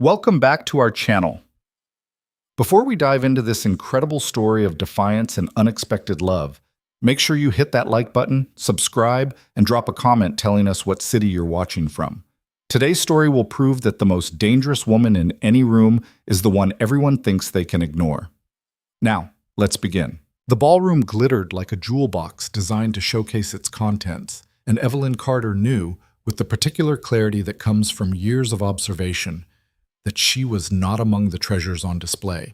Welcome back to our channel. Before we dive into this incredible story of defiance and unexpected love, make sure you hit that like button, subscribe, and drop a comment telling us what city you're watching from. Today's story will prove that the most dangerous woman in any room is the one everyone thinks they can ignore. Now, let's begin. The ballroom glittered like a jewel box designed to showcase its contents, and Evelyn Carter knew, with the particular clarity that comes from years of observation, that she was not among the treasures on display.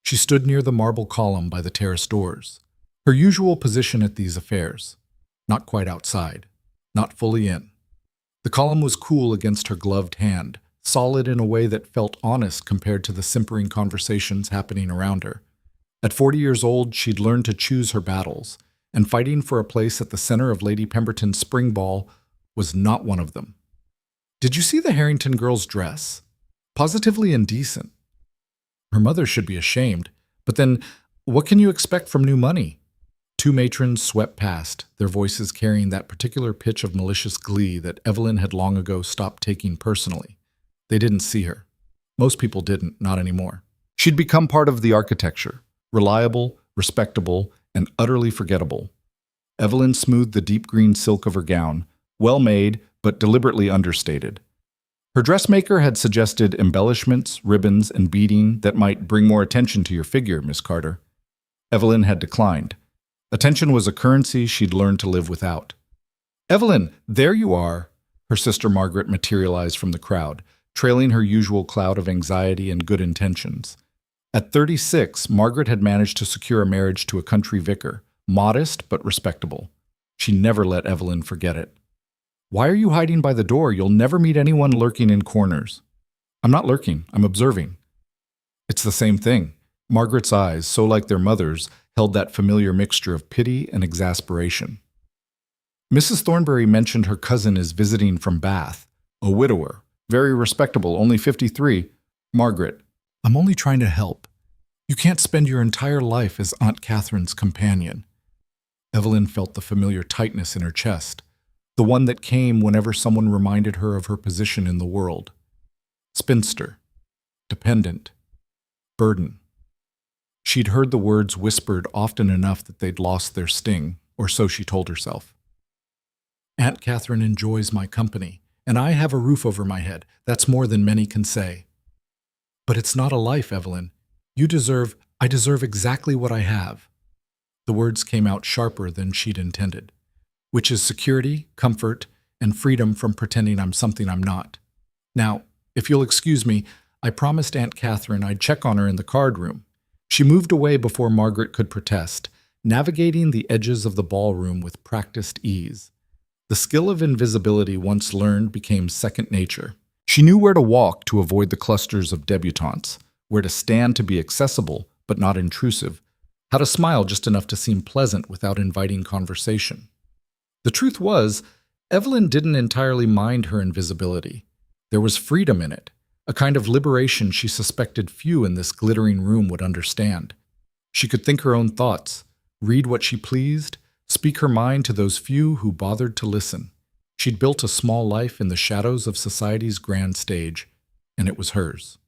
She stood near the marble column by the terrace doors, her usual position at these affairs, not quite outside, not fully in. The column was cool against her gloved hand, solid in a way that felt honest compared to the simpering conversations happening around her. At 40 years old, she'd learned to choose her battles, and fighting for a place at the center of Lady Pemberton's spring ball was not one of them. Did you see the Harrington girl's dress? Positively indecent. Her mother should be ashamed, but then what can you expect from new money? Two matrons swept past, their voices carrying that particular pitch of malicious glee that Evelyn had long ago stopped taking personally. They didn't see her. Most people didn't, not anymore. She'd become part of the architecture, reliable, respectable, and utterly forgettable. Evelyn smoothed the deep green silk of her gown, well made, but deliberately understated. Her dressmaker had suggested embellishments, ribbons, and beading that might bring more attention to your figure, Miss Carter. Evelyn had declined. Attention was a currency she'd learned to live without. "Evelyn, there you are!" Her sister Margaret materialized from the crowd, trailing her usual cloud of anxiety and good intentions. At 36, Margaret had managed to secure a marriage to a country vicar, modest but respectable. She never let Evelyn forget it. "Why are you hiding by the door? You'll never meet anyone lurking in corners." "I'm not lurking, I'm observing." "It's the same thing." Margaret's eyes, so like their mother's, held that familiar mixture of pity and exasperation. "Mrs. Thornbury mentioned her cousin is visiting from Bath, a widower, very respectable, only 53. "Margaret, I'm only trying to help. You can't spend your entire life as Aunt Catherine's companion." Evelyn felt the familiar tightness in her chest, the one that came whenever someone reminded her of her position in the world. Spinster, dependent, burden. She'd heard the words whispered often enough that they'd lost their sting, or so she told herself. "Aunt Catherine enjoys my company, and I have a roof over my head. That's more than many can say." "But it's not a life, Evelyn. I deserve exactly what I have." The words came out sharper than she'd intended, which is security, comfort, and freedom from pretending I'm something I'm not. "Now, if you'll excuse me, I promised Aunt Catherine I'd check on her in the card room." She moved away before Margaret could protest, navigating the edges of the ballroom with practiced ease. The skill of invisibility once learned became second nature. She knew where to walk to avoid the clusters of debutantes, where to stand to be accessible but not intrusive, how to smile just enough to seem pleasant without inviting conversation. The truth was, Evelyn didn't entirely mind her invisibility. There was freedom in it, a kind of liberation she suspected few in this glittering room would understand. She could think her own thoughts, read what she pleased, speak her mind to those few who bothered to listen. She'd built a small life in the shadows of society's grand stage, and it was hers.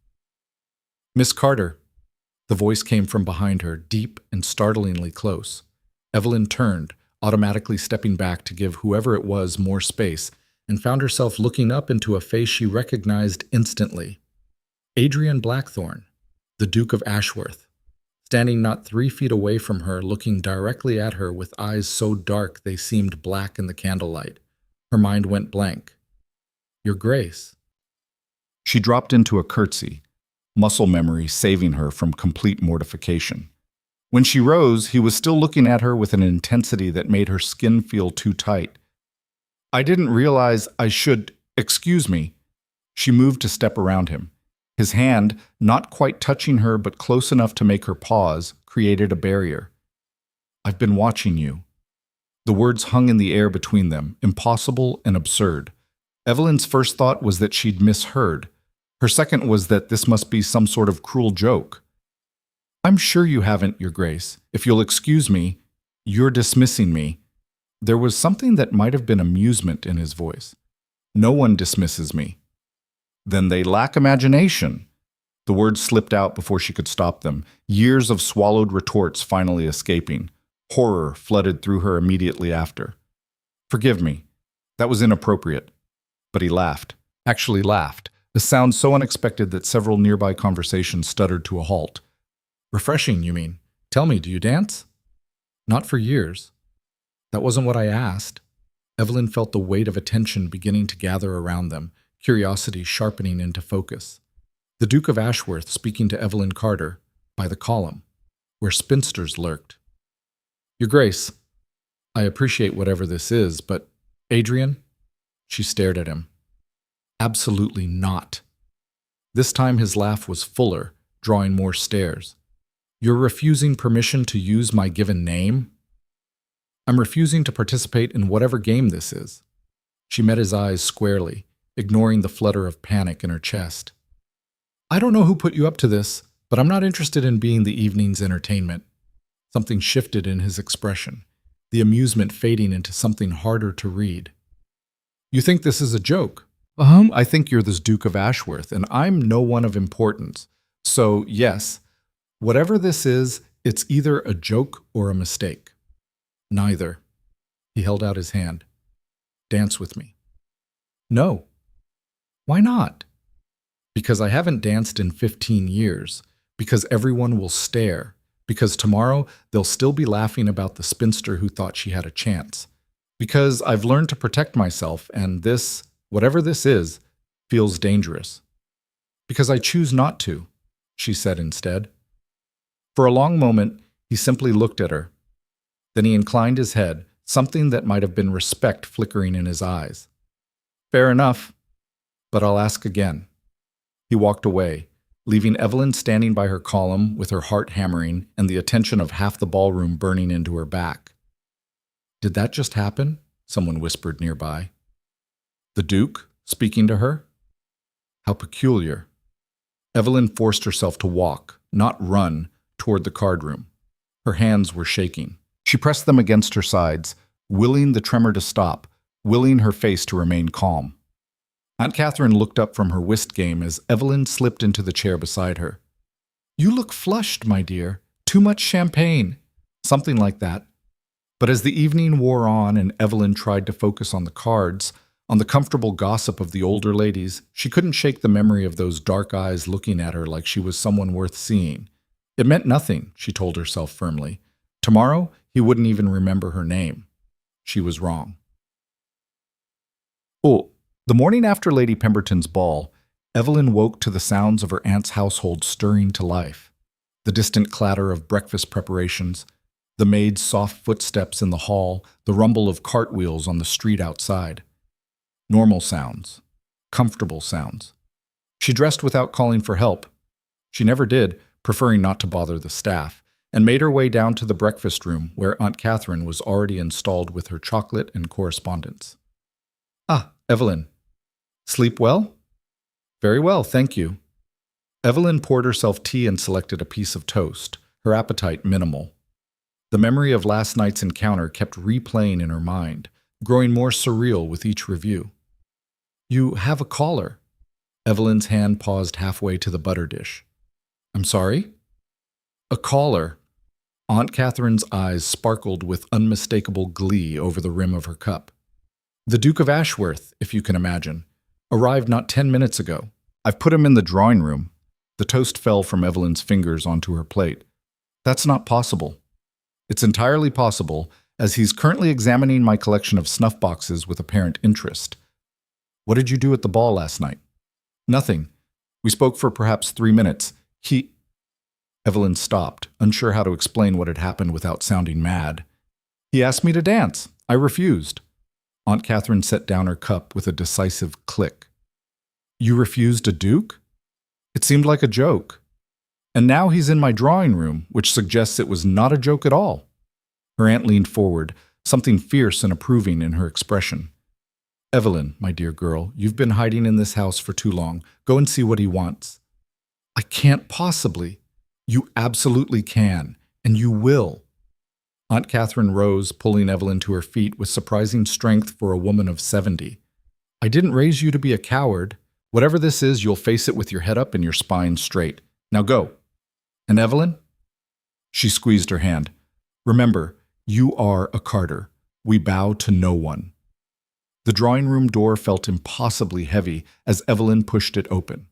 "Miss Carter." The voice came from behind her, deep and startlingly close. Evelyn turned, automatically stepping back to give whoever it was more space, and found herself looking up into a face she recognized instantly. Adrian Blackthorne, the Duke of Ashworth, standing not 3 feet away from her, looking directly at her with eyes so dark they seemed black in the candlelight. Her mind went blank. "Your Grace." She dropped into a curtsy, muscle memory saving her from complete mortification. When she rose, he was still looking at her with an intensity that made her skin feel too tight. "I didn't realize I should. Excuse me." She moved to step around him. His hand, not quite touching her but close enough to make her pause, created a barrier. "I've been watching you." The words hung in the air between them, impossible and absurd. Evelyn's first thought was that she'd misheard. Her second was that this must be some sort of cruel joke. "I'm sure you haven't, Your Grace. If you'll excuse me, you're dismissing me." There was something that might have been amusement in his voice. "No one dismisses me." Then they lack imagination. The words slipped out before she could stop them, years of swallowed retorts finally escaping. Horror flooded through her immediately after. Forgive me. That was inappropriate. But he laughed. Actually laughed. A sound so unexpected that several nearby conversations stuttered to a halt. Refreshing, you mean? Tell me, do you dance? Not for years. That wasn't what I asked. Evelyn felt the weight of attention beginning to gather around them, curiosity sharpening into focus. The Duke of Ashworth speaking to Evelyn Carter, by the column, where spinsters lurked. Your Grace, I appreciate whatever this is, but Adrian? She stared at him. Absolutely not. This time his laugh was fuller, drawing more stares. You're refusing permission to use my given name? I'm refusing to participate in whatever game this is. She met his eyes squarely, ignoring the flutter of panic in her chest. I don't know who put you up to this, but I'm not interested in being the evening's entertainment. Something shifted in his expression, the amusement fading into something harder to read. You think this is a joke? I think you're this Duke of Ashworth, and I'm no one of importance. So, yes, whatever this is, it's either a joke or a mistake. Neither. He held out his hand. Dance with me. No. Why not? Because I haven't danced in 15 years. Because everyone will stare. Because tomorrow they'll still be laughing about the spinster who thought she had a chance. Because I've learned to protect myself, and this, whatever this is, feels dangerous. Because I choose not to, she said instead. For a long moment, he simply looked at her. Then he inclined his head, something that might have been respect flickering in his eyes. Fair enough, but I'll ask again. He walked away, leaving Evelyn standing by her column with her heart hammering and the attention of half the ballroom burning into her back. Did that just happen? Someone whispered nearby. The Duke, speaking to her? How peculiar. Evelyn forced herself to walk, not run, toward the card room. Her hands were shaking. She pressed them against her sides, willing the tremor to stop, willing her face to remain calm. Aunt Catherine looked up from her whist game as Evelyn slipped into the chair beside her. You look flushed, my dear. Too much champagne. Something like that. But as the evening wore on and Evelyn tried to focus on the cards, on the comfortable gossip of the older ladies, she couldn't shake the memory of those dark eyes looking at her like she was someone worth seeing. It meant nothing, she told herself firmly. Tomorrow, he wouldn't even remember her name. She was wrong. Oh, the morning after Lady Pemberton's ball, Evelyn woke to the sounds of her aunt's household stirring to life. The distant clatter of breakfast preparations, the maid's soft footsteps in the hall, the rumble of cartwheels on the street outside. Normal sounds. Comfortable sounds. She dressed without calling for help. She never did, preferring not to bother the staff, and made her way down to the breakfast room where Aunt Catherine was already installed with her chocolate and correspondence. Ah, Evelyn. Sleep well? Very well, thank you. Evelyn poured herself tea and selected a piece of toast, her appetite minimal. The memory of last night's encounter kept replaying in her mind, growing more surreal with each review. You have a caller. Evelyn's hand paused halfway to the butter dish. I'm sorry? A caller. Aunt Catherine's eyes sparkled with unmistakable glee over the rim of her cup. The Duke of Ashworth, if you can imagine, arrived not 10 minutes ago. I've put him in the drawing room. The toast fell from Evelyn's fingers onto her plate. That's not possible. It's entirely possible, as he's currently examining my collection of snuff boxes with apparent interest. What did you do at the ball last night? Nothing. We spoke for perhaps 3 minutes. Evelyn stopped, unsure how to explain what had happened without sounding mad. He asked me to dance. I refused. Aunt Catherine set down her cup with a decisive click. You refused a duke? It seemed like a joke. And now he's in my drawing room, which suggests it was not a joke at all. Her aunt leaned forward, something fierce and approving in her expression. Evelyn, my dear girl, you've been hiding in this house for too long. Go and see what he wants. I can't possibly. You absolutely can, and you will. Aunt Catherine rose, pulling Evelyn to her feet with surprising strength for a woman of 70. I didn't raise you to be a coward. Whatever this is, you'll face it with your head up and your spine straight. Now go. And Evelyn? She squeezed her hand. Remember, you are a Carter. We bow to no one. The drawing room door felt impossibly heavy as Evelyn pushed it open.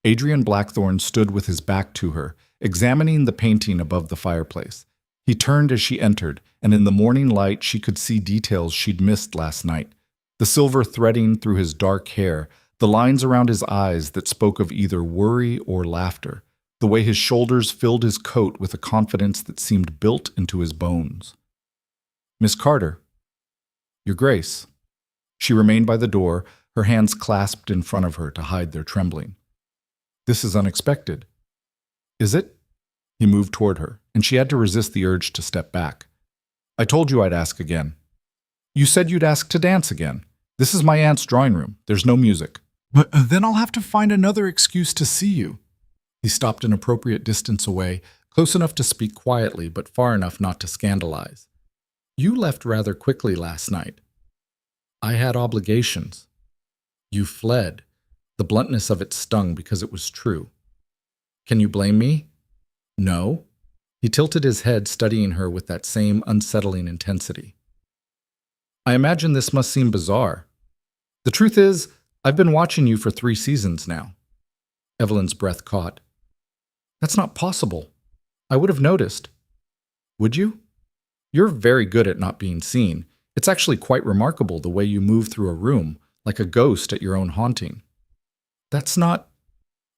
Adrian Blackthorne stood with his back to her, examining the painting above the fireplace. He turned as she entered, and in the morning light she could see details she'd missed last night. The silver threading through his dark hair, the lines around his eyes that spoke of either worry or laughter, the way his shoulders filled his coat with a confidence that seemed built into his bones. "Miss Carter." "Your Grace." She remained by the door, her hands clasped in front of her to hide their trembling. "This is unexpected." "Is it?" He moved toward her, and she had to resist the urge to step back. "I told you I'd ask again." "You said you'd ask to dance again. This is my aunt's drawing room. There's no music." "But then I'll have to find another excuse to see you." He stopped an appropriate distance away, close enough to speak quietly, but far enough not to scandalize. "You left rather quickly last night." "I had obligations." "You fled." The bluntness of it stung because it was true. "Can you blame me?" "No." He tilted his head, studying her with that same unsettling intensity. "I imagine this must seem bizarre. The truth is, I've been watching you for 3 seasons now." Evelyn's breath caught. "That's not possible. I would have noticed." "Would you? You're very good at not being seen. It's actually quite remarkable the way you move through a room, like a ghost at your own haunting." "That's not—"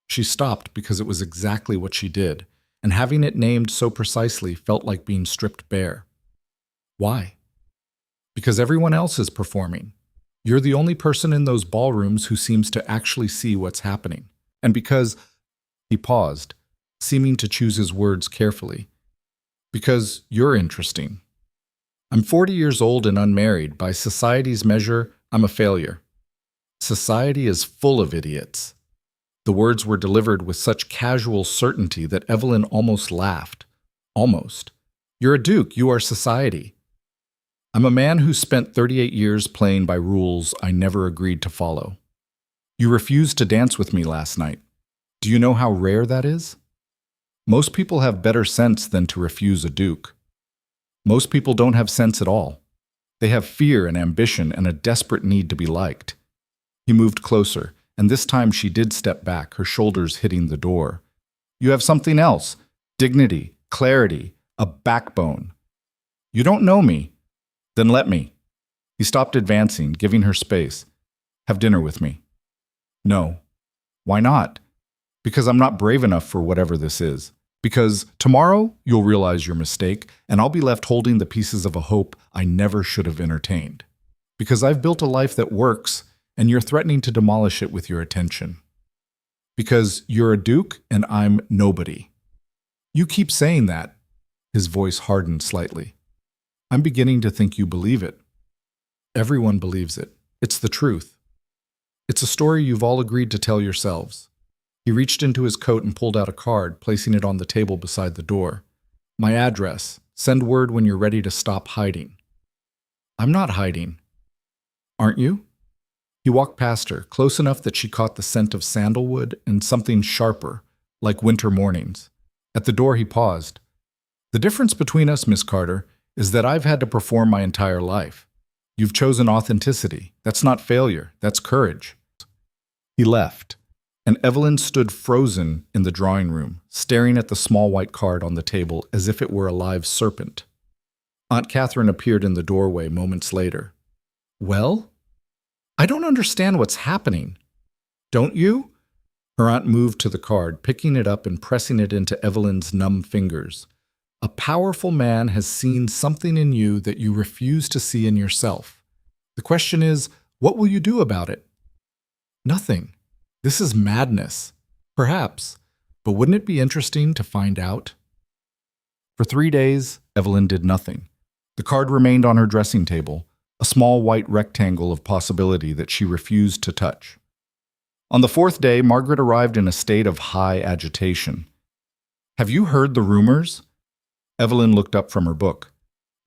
She stopped because it was exactly what she did, and having it named so precisely felt like being stripped bare. "Why?" "Because everyone else is performing. You're the only person in those ballrooms who seems to actually see what's happening. And because—" He paused, seeming to choose his words carefully. "Because you're interesting. I'm 40 years old and unmarried. By society's measure, I'm a failure. Society is full of idiots." The words were delivered with such casual certainty that Evelyn almost laughed. Almost. "You're a duke. You are society. I'm a man who spent 38 years playing by rules I never agreed to follow. You refused to dance with me last night. Do you know how rare that is? Most people have better sense than to refuse a duke. Most people don't have sense at all. They have fear and ambition and a desperate need to be liked." He moved closer, and this time she did step back, her shoulders hitting the door. "You have something else. Dignity, clarity, a backbone. You don't know me. Then let me." He stopped advancing, giving her space. "Have dinner with me." "No." "Why not?" "Because I'm not brave enough for whatever this is. Because tomorrow you'll realize your mistake, and I'll be left holding the pieces of a hope I never should have entertained. Because I've built a life that works, and you're threatening to demolish it with your attention. Because you're a duke, and I'm nobody." "You keep saying that." His voice hardened slightly. "I'm beginning to think you believe it. Everyone believes it. It's the truth. It's a story you've all agreed to tell yourselves." He reached into his coat and pulled out a card, placing it on the table beside the door. "My address. Send word when you're ready to stop hiding." "I'm not hiding." "Aren't you?" He walked past her, close enough that she caught the scent of sandalwood and something sharper, like winter mornings. At the door he paused. "The difference between us, Miss Carter, is that I've had to perform my entire life. You've chosen authenticity. That's not failure. That's courage." He left, and Evelyn stood frozen in the drawing room, staring at the small white card on the table as if it were a live serpent. Aunt Catherine appeared in the doorway moments later. "Well? I don't understand what's happening." "Don't you?" Her aunt moved to the card, picking it up and pressing it into Evelyn's numb fingers. "A powerful man has seen something in you that you refuse to see in yourself. The question is, what will you do about it?" "Nothing. This is madness." "Perhaps. But wouldn't it be interesting to find out?" For 3 days, Evelyn did nothing. The card remained on her dressing table, a small white rectangle of possibility that she refused to touch. On the 4th day, Margaret arrived in a state of high agitation. "Have you heard the rumors?" Evelyn looked up from her book.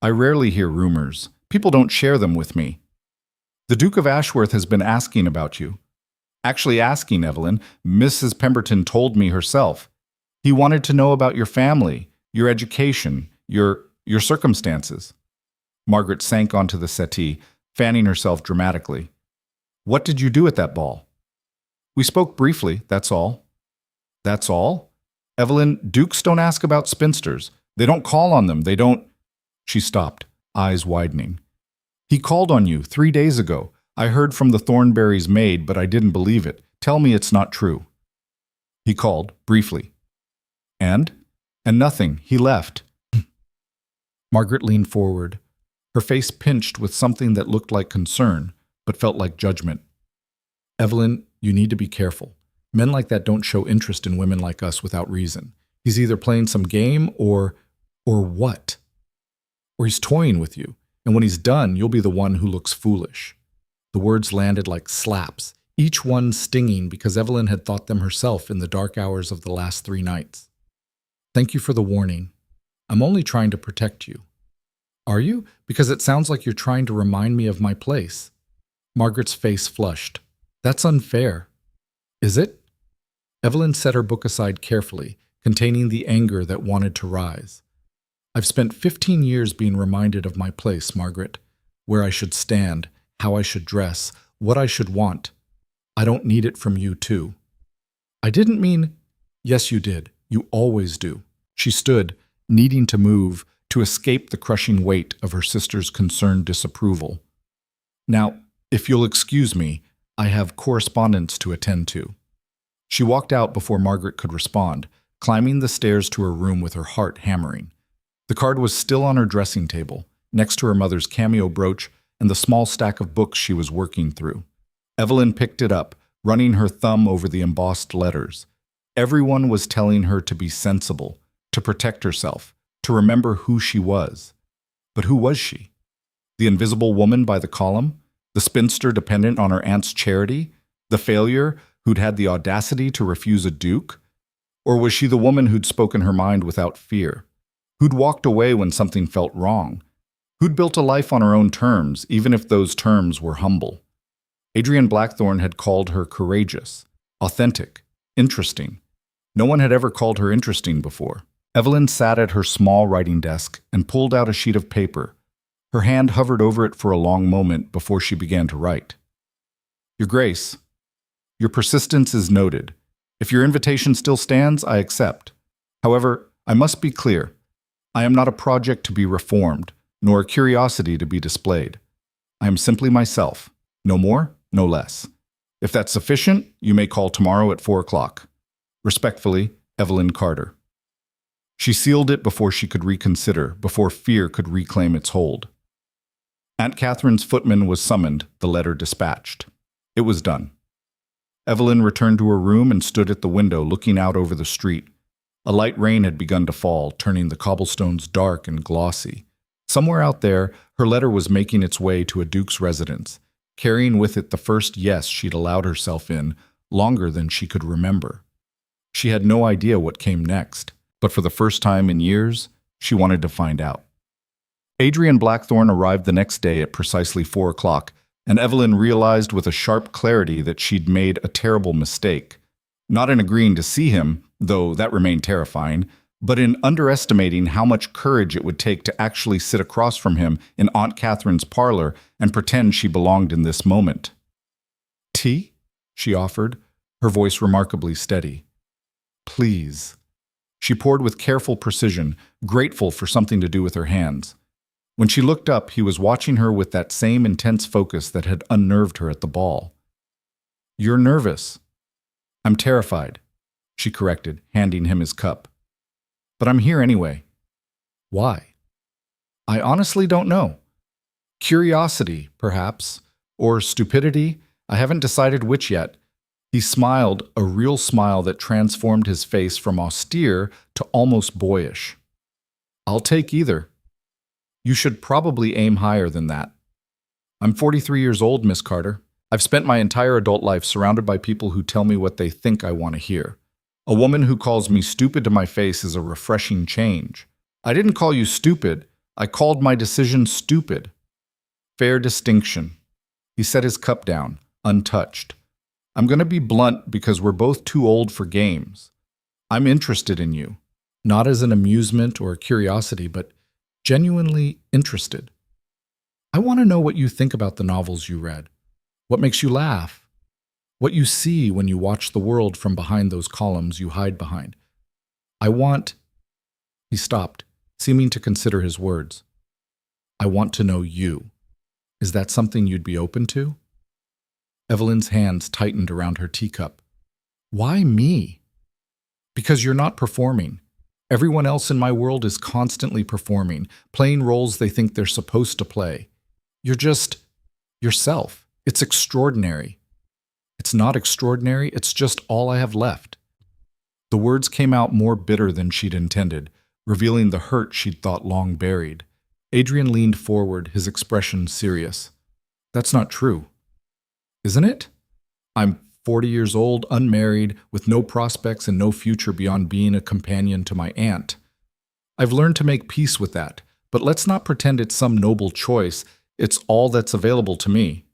"I rarely hear rumors. People don't share them with me." "The Duke of Ashworth has been asking about you." Actually asking, Evelyn, Mrs. Pemberton told me herself. He wanted to know about your family, your education, your circumstances. Margaret sank onto the settee, fanning herself dramatically. What did you do at that ball? We spoke briefly, that's all. That's all? Evelyn, dukes don't ask about spinsters. They don't call on them. They don't. She stopped, eyes widening. He called on you 3 days ago. I heard from the Thornberry's maid, but I didn't believe it. Tell me it's not true. He called, briefly. And? And nothing. He left. Margaret leaned forward, her face pinched with something that looked like concern, but felt like judgment. Evelyn, you need to be careful. Men like that don't show interest in women like us without reason. He's either playing some game or what? Or he's toying with you, and when he's done, you'll be the one who looks foolish. The words landed like slaps, each one stinging because Evelyn had thought them herself in the dark hours of the last 3 nights. Thank you for the warning. I'm only trying to protect you. Are you? Because it sounds like you're trying to remind me of my place. Margaret's face flushed. That's unfair. Is it? Evelyn set her book aside carefully, containing the anger that wanted to rise. I've spent 15 years being reminded of my place, Margaret, where I should stand, how I should dress, what I should want. I don't need it from you, too. I didn't mean... Yes, you did. You always do. She stood, needing to move, to escape the crushing weight of her sister's concerned disapproval. Now, if you'll excuse me, I have correspondence to attend to. She walked out before Margaret could respond, climbing the stairs to her room with her heart hammering. The card was still on her dressing table, next to her mother's cameo brooch and the small stack of books she was working through. Evelyn picked it up, running her thumb over the embossed letters. Everyone was telling her to be sensible, to protect herself, to remember who she was. But who was she? The invisible woman by the column? The spinster dependent on her aunt's charity? The failure who'd had the audacity to refuse a duke? Or was she the woman who'd spoken her mind without fear? Who'd walked away when something felt wrong? Who'd built a life on her own terms, even if those terms were humble? Adrian Blackthorne had called her courageous, authentic, interesting. No one had ever called her interesting before. Evelyn sat at her small writing desk and pulled out a sheet of paper. Her hand hovered over it for a long moment before she began to write. Your Grace, your persistence is noted. If your invitation still stands, I accept. However, I must be clear. I am not a project to be reformed, nor a curiosity to be displayed. I am simply myself, no more, no less. If that's sufficient, you may call tomorrow at 4 o'clock. Respectfully, Evelyn Carter. She sealed it before she could reconsider, before fear could reclaim its hold. Aunt Catherine's footman was summoned, the letter dispatched. It was done. Evelyn returned to her room and stood at the window looking out over the street. A light rain had begun to fall, turning the cobblestones dark and glossy. Somewhere out there, her letter was making its way to a duke's residence, carrying with it the first yes she'd allowed herself in longer than she could remember. She had no idea what came next, but for the first time in years, she wanted to find out. Adrian Blackthorne arrived the next day at precisely 4 o'clock, and Evelyn realized with a sharp clarity that she'd made a terrible mistake. Not in agreeing to see him, though that remained terrifying, but in underestimating how much courage it would take to actually sit across from him in Aunt Catherine's parlor and pretend she belonged in this moment. Tea? She offered, her voice remarkably steady. Please. She poured with careful precision, grateful for something to do with her hands. When she looked up, he was watching her with that same intense focus that had unnerved her at the ball. You're nervous. I'm terrified, she corrected, handing him his cup. But I'm here anyway. Why? I honestly don't know. Curiosity, perhaps, or stupidity. I haven't decided which yet. He smiled, a real smile that transformed his face from austere to almost boyish. I'll take either. You should probably aim higher than that. I'm 43 years old, Miss Carter. I've spent my entire adult life surrounded by people who tell me what they think I want to hear. A woman who calls me stupid to my face is a refreshing change. I didn't call you stupid. I called my decision stupid. Fair distinction. He set his cup down, untouched. I'm going to be blunt because we're both too old for games. I'm interested in you, not as an amusement or a curiosity, but genuinely interested. I want to know what you think about the novels you read, what makes you laugh, what you see when you watch the world from behind those columns you hide behind. I want... He stopped, seeming to consider his words. I want to know you. Is that something you'd be open to? Evelyn's hands tightened around her teacup. Why me? Because you're not performing. Everyone else in my world is constantly performing, playing roles they think they're supposed to play. You're just yourself. It's extraordinary. It's not extraordinary, it's just all I have left. The words came out more bitter than she'd intended, revealing the hurt she'd thought long buried. Adrian leaned forward, his expression serious. That's not true. Isn't it? I'm 40 years old, unmarried, with no prospects and no future beyond being a companion to my aunt. I've learned to make peace with that, but let's not pretend it's some noble choice. It's all that's available to me.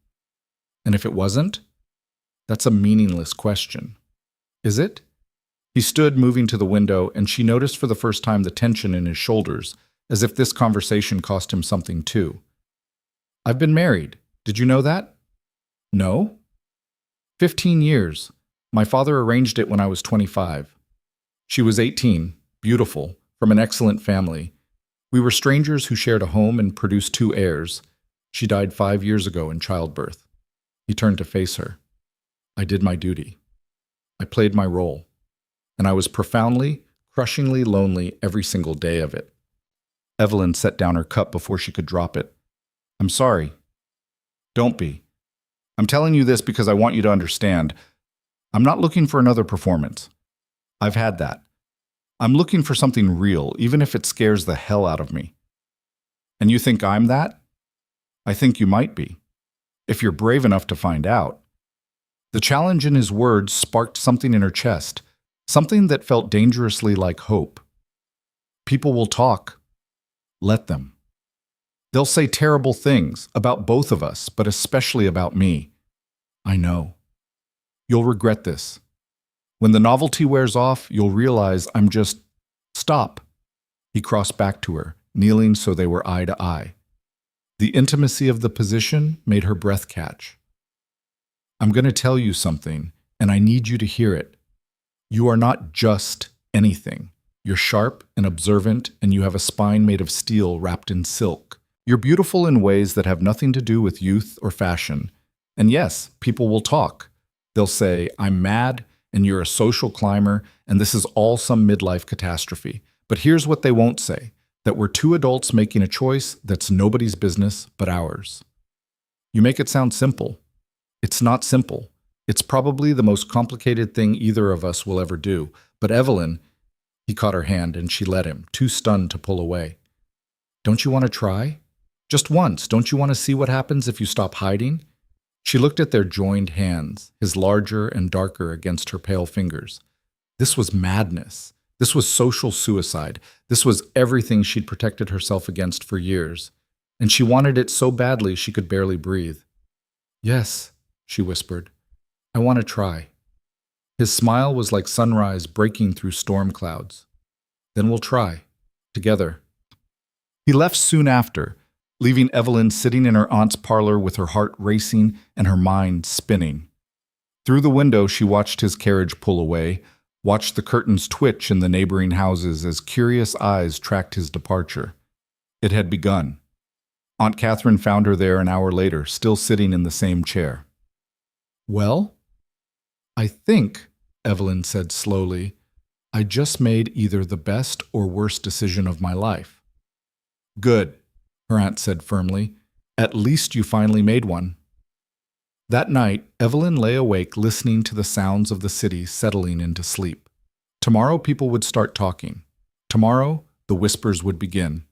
And if it wasn't? That's a meaningless question. Is it? He stood, moving to the window, and she noticed for the first time the tension in his shoulders, as if this conversation cost him something too. I've been married. Did you know that? No? 15 years. My father arranged it when I was 25. She was 18, beautiful, from an excellent family. We were strangers who shared a home and produced 2 heirs. She died 5 years ago in childbirth. He turned to face her. I did my duty. I played my role. And I was profoundly, crushingly lonely every single day of it. Evelyn set down her cup before she could drop it. I'm sorry. Don't be. I'm telling you this because I want you to understand. I'm not looking for another performance. I've had that. I'm looking for something real, even if it scares the hell out of me. And you think I'm that? I think you might be, if you're brave enough to find out. The challenge in his words sparked something in her chest, something that felt dangerously like hope. People will talk. Let them. They'll say terrible things about both of us, but especially about me. I know. You'll regret this. When the novelty wears off, you'll realize I'm just... Stop. He crossed back to her, kneeling so they were eye to eye. The intimacy of the position made her breath catch. I'm going to tell you something, and I need you to hear it. You are not just anything. You're sharp and observant, and you have a spine made of steel wrapped in silk. You're beautiful in ways that have nothing to do with youth or fashion. And yes, people will talk. They'll say, I'm mad, and you're a social climber, and this is all some midlife catastrophe. But here's what they won't say, that we're 2 adults making a choice that's nobody's business but ours. You make it sound simple. It's not simple. It's probably the most complicated thing either of us will ever do. But Evelyn, he caught her hand and she let him, too stunned to pull away. Don't you want to try? Just once, don't you want to see what happens if you stop hiding? She looked at their joined hands, his larger and darker against her pale fingers. This was madness. This was social suicide. This was everything she'd protected herself against for years. And she wanted it so badly she could barely breathe. Yes, she whispered. I want to try. His smile was like sunrise breaking through storm clouds. Then we'll try. Together. He left soon after, leaving Evelyn sitting in her aunt's parlor with her heart racing and her mind spinning. Through the window, she watched his carriage pull away, watched the curtains twitch in the neighboring houses as curious eyes tracked his departure. It had begun. Aunt Catherine found her there an hour later, still sitting in the same chair. Well, I think, Evelyn said slowly, I just made either the best or worst decision of my life. Good, her aunt said firmly. At least you finally made one. That night, Evelyn lay awake listening to the sounds of the city settling into sleep. Tomorrow people would start talking. Tomorrow, the whispers would begin.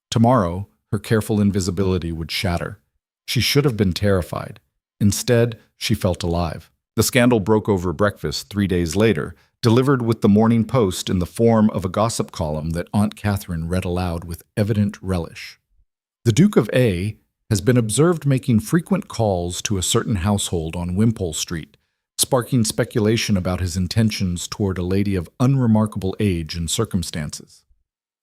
Tomorrow, her careful invisibility would shatter. She should have been terrified. Instead, she felt alive. The scandal broke over breakfast 3 days later, delivered with the Morning Post in the form of a gossip column that Aunt Catherine read aloud with evident relish. The Duke of A has been observed making frequent calls to a certain household on Wimpole Street, sparking speculation about his intentions toward a lady of unremarkable age and circumstances.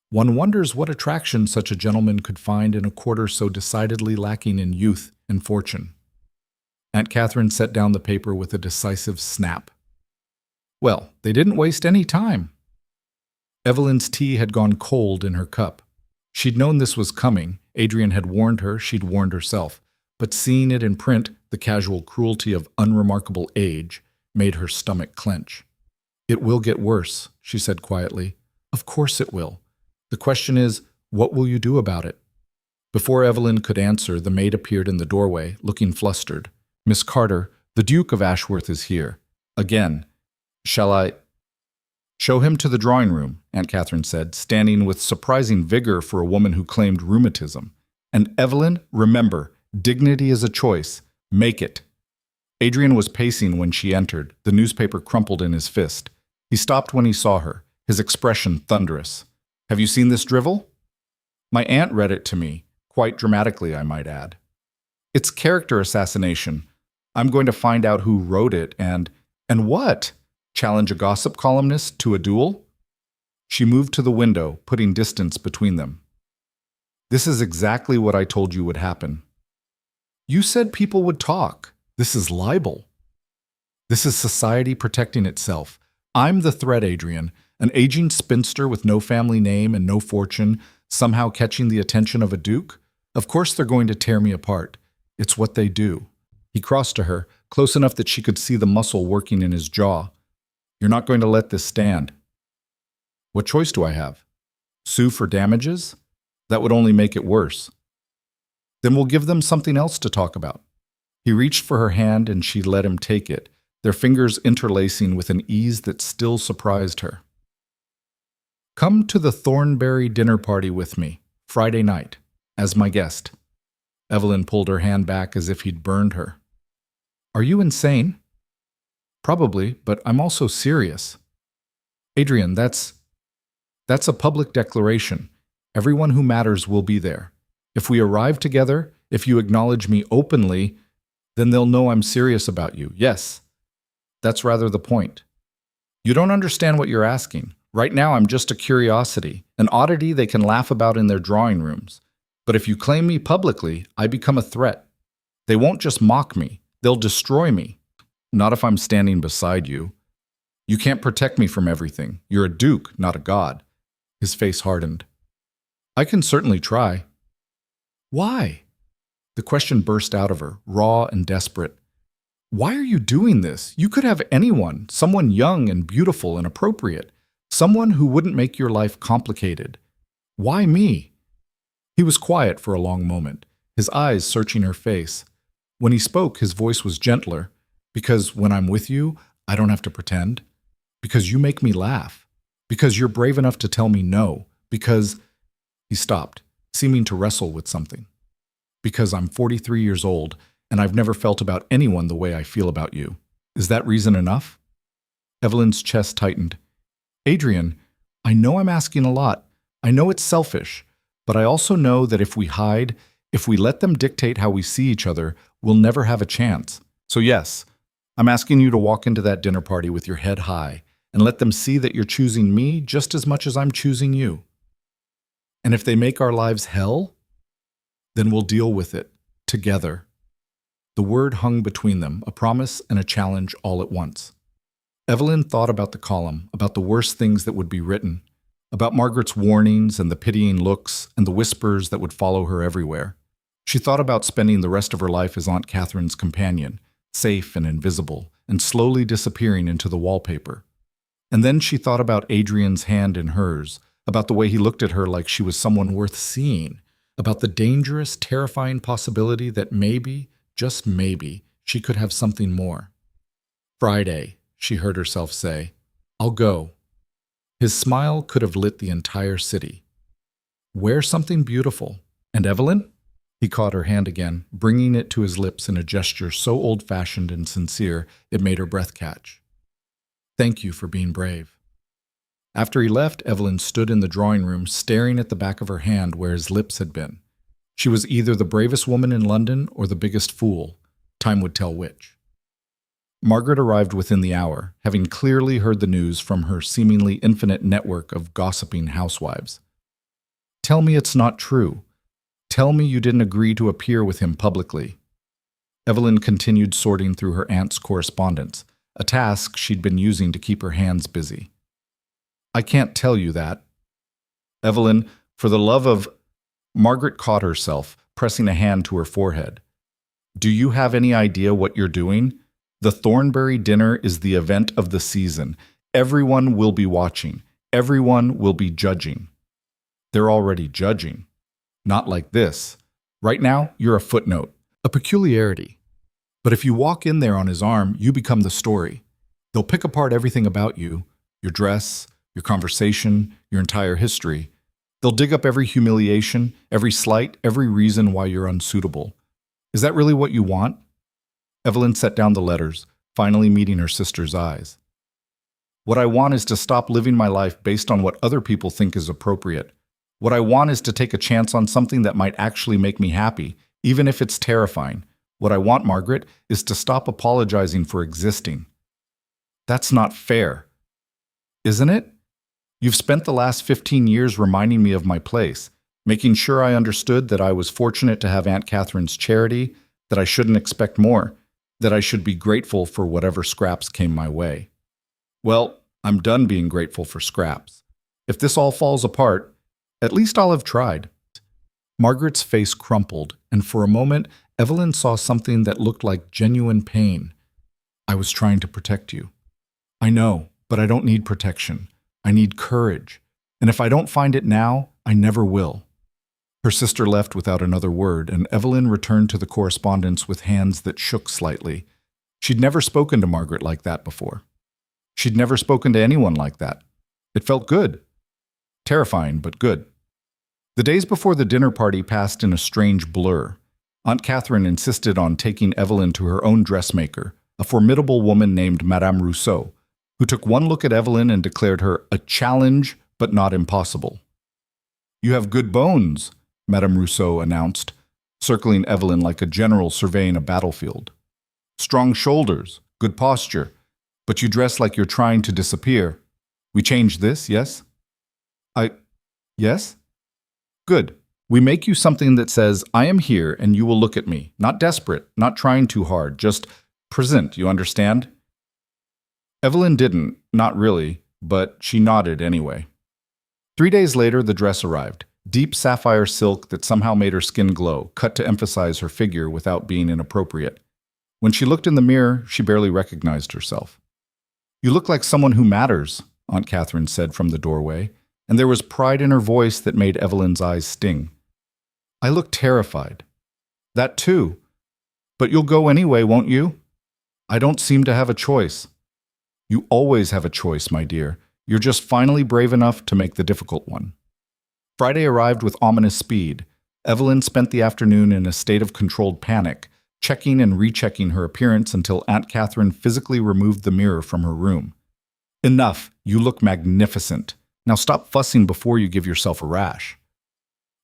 One wonders what attraction such a gentleman could find in a quarter so decidedly lacking in youth and fortune. Aunt Catherine set down the paper with a decisive snap. Well, they didn't waste any time. Evelyn's tea had gone cold in her cup. She'd known this was coming. Adrian had warned her, she'd warned herself. But seeing it in print, the casual cruelty of unremarkable age, made her stomach clench. It will get worse, she said quietly. Of course it will. The question is, what will you do about it? Before Evelyn could answer, the maid appeared in the doorway, looking flustered. Miss Carter, the Duke of Ashworth is here. Again. Shall I? Show him to the drawing room, Aunt Catherine said, standing with surprising vigor for a woman who claimed rheumatism. And Evelyn, remember, dignity is a choice. Make it. Adrian was pacing when she entered, the newspaper crumpled in his fist. He stopped when he saw her, his expression thunderous. Have you seen this drivel? My aunt read it to me, quite dramatically, I might add. It's character assassination. I'm going to find out who wrote it and what? Challenge a gossip columnist to a duel? She moved to the window, putting distance between them. This is exactly what I told you would happen. You said people would talk. This is libel. This is society protecting itself. I'm the threat, Adrian, an aging spinster with no family name and no fortune, somehow catching the attention of a duke? Of course they're going to tear me apart. It's what they do. He crossed to her, close enough that she could see the muscle working in his jaw. You're not going to let this stand. What choice do I have? Sue for damages? That would only make it worse. Then we'll give them something else to talk about. He reached for her hand and she let him take it, their fingers interlacing with an ease that still surprised her. Come to the Thornberry dinner party with me, Friday night, as my guest. Evelyn pulled her hand back as if he'd burned her. Are you insane? Probably, but I'm also serious. Adrian, that's a public declaration. Everyone who matters will be there. If we arrive together, if you acknowledge me openly, then they'll know I'm serious about you. Yes, that's rather the point. You don't understand what you're asking. Right now, I'm just a curiosity, an oddity they can laugh about in their drawing rooms. But if you claim me publicly, I become a threat. They won't just mock me. They'll destroy me. Not if I'm standing beside you. You can't protect me from everything. You're a duke, not a god. His face hardened. I can certainly try. Why? The question burst out of her, raw and desperate. Why are you doing this? You could have anyone, someone young and beautiful and appropriate, someone who wouldn't make your life complicated. Why me? He was quiet for a long moment, his eyes searching her face. When he spoke, his voice was gentler. Because when I'm with you, I don't have to pretend. Because you make me laugh. Because you're brave enough to tell me no. Because... He stopped, seeming to wrestle with something. Because I'm 43 years old, and I've never felt about anyone the way I feel about you. Is that reason enough? Evelyn's chest tightened. Adrian, I know I'm asking a lot. I know it's selfish. But I also know that if we hide, if we let them dictate how we see each other, we'll never have a chance. So yes, I'm asking you to walk into that dinner party with your head high and let them see that you're choosing me just as much as I'm choosing you. And if they make our lives hell, then we'll deal with it together. The word hung between them, a promise and a challenge all at once. Evelyn thought about the column, about the worst things that would be written, about Margaret's warnings and the pitying looks and the whispers that would follow her everywhere. She thought about spending the rest of her life as Aunt Catherine's companion, safe and invisible, and slowly disappearing into the wallpaper. And then she thought about Adrian's hand in hers, about the way he looked at her like she was someone worth seeing, about the dangerous, terrifying possibility that maybe, just maybe, she could have something more. Friday, she heard herself say, I'll go. His smile could have lit the entire city. Wear something beautiful. And Evelyn? He caught her hand again, bringing it to his lips in a gesture so old-fashioned and sincere it made her breath catch. Thank you for being brave. After he left, Evelyn stood in the drawing room staring at the back of her hand where his lips had been. She was either the bravest woman in London or the biggest fool. Time would tell which. Margaret arrived within the hour, having clearly heard the news from her seemingly infinite network of gossiping housewives. Tell me it's not true. Tell me you didn't agree to appear with him publicly. Evelyn continued sorting through her aunt's correspondence, a task she'd been using to keep her hands busy. I can't tell you that. Evelyn, for the love of... Margaret caught herself, pressing a hand to her forehead. Do you have any idea what you're doing? The Thornbury dinner is the event of the season. Everyone will be watching. Everyone will be judging. They're already judging. Not like this. Right now, you're a footnote, a peculiarity. But if you walk in there on his arm, you become the story. They'll pick apart everything about you, your dress, your conversation, your entire history. They'll dig up every humiliation, every slight, every reason why you're unsuitable. Is that really what you want? Evelyn set down the letters, finally meeting her sister's eyes. What I want is to stop living my life based on what other people think is appropriate. What I want is to take a chance on something that might actually make me happy, even if it's terrifying. What I want, Margaret, is to stop apologizing for existing. That's not fair. Isn't it? You've spent the last 15 years reminding me of my place, making sure I understood that I was fortunate to have Aunt Catherine's charity, that I shouldn't expect more, that I should be grateful for whatever scraps came my way. Well, I'm done being grateful for scraps. If this all falls apart, at least I'll have tried. Margaret's face crumpled, and for a moment, Evelyn saw something that looked like genuine pain. I was trying to protect you. I know, but I don't need protection. I need courage. And if I don't find it now, I never will. Her sister left without another word, and Evelyn returned to the correspondence with hands that shook slightly. She'd never spoken to Margaret like that before. She'd never spoken to anyone like that. It felt good. Terrifying, but good. The days before the dinner party passed in a strange blur. Aunt Catherine insisted on taking Evelyn to her own dressmaker, a formidable woman named Madame Rousseau, who took one look at Evelyn and declared her a challenge, but not impossible. You have good bones, Madame Rousseau announced, circling Evelyn like a general surveying a battlefield. Strong shoulders, good posture, but you dress like you're trying to disappear. We change this, yes? Yes? Good. We make you something that says, I am here and you will look at me. Not desperate, not trying too hard, just present, you understand? Evelyn didn't, not really, but she nodded anyway. 3 days later, the dress arrived. Deep sapphire silk that somehow made her skin glow, cut to emphasize her figure without being inappropriate. When she looked in the mirror, she barely recognized herself. You look like someone who matters, Aunt Catherine said from the doorway, and there was pride in her voice that made Evelyn's eyes sting. I look terrified. That too. But you'll go anyway, won't you? I don't seem to have a choice. You always have a choice, my dear. You're just finally brave enough to make the difficult one. Friday arrived with ominous speed. Evelyn spent the afternoon in a state of controlled panic, checking and rechecking her appearance until Aunt Catherine physically removed the mirror from her room. Enough, you look magnificent. Now stop fussing before you give yourself a rash.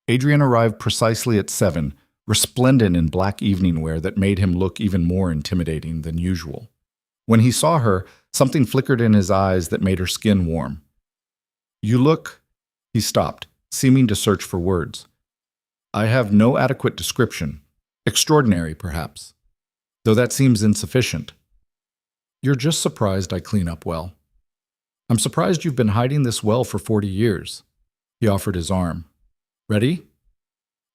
Adrian arrived precisely at 7, resplendent in black evening wear that made him look even more intimidating than usual. When he saw her, something flickered in his eyes that made her skin warm. You look... He stopped, seeming to search for words. I have no adequate description. Extraordinary, perhaps. Though that seems insufficient. You're just surprised I clean up well. I'm surprised you've been hiding this well for 40 years. He offered his arm. Ready?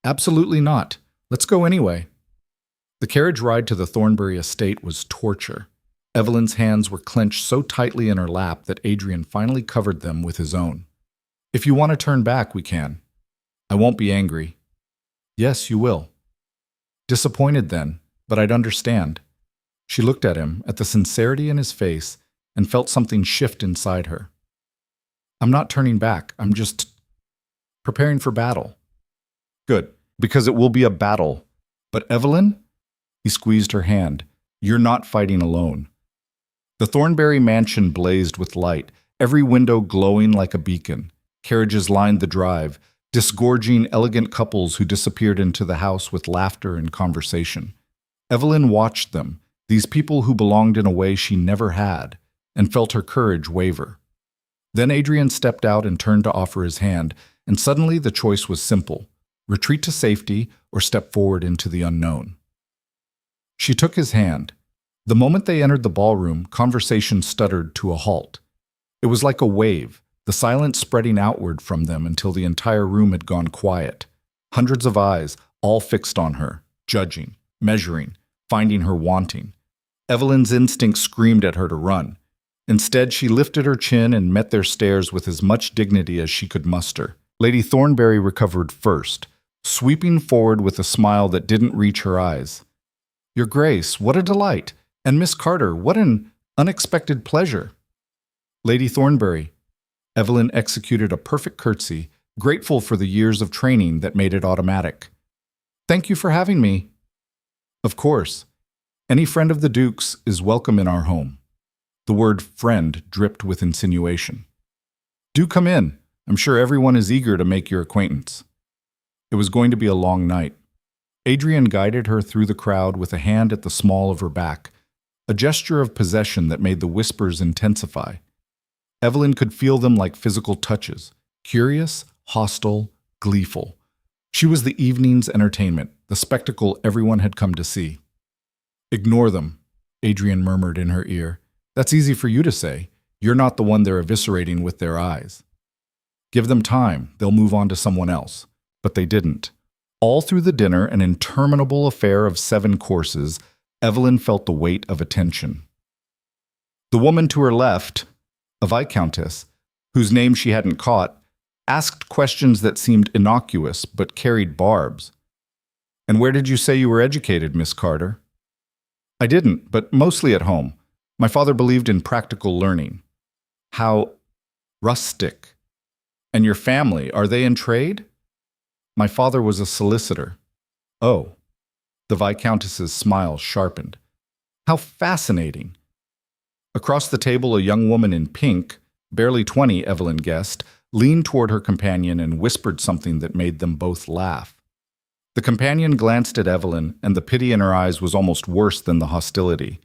Absolutely not. Let's go anyway. The carriage ride to the Thornbury estate was torture. Evelyn's hands were clenched so tightly in her lap that Adrian finally covered them with his own. If you want to turn back, we can. I won't be angry. Yes, you will. Disappointed then, but I'd understand. She looked at him, at the sincerity in his face, and felt something shift inside her. I'm not turning back. I'm just preparing for battle. Good, because it will be a battle. But Evelyn? He squeezed her hand. You're not fighting alone. The Thornbury mansion blazed with light, every window glowing like a beacon. Carriages lined the drive, disgorging elegant couples who disappeared into the house with laughter and conversation. Evelyn watched them, these people who belonged in a way she never had, and felt her courage waver. Then Adrian stepped out and turned to offer his hand, and suddenly the choice was simple: retreat to safety or step forward into the unknown. She took his hand. The moment they entered the ballroom, conversation stuttered to a halt. It was like a wave, the silence spreading outward from them until the entire room had gone quiet. Hundreds of eyes, all fixed on her, judging, measuring, finding her wanting. Evelyn's instinct screamed at her to run. Instead, she lifted her chin and met their stares with as much dignity as she could muster. Lady Thornberry recovered first, sweeping forward with a smile that didn't reach her eyes. "Your Grace, what a delight! And Miss Carter, what an unexpected pleasure!" "Lady Thornberry." Evelyn executed a perfect curtsy, grateful for the years of training that made it automatic. "Thank you for having me." "Of course. Any friend of the Duke's is welcome in our home." The word friend dripped with insinuation. "Do come in. I'm sure everyone is eager to make your acquaintance." It was going to be a long night. Adrian guided her through the crowd with a hand at the small of her back, a gesture of possession that made the whispers intensify. Evelyn could feel them like physical touches, curious, hostile, gleeful. She was the evening's entertainment, the spectacle everyone had come to see. "Ignore them," Adrian murmured in her ear. "That's easy for you to say. You're not the one they're eviscerating with their eyes. Give them time, they'll move on to someone else." But they didn't. All through the dinner, an interminable affair of 7 courses, Evelyn felt the weight of attention. The woman to her left, a viscountess, whose name she hadn't caught, asked questions that seemed innocuous but carried barbs. "And where did you say you were educated, Miss Carter?" "I didn't, but mostly at home. My father believed in practical learning." "How rustic. And your family, are they in trade?" "My father was a solicitor." "Oh." The Viscountess's smile sharpened. "How fascinating." Across the table, a young woman in pink, barely 20, Evelyn guessed, leaned toward her companion and whispered something that made them both laugh. The companion glanced at Evelyn, and the pity in her eyes was almost worse than the hostility.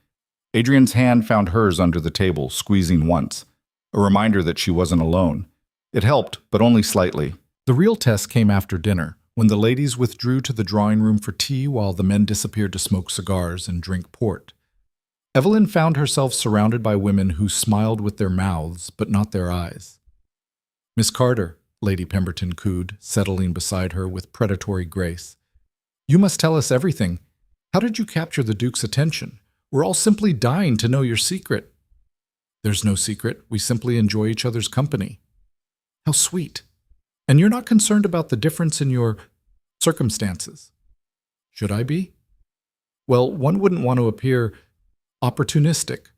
Adrian's hand found hers under the table, squeezing once, a reminder that she wasn't alone. It helped, but only slightly. The real test came after dinner, when the ladies withdrew to the drawing room for tea while the men disappeared to smoke cigars and drink port. Evelyn found herself surrounded by women who smiled with their mouths, but not their eyes. "Miss Carter," Lady Pemberton cooed, settling beside her with predatory grace. "You must tell us everything. How did you capture the Duke's attention? We're all simply dying to know your secret." "There's no secret. We simply enjoy each other's company." "How sweet. And you're not concerned about the difference in your circumstances." "Should I be?" "Well, one wouldn't want to appear opportunistic."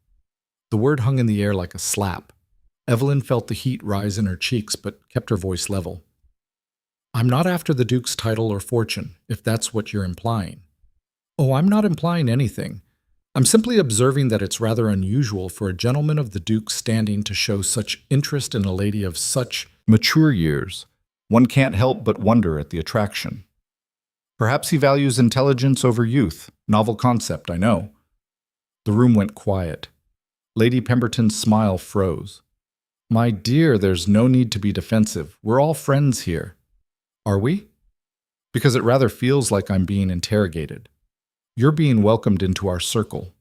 The word hung in the air like a slap. Evelyn felt the heat rise in her cheeks, but kept her voice level. "I'm not after the Duke's title or fortune, if that's what you're implying." "Oh, I'm not implying anything. I'm simply observing that it's rather unusual for a gentleman of the Duke's standing to show such interest in a lady of such mature years. One can't help but wonder at the attraction." "Perhaps he values intelligence over youth. Novel concept, I know." The room went quiet. Lady Pemberton's smile froze. "My dear, there's no need to be defensive. We're all friends here." "Are we?" "Because it rather feels like I'm being interrogated. You're being welcomed into our circle.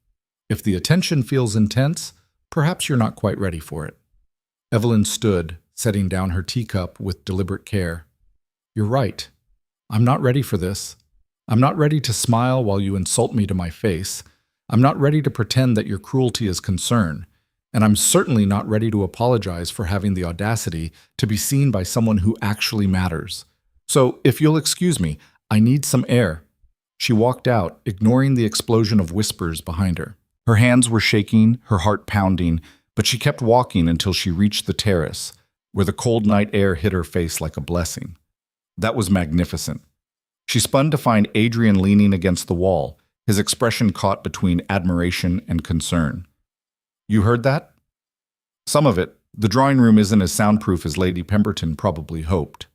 If the attention feels intense, perhaps you're not quite ready for it." Evelyn stood, setting down her teacup with deliberate care. "You're right. I'm not ready for this. I'm not ready to smile while you insult me to my face. I'm not ready to pretend that your cruelty is concern. And I'm certainly not ready to apologize for having the audacity to be seen by someone who actually matters. So, if you'll excuse me, I need some air." She walked out, ignoring the explosion of whispers behind her. Her hands were shaking, her heart pounding, but she kept walking until she reached the terrace, where the cold night air hit her face like a blessing. That was magnificent. She spun to find Adrian leaning against the wall, his expression caught between admiration and concern. "You heard that?" "Some of it. The drawing room isn't as soundproof as Lady Pemberton probably hoped."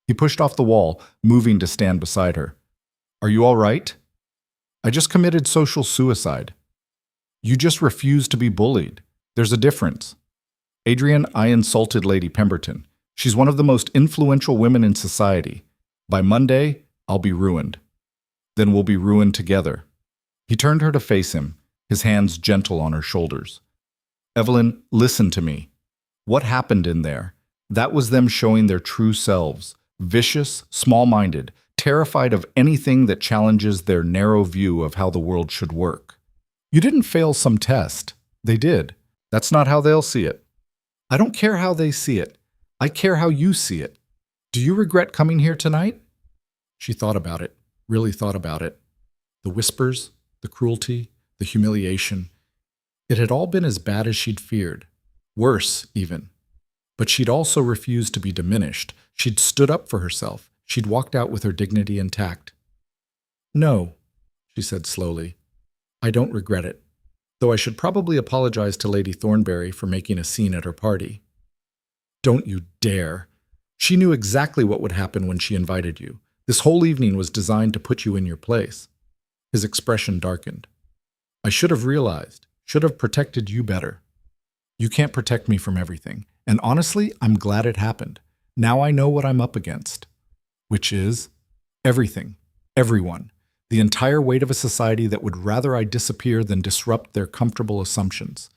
He pushed off the wall, moving to stand beside her. "Are you all right?" "I just committed social suicide." You just refuse to be bullied. There's a difference. Adrian, I insulted Lady Pemberton. She's one of the most influential women in society. By Monday, I'll be ruined. Then we'll be ruined together. He turned her to face him, his hands gentle on her shoulders. Evelyn, listen to me. What happened in there? That was them showing their true selves, vicious, small-minded, terrified of anything that challenges their narrow view of how the world should work. You didn't fail some test. They did. That's not how they'll see it. I don't care how they see it. I care how you see it. Do you regret coming here tonight? She thought about it, really thought about it. The whispers, the cruelty, the humiliation. It had all been as bad as she'd feared. Worse, even. But she'd also refused to be diminished. She'd stood up for herself. She'd walked out with her dignity intact. No, she said slowly. I don't regret it, though I should probably apologize to Lady Thornberry for making a scene at her party. Don't you dare. She knew exactly what would happen when she invited you. This whole evening was designed to put you in your place. His expression darkened. I should have realized, should have protected you better. You can't protect me from everything, and honestly, I'm glad it happened. Now I know what I'm up against, which is everything, everyone, the entire weight of a society that would rather I disappear than disrupt their comfortable assumptions.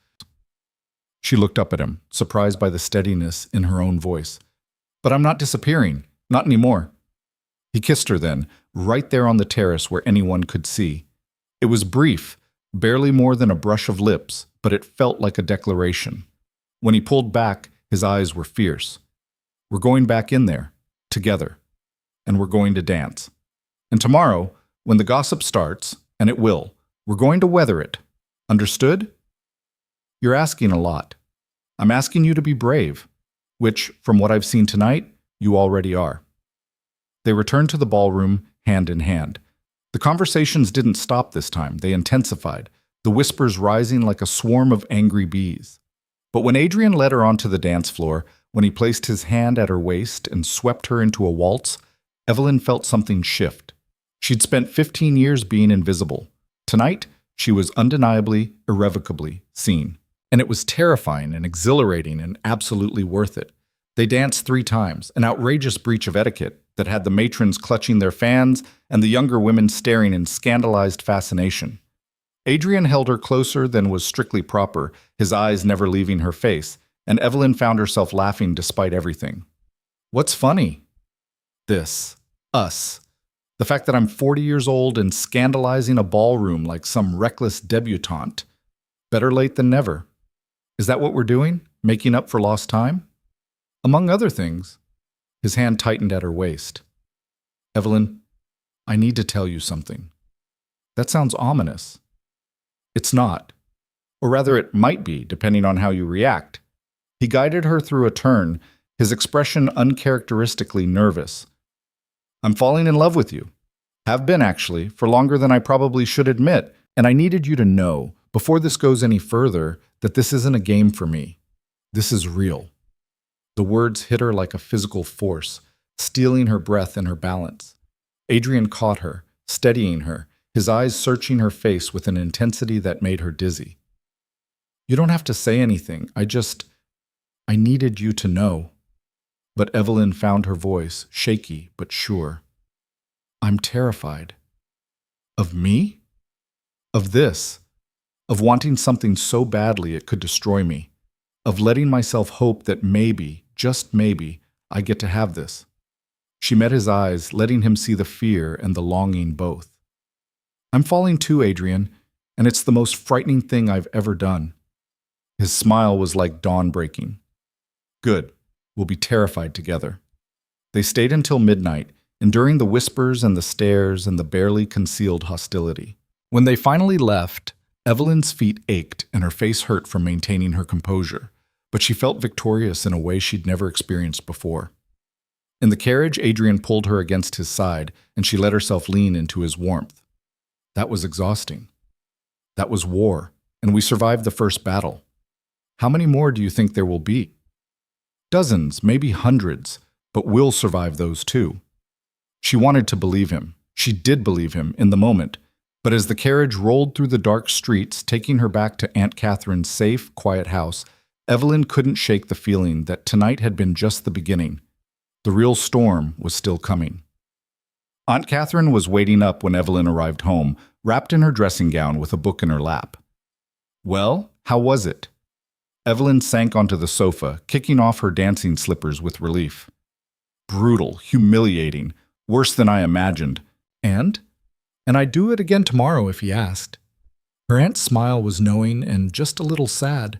She looked up at him, surprised by the steadiness in her own voice. But I'm not disappearing, not anymore. He kissed her then, right there on the terrace where anyone could see. It was brief, barely more than a brush of lips, but it felt like a declaration. When he pulled back, his eyes were fierce. We're going back in there, together, and we're going to dance. And tomorrow, when the gossip starts, and it will, we're going to weather it. Understood? You're asking a lot. I'm asking you to be brave, which, from what I've seen tonight, you already are. They returned to the ballroom, hand in hand. The conversations didn't stop this time. They intensified, the whispers rising like a swarm of angry bees. But when Adrian led her onto the dance floor, when he placed his hand at her waist and swept her into a waltz, Evelyn felt something shift. She'd spent 15 years being invisible. Tonight, she was undeniably, irrevocably seen. And it was terrifying and exhilarating and absolutely worth it. They danced 3 times, an outrageous breach of etiquette that had the matrons clutching their fans and the younger women staring in scandalized fascination. Adrian held her closer than was strictly proper, his eyes never leaving her face, and Evelyn found herself laughing despite everything. What's funny? This. Us. The fact that I'm 40 years old and scandalizing a ballroom like some reckless debutante. Better late than never. Is that what we're doing? Making up for lost time? Among other things. His hand tightened at her waist. Evelyn, I need to tell you something. That sounds ominous. It's not. Or rather, it might be, depending on how you react. He guided her through a turn, his expression uncharacteristically nervous. I'm falling in love with you. Have been, actually, for longer than I probably should admit, and I needed you to know, before this goes any further, that this isn't a game for me. This is real. The words hit her like a physical force, stealing her breath and her balance. Adrian caught her, steadying her, his eyes searching her face with an intensity that made her dizzy. You don't have to say anything. I needed you to know. But Evelyn found her voice, shaky but sure. I'm terrified. Of me? Of this. Of wanting something so badly it could destroy me. Of letting myself hope that maybe, just maybe, I get to have this. She met his eyes, letting him see the fear and the longing both. I'm falling too, Adrian, and it's the most frightening thing I've ever done. His smile was like dawn breaking. Good. We'll be terrified together. They stayed until midnight, enduring the whispers and the stares and the barely concealed hostility. When they finally left, Evelyn's feet ached and her face hurt from maintaining her composure, but she felt victorious in a way she'd never experienced before. In the carriage, Adrian pulled her against his side, and she let herself lean into his warmth. That was exhausting. That was war, and we survived the first battle. How many more do you think there will be? Dozens, maybe hundreds, but we'll survive those too. She wanted to believe him. She did believe him in the moment, But as the carriage rolled through the dark streets, taking her back to Aunt Catherine's safe, quiet house, Evelyn couldn't shake the feeling that tonight had been just the beginning. The real storm was still coming. Aunt Catherine was waiting up when Evelyn arrived home, wrapped in her dressing gown with a book in her lap. "Well, how was it?" Evelyn sank onto the sofa, kicking off her dancing slippers with relief. "Brutal, humiliating, worse than I imagined. And I'd do it again tomorrow if he asked." Her aunt's smile was knowing and just a little sad.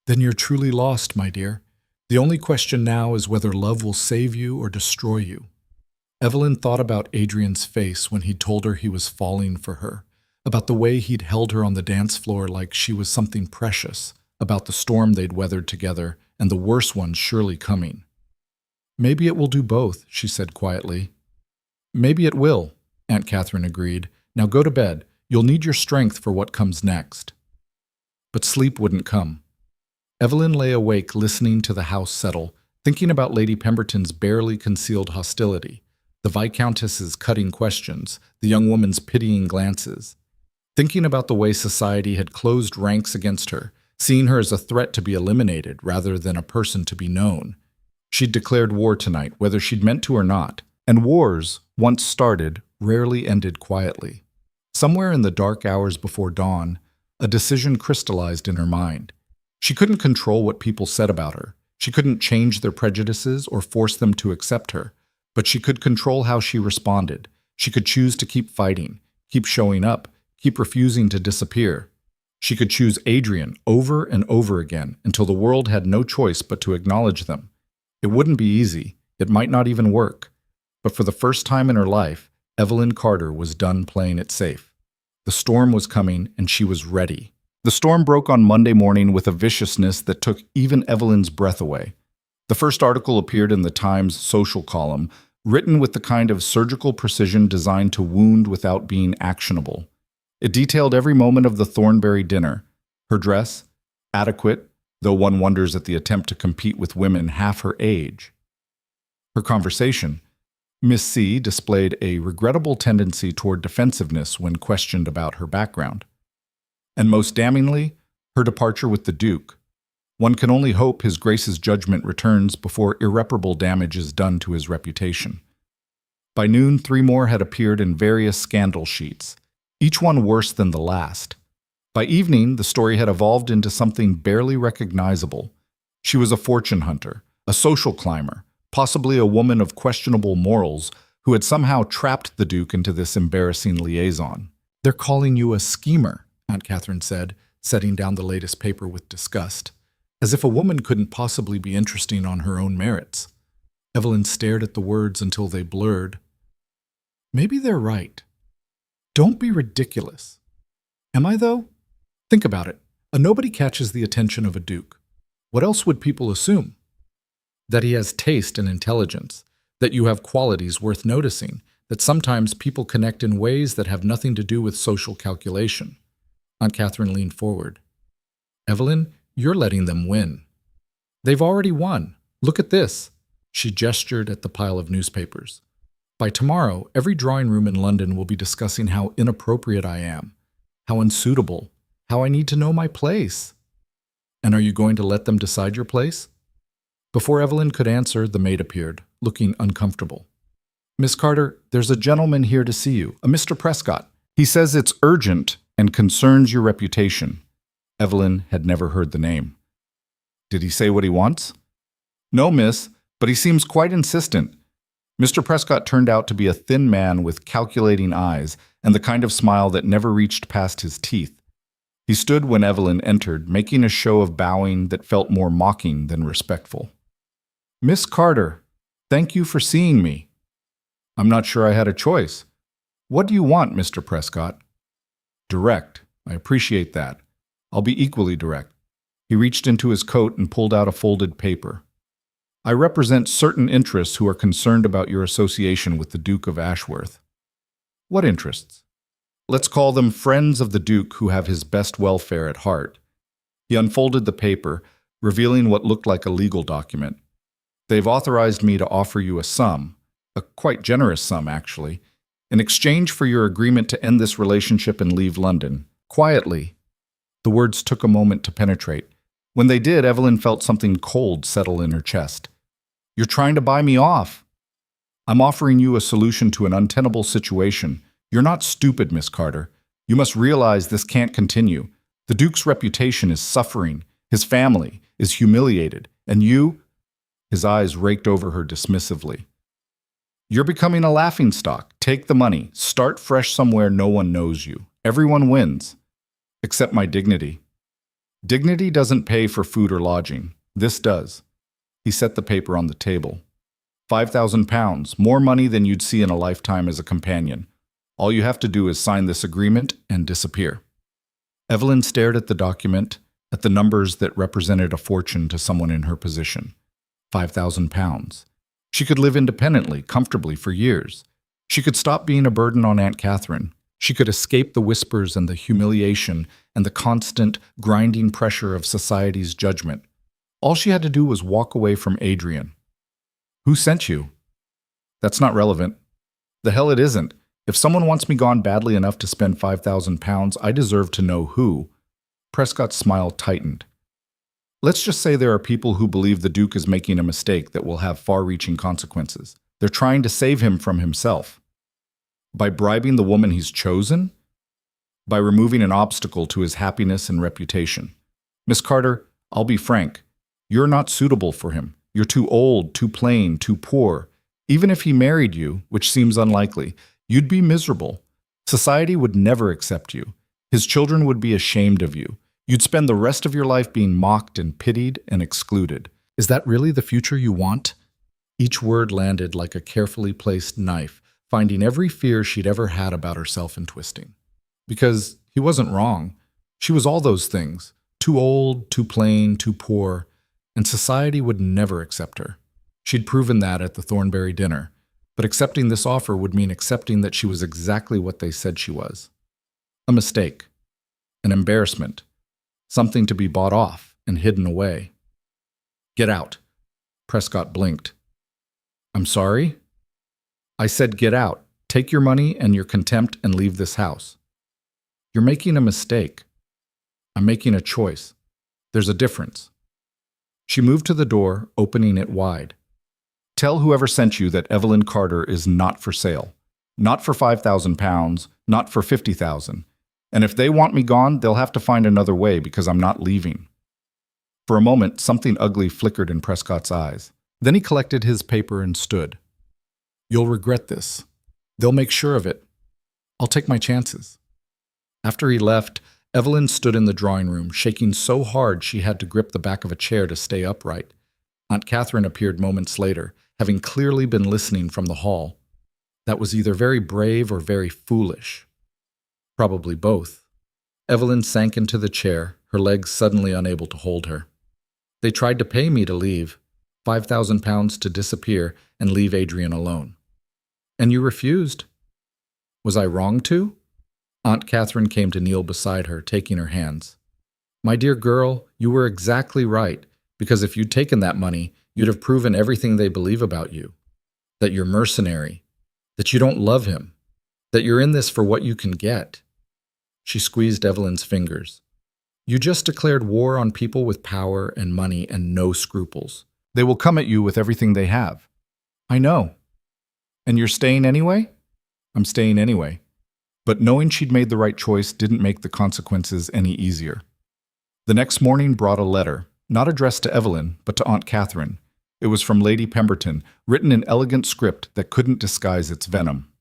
"Then you're truly lost, my dear. The only question now is whether love will save you or destroy you." Evelyn thought about Adrian's face when he'd told her he was falling for her, about the way he'd held her on the dance floor like she was something precious, about the storm they'd weathered together and the worse one surely coming. "Maybe it will do both," she said quietly. "Maybe it will," Aunt Catherine agreed. "Now go to bed. You'll need your strength for what comes next." But sleep wouldn't come. Evelyn lay awake listening to the house settle, thinking about Lady Pemberton's barely concealed hostility, the Viscountess's cutting questions, the young woman's pitying glances. Thinking about the way society had closed ranks against her, seeing her as a threat to be eliminated rather than a person to be known. She'd declared war tonight, whether she'd meant to or not, and wars, once started, rarely ended quietly. Somewhere in the dark hours before dawn, a decision crystallized in her mind. She couldn't control what people said about her. She couldn't change their prejudices or force them to accept her, but she could control how she responded. She could choose to keep fighting, keep showing up, keep refusing to disappear. She could choose Adrian over and over again until the world had no choice but to acknowledge them. It wouldn't be easy. It might not even work. But for the first time in her life, Evelyn Carter was done playing it safe. The storm was coming, and she was ready. The storm broke on Monday morning with a viciousness that took even Evelyn's breath away. The first article appeared in the Times social column, written with the kind of surgical precision designed to wound without being actionable. It detailed every moment of the Thornberry dinner. Her dress, adequate, though one wonders at the attempt to compete with women half her age. Her conversation. Miss C displayed a regrettable tendency toward defensiveness when questioned about her background. And most damningly, her departure with the Duke. One can only hope His Grace's judgment returns before irreparable damage is done to his reputation. By noon, 3 more had appeared in various scandal sheets, each one worse than the last. By evening, the story had evolved into something barely recognizable. She was a fortune hunter, a social climber, possibly a woman of questionable morals who had somehow trapped the Duke into this embarrassing liaison. "They're calling you a schemer," Aunt Catherine said, setting down the latest paper with disgust. As if a woman couldn't possibly be interesting on her own merits. Evelyn stared at the words until they blurred. Maybe they're right. Don't be ridiculous. Am I, though? Think about it. A nobody catches the attention of a duke. What else would people assume? That he has taste and intelligence, that you have qualities worth noticing, that sometimes people connect in ways that have nothing to do with social calculation. Aunt Catherine leaned forward. "Evelyn, you're letting them win. They've already won. Look at this." She gestured at the pile of newspapers. "By tomorrow, every drawing room in London will be discussing how inappropriate I am, how unsuitable, how I need to know my place." "And are you going to let them decide your place?" Before Evelyn could answer, the maid appeared, looking uncomfortable. "Miss Carter, there's a gentleman here to see you, a Mr. Prescott. He says it's urgent and concerns your reputation." Evelyn had never heard the name. "Did he say what he wants?" "No, miss, but he seems quite insistent." Mr. Prescott turned out to be a thin man with calculating eyes and the kind of smile that never reached past his teeth. He stood when Evelyn entered, making a show of bowing that felt more mocking than respectful. "Miss Carter, thank you for seeing me." "I'm not sure I had a choice. What do you want, Mr. Prescott?" "Direct. I appreciate that. I'll be equally direct." He reached into his coat and pulled out a folded paper. "I represent certain interests who are concerned about your association with the Duke of Ashworth." "What interests?" "Let's call them friends of the Duke who have his best welfare at heart." He unfolded the paper, revealing what looked like a legal document. "They've authorized me to offer you a sum, a quite generous sum, actually, in exchange for your agreement to end this relationship and leave London. Quietly. The words took a moment to penetrate. When they did, Evelyn felt something cold settle in her chest. You're trying to buy me off. I'm offering you a solution to an untenable situation. You're not stupid, Miss Carter. You must realize this can't continue. The Duke's reputation is suffering. His family is humiliated. And you? His eyes raked over her dismissively. You're becoming a laughingstock. Take the money. Start fresh somewhere no one knows you. Everyone wins. Except my dignity. Dignity doesn't pay for food or lodging. This does. He set the paper on the table. £5,000, more money than you'd see in a lifetime as a companion. All you have to do is sign this agreement and disappear. Evelyn stared at the document, at the numbers that represented a fortune to someone in her position. £5,000. She could live independently, comfortably for years. She could stop being a burden on Aunt Catherine. She could escape the whispers and the humiliation and the constant, grinding pressure of society's judgment. All she had to do was walk away from Adrian. Who sent you? That's not relevant. The hell it isn't. If someone wants me gone badly enough to spend £5,000, I deserve to know who. Prescott's smile tightened. Let's just say there are people who believe the Duke is making a mistake that will have far-reaching consequences. They're trying to save him from himself. By bribing the woman he's chosen? By removing an obstacle to his happiness and reputation. Miss Carter, I'll be frank. You're not suitable for him. You're too old, too plain, too poor. Even if he married you, which seems unlikely, you'd be miserable. Society would never accept you. His children would be ashamed of you. You'd spend the rest of your life being mocked and pitied and excluded. Is that really the future you want? Each word landed like a carefully placed knife, finding every fear she'd ever had about herself and twisting. Because he wasn't wrong. She was all those things. Too old, too plain, too poor. And society would never accept her. She'd proven that at the Thornberry dinner. But accepting this offer would mean accepting that she was exactly what they said she was. A mistake. An embarrassment. Something to be bought off and hidden away. Get out. Prescott blinked. I'm sorry? I said get out. Take your money and your contempt and leave this house. You're making a mistake. I'm making a choice. There's a difference. She moved to the door, opening it wide. Tell whoever sent you that Evelyn Carter is not for sale. Not for £5,000, not for $50,000. And if they want me gone, they'll have to find another way because I'm not leaving. For a moment, something ugly flickered in Prescott's eyes. Then he collected his paper and stood. You'll regret this. They'll make sure of it. I'll take my chances. After he left, Evelyn stood in the drawing room, shaking so hard she had to grip the back of a chair to stay upright. Aunt Catherine appeared moments later, having clearly been listening from the hall. That was either very brave or very foolish. Probably both. Evelyn sank into the chair, her legs suddenly unable to hold her. They tried to pay me to leave, £5,000 to disappear and leave Adrian alone. And you refused. Was I wrong to? Aunt Catherine came to kneel beside her, taking her hands. My dear girl, you were exactly right, because if you'd taken that money, you'd have proven everything they believe about you. That you're mercenary, that you don't love him, that you're in this for what you can get. She squeezed Evelyn's fingers. You just declared war on people with power and money and no scruples. They will come at you with everything they have. I know. And you're staying anyway? I'm staying anyway. But knowing she'd made the right choice didn't make the consequences any easier. The next morning brought a letter, not addressed to Evelyn, but to Aunt Catherine. It was from Lady Pemberton, written in elegant script that couldn't disguise its venom.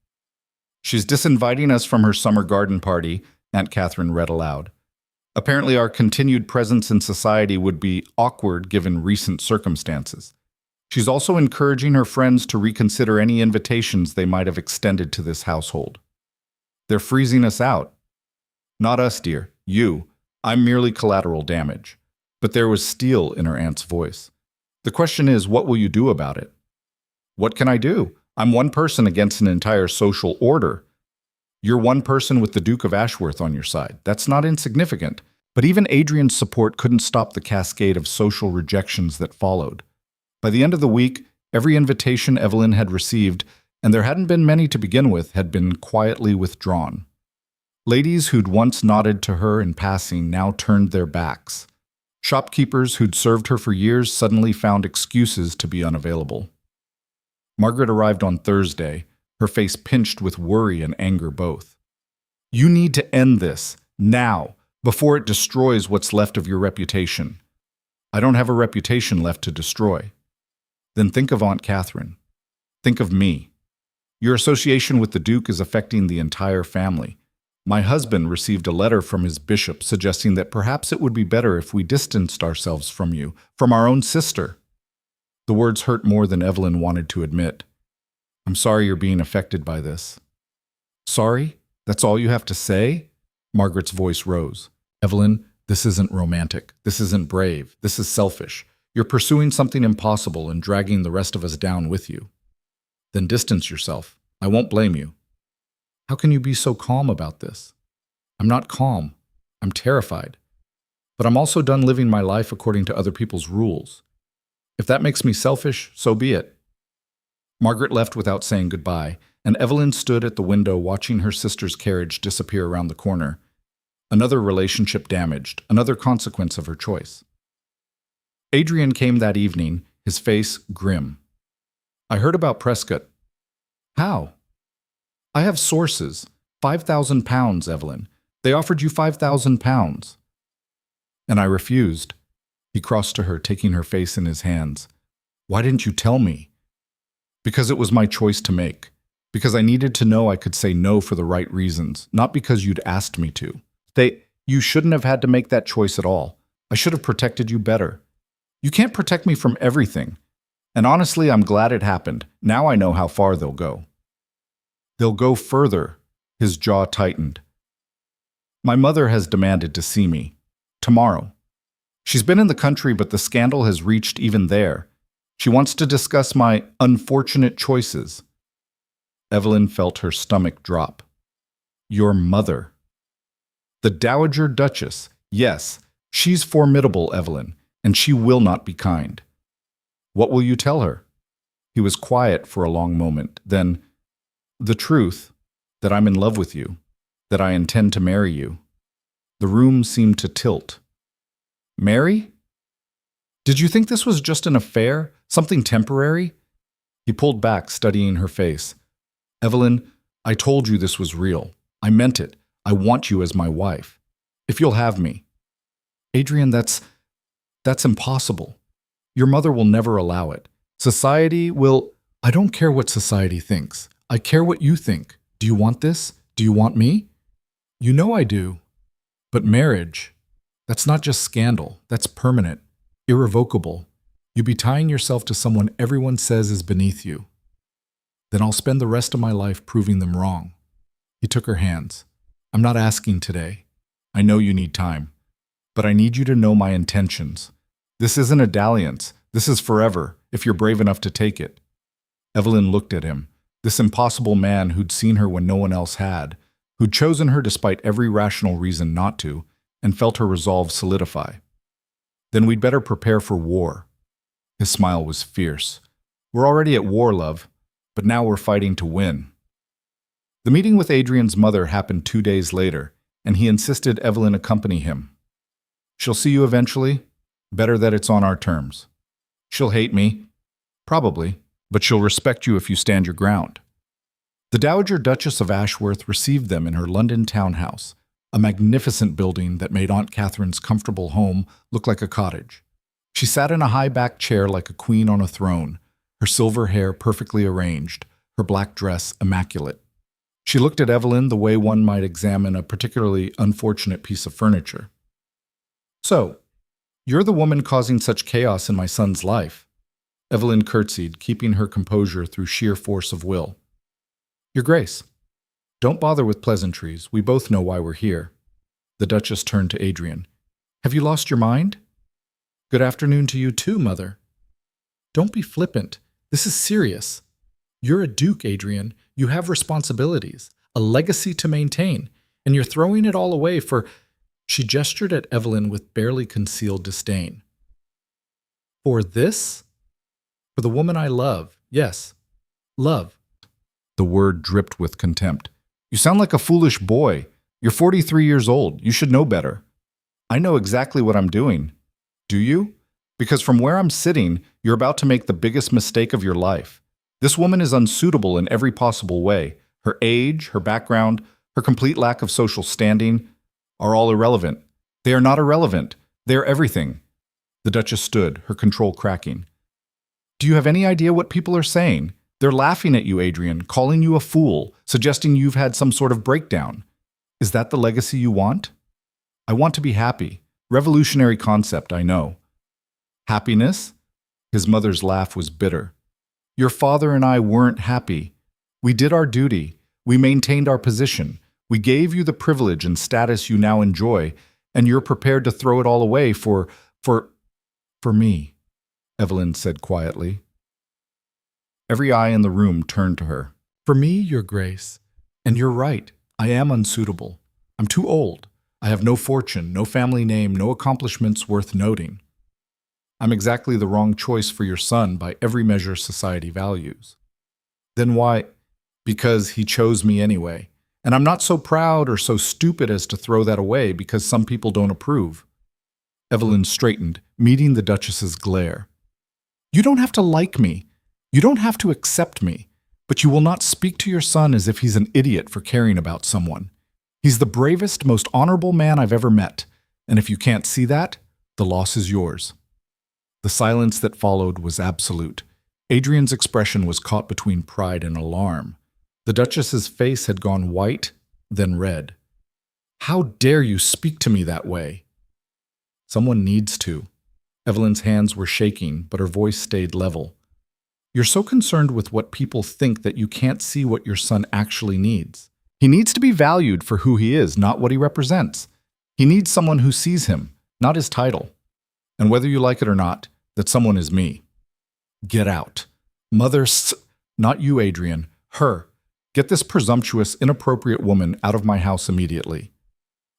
She's disinviting us from her summer garden party, Aunt Catherine read aloud. Apparently our continued presence in society would be awkward given recent circumstances. She's also encouraging her friends to reconsider any invitations they might have extended to this household. They're freezing us out. Not us, dear. You. I'm merely collateral damage. But there was steel in her aunt's voice. The question is, what will you do about it? What can I do? I'm one person against an entire social order. You're one person with the Duke of Ashworth on your side. That's not insignificant. But even Adrian's support couldn't stop the cascade of social rejections that followed. By the end of the week, every invitation Evelyn had received and there hadn't been many to begin with, had been quietly withdrawn. Ladies who'd once nodded to her in passing now turned their backs. Shopkeepers who'd served her for years suddenly found excuses to be unavailable. Margaret arrived on Thursday, her face pinched with worry and anger both. "You need to end this, now, before it destroys what's left of your reputation." "I don't have a reputation left to destroy." "Then think of Aunt Catherine. Think of me. Your association with the Duke is affecting the entire family. My husband received a letter from his bishop suggesting that perhaps it would be better if we distanced ourselves from you, from our own sister." The words hurt more than Evelyn wanted to admit. "I'm sorry you're being affected by this." "Sorry? That's all you have to say?" Margaret's voice rose. "Evelyn, this isn't romantic. This isn't brave. This is selfish. You're pursuing something impossible and dragging the rest of us down with you. Then distance yourself. I won't blame you." "How can you be so calm about this?" "I'm not calm. I'm terrified. But I'm also done living my life according to other people's rules. If that makes me selfish, so be it." Margaret left without saying goodbye, and Evelyn stood at the window watching her sister's carriage disappear around the corner. Another relationship damaged, another consequence of her choice. Adrian came that evening, his face grim. "I heard about Prescott." "How?" "I have sources. £5,000, Evelyn. They offered you £5,000. "And I refused." He crossed to her, taking her face in his hands. "Why didn't you tell me?" "Because it was my choice to make. Because I needed to know I could say no for the right reasons, not because you'd asked me to. You shouldn't have had to make that choice at all. I should have protected you better. You can't protect me from everything. And honestly, I'm glad it happened. Now I know how far they'll go." "They'll go further." His jaw tightened. "My mother has demanded to see me. Tomorrow. She's been in the country, but the scandal has reached even there. She wants to discuss my unfortunate choices." Evelyn felt her stomach drop. "Your mother." "The Dowager Duchess. Yes, she's formidable, Evelyn, and she will not be kind." "What will you tell her?" He was quiet for a long moment. Then, "The truth, that I'm in love with you, that I intend to marry you." The room seemed to tilt. "Marry? Did you think this was just an affair, something temporary?" He pulled back, studying her face. "Evelyn, I told you this was real. I meant it. I want you as my wife. If you'll have me." "Adrian, that's impossible. Your mother will never allow it. Society will—" "I don't care what society thinks. I care what you think. Do you want this? Do you want me?" "You know I do. But marriage, that's not just scandal. That's permanent, irrevocable. You'd be tying yourself to someone everyone says is beneath you. Then I'll spend the rest of my life proving them wrong." He took her hands. "I'm not asking today. I know you need time. But I need you to know my intentions. This isn't a dalliance. This is forever, if you're brave enough to take it." Evelyn looked at him, this impossible man who'd seen her when no one else had, who'd chosen her despite every rational reason not to, and felt her resolve solidify. "Then we'd better prepare for war." His smile was fierce. "We're already at war, love, but now we're fighting to win." The meeting with Adrian's mother happened 2 days later, and he insisted Evelyn accompany him. "She'll see you eventually. Better that it's on our terms. She'll hate me. Probably, but she'll respect you if you stand your ground." The Dowager Duchess of Ashworth received them in her London townhouse, a magnificent building that made Aunt Catherine's comfortable home look like a cottage. She sat in a high-backed chair like a queen on a throne, her silver hair perfectly arranged, her black dress immaculate. She looked at Evelyn the way one might examine a particularly unfortunate piece of furniture. "So, you're the woman causing such chaos in my son's life." Evelyn curtsied, keeping her composure through sheer force of will. "Your Grace, don't bother with pleasantries. We both know why we're here." The Duchess turned to Adrian. "Have you lost your mind?" "Good afternoon to you too, Mother." "Don't be flippant. This is serious. You're a duke, Adrian. You have responsibilities, a legacy to maintain, and you're throwing it all away for—" She gestured at Evelyn with barely concealed disdain. "For this? For the woman I love. Yes, love. The word dripped with contempt. You sound like a foolish boy. You're 43 years old. You should know better. I know exactly what I'm doing. Do you? Because from where I'm sitting, you're about to make the biggest mistake of your life. This woman is unsuitable in every possible way. Her age, her background, her complete lack of social standing are all irrelevant. They are not irrelevant. They are everything. The Duchess stood, her control cracking. Do you have any idea what people are saying? They're laughing at you, Adrian, calling you a fool, suggesting you've had some sort of breakdown. Is that the legacy you want? I want to be happy. Revolutionary concept, I know. Happiness? His mother's laugh was bitter. Your father and I weren't happy. We did our duty. We maintained our position. We gave you the privilege and status you now enjoy, and you're prepared to throw it all away for me, Evelyn said quietly. Every eye in the room turned to her. For me, Your Grace. And you're right. I am unsuitable. I'm too old. I have no fortune, no family name, no accomplishments worth noting. I'm exactly the wrong choice for your son by every measure society values. Then why? Because he chose me anyway. And I'm not so proud or so stupid as to throw that away because some people don't approve. Evelyn straightened, meeting the Duchess's glare. You don't have to like me. You don't have to accept me. But you will not speak to your son as if he's an idiot for caring about someone. He's the bravest, most honorable man I've ever met. And if you can't see that, the loss is yours. The silence that followed was absolute. Adrian's expression was caught between pride and alarm. The Duchess's face had gone white, then red. How dare you speak to me that way? Someone needs to. Evelyn's hands were shaking, but her voice stayed level. You're so concerned with what people think that you can't see what your son actually needs. He needs to be valued for who he is, not what he represents. He needs someone who sees him, not his title. And whether you like it or not, that someone is me. Get out. Not you, Adrian. Her. Get this presumptuous, inappropriate woman out of my house immediately.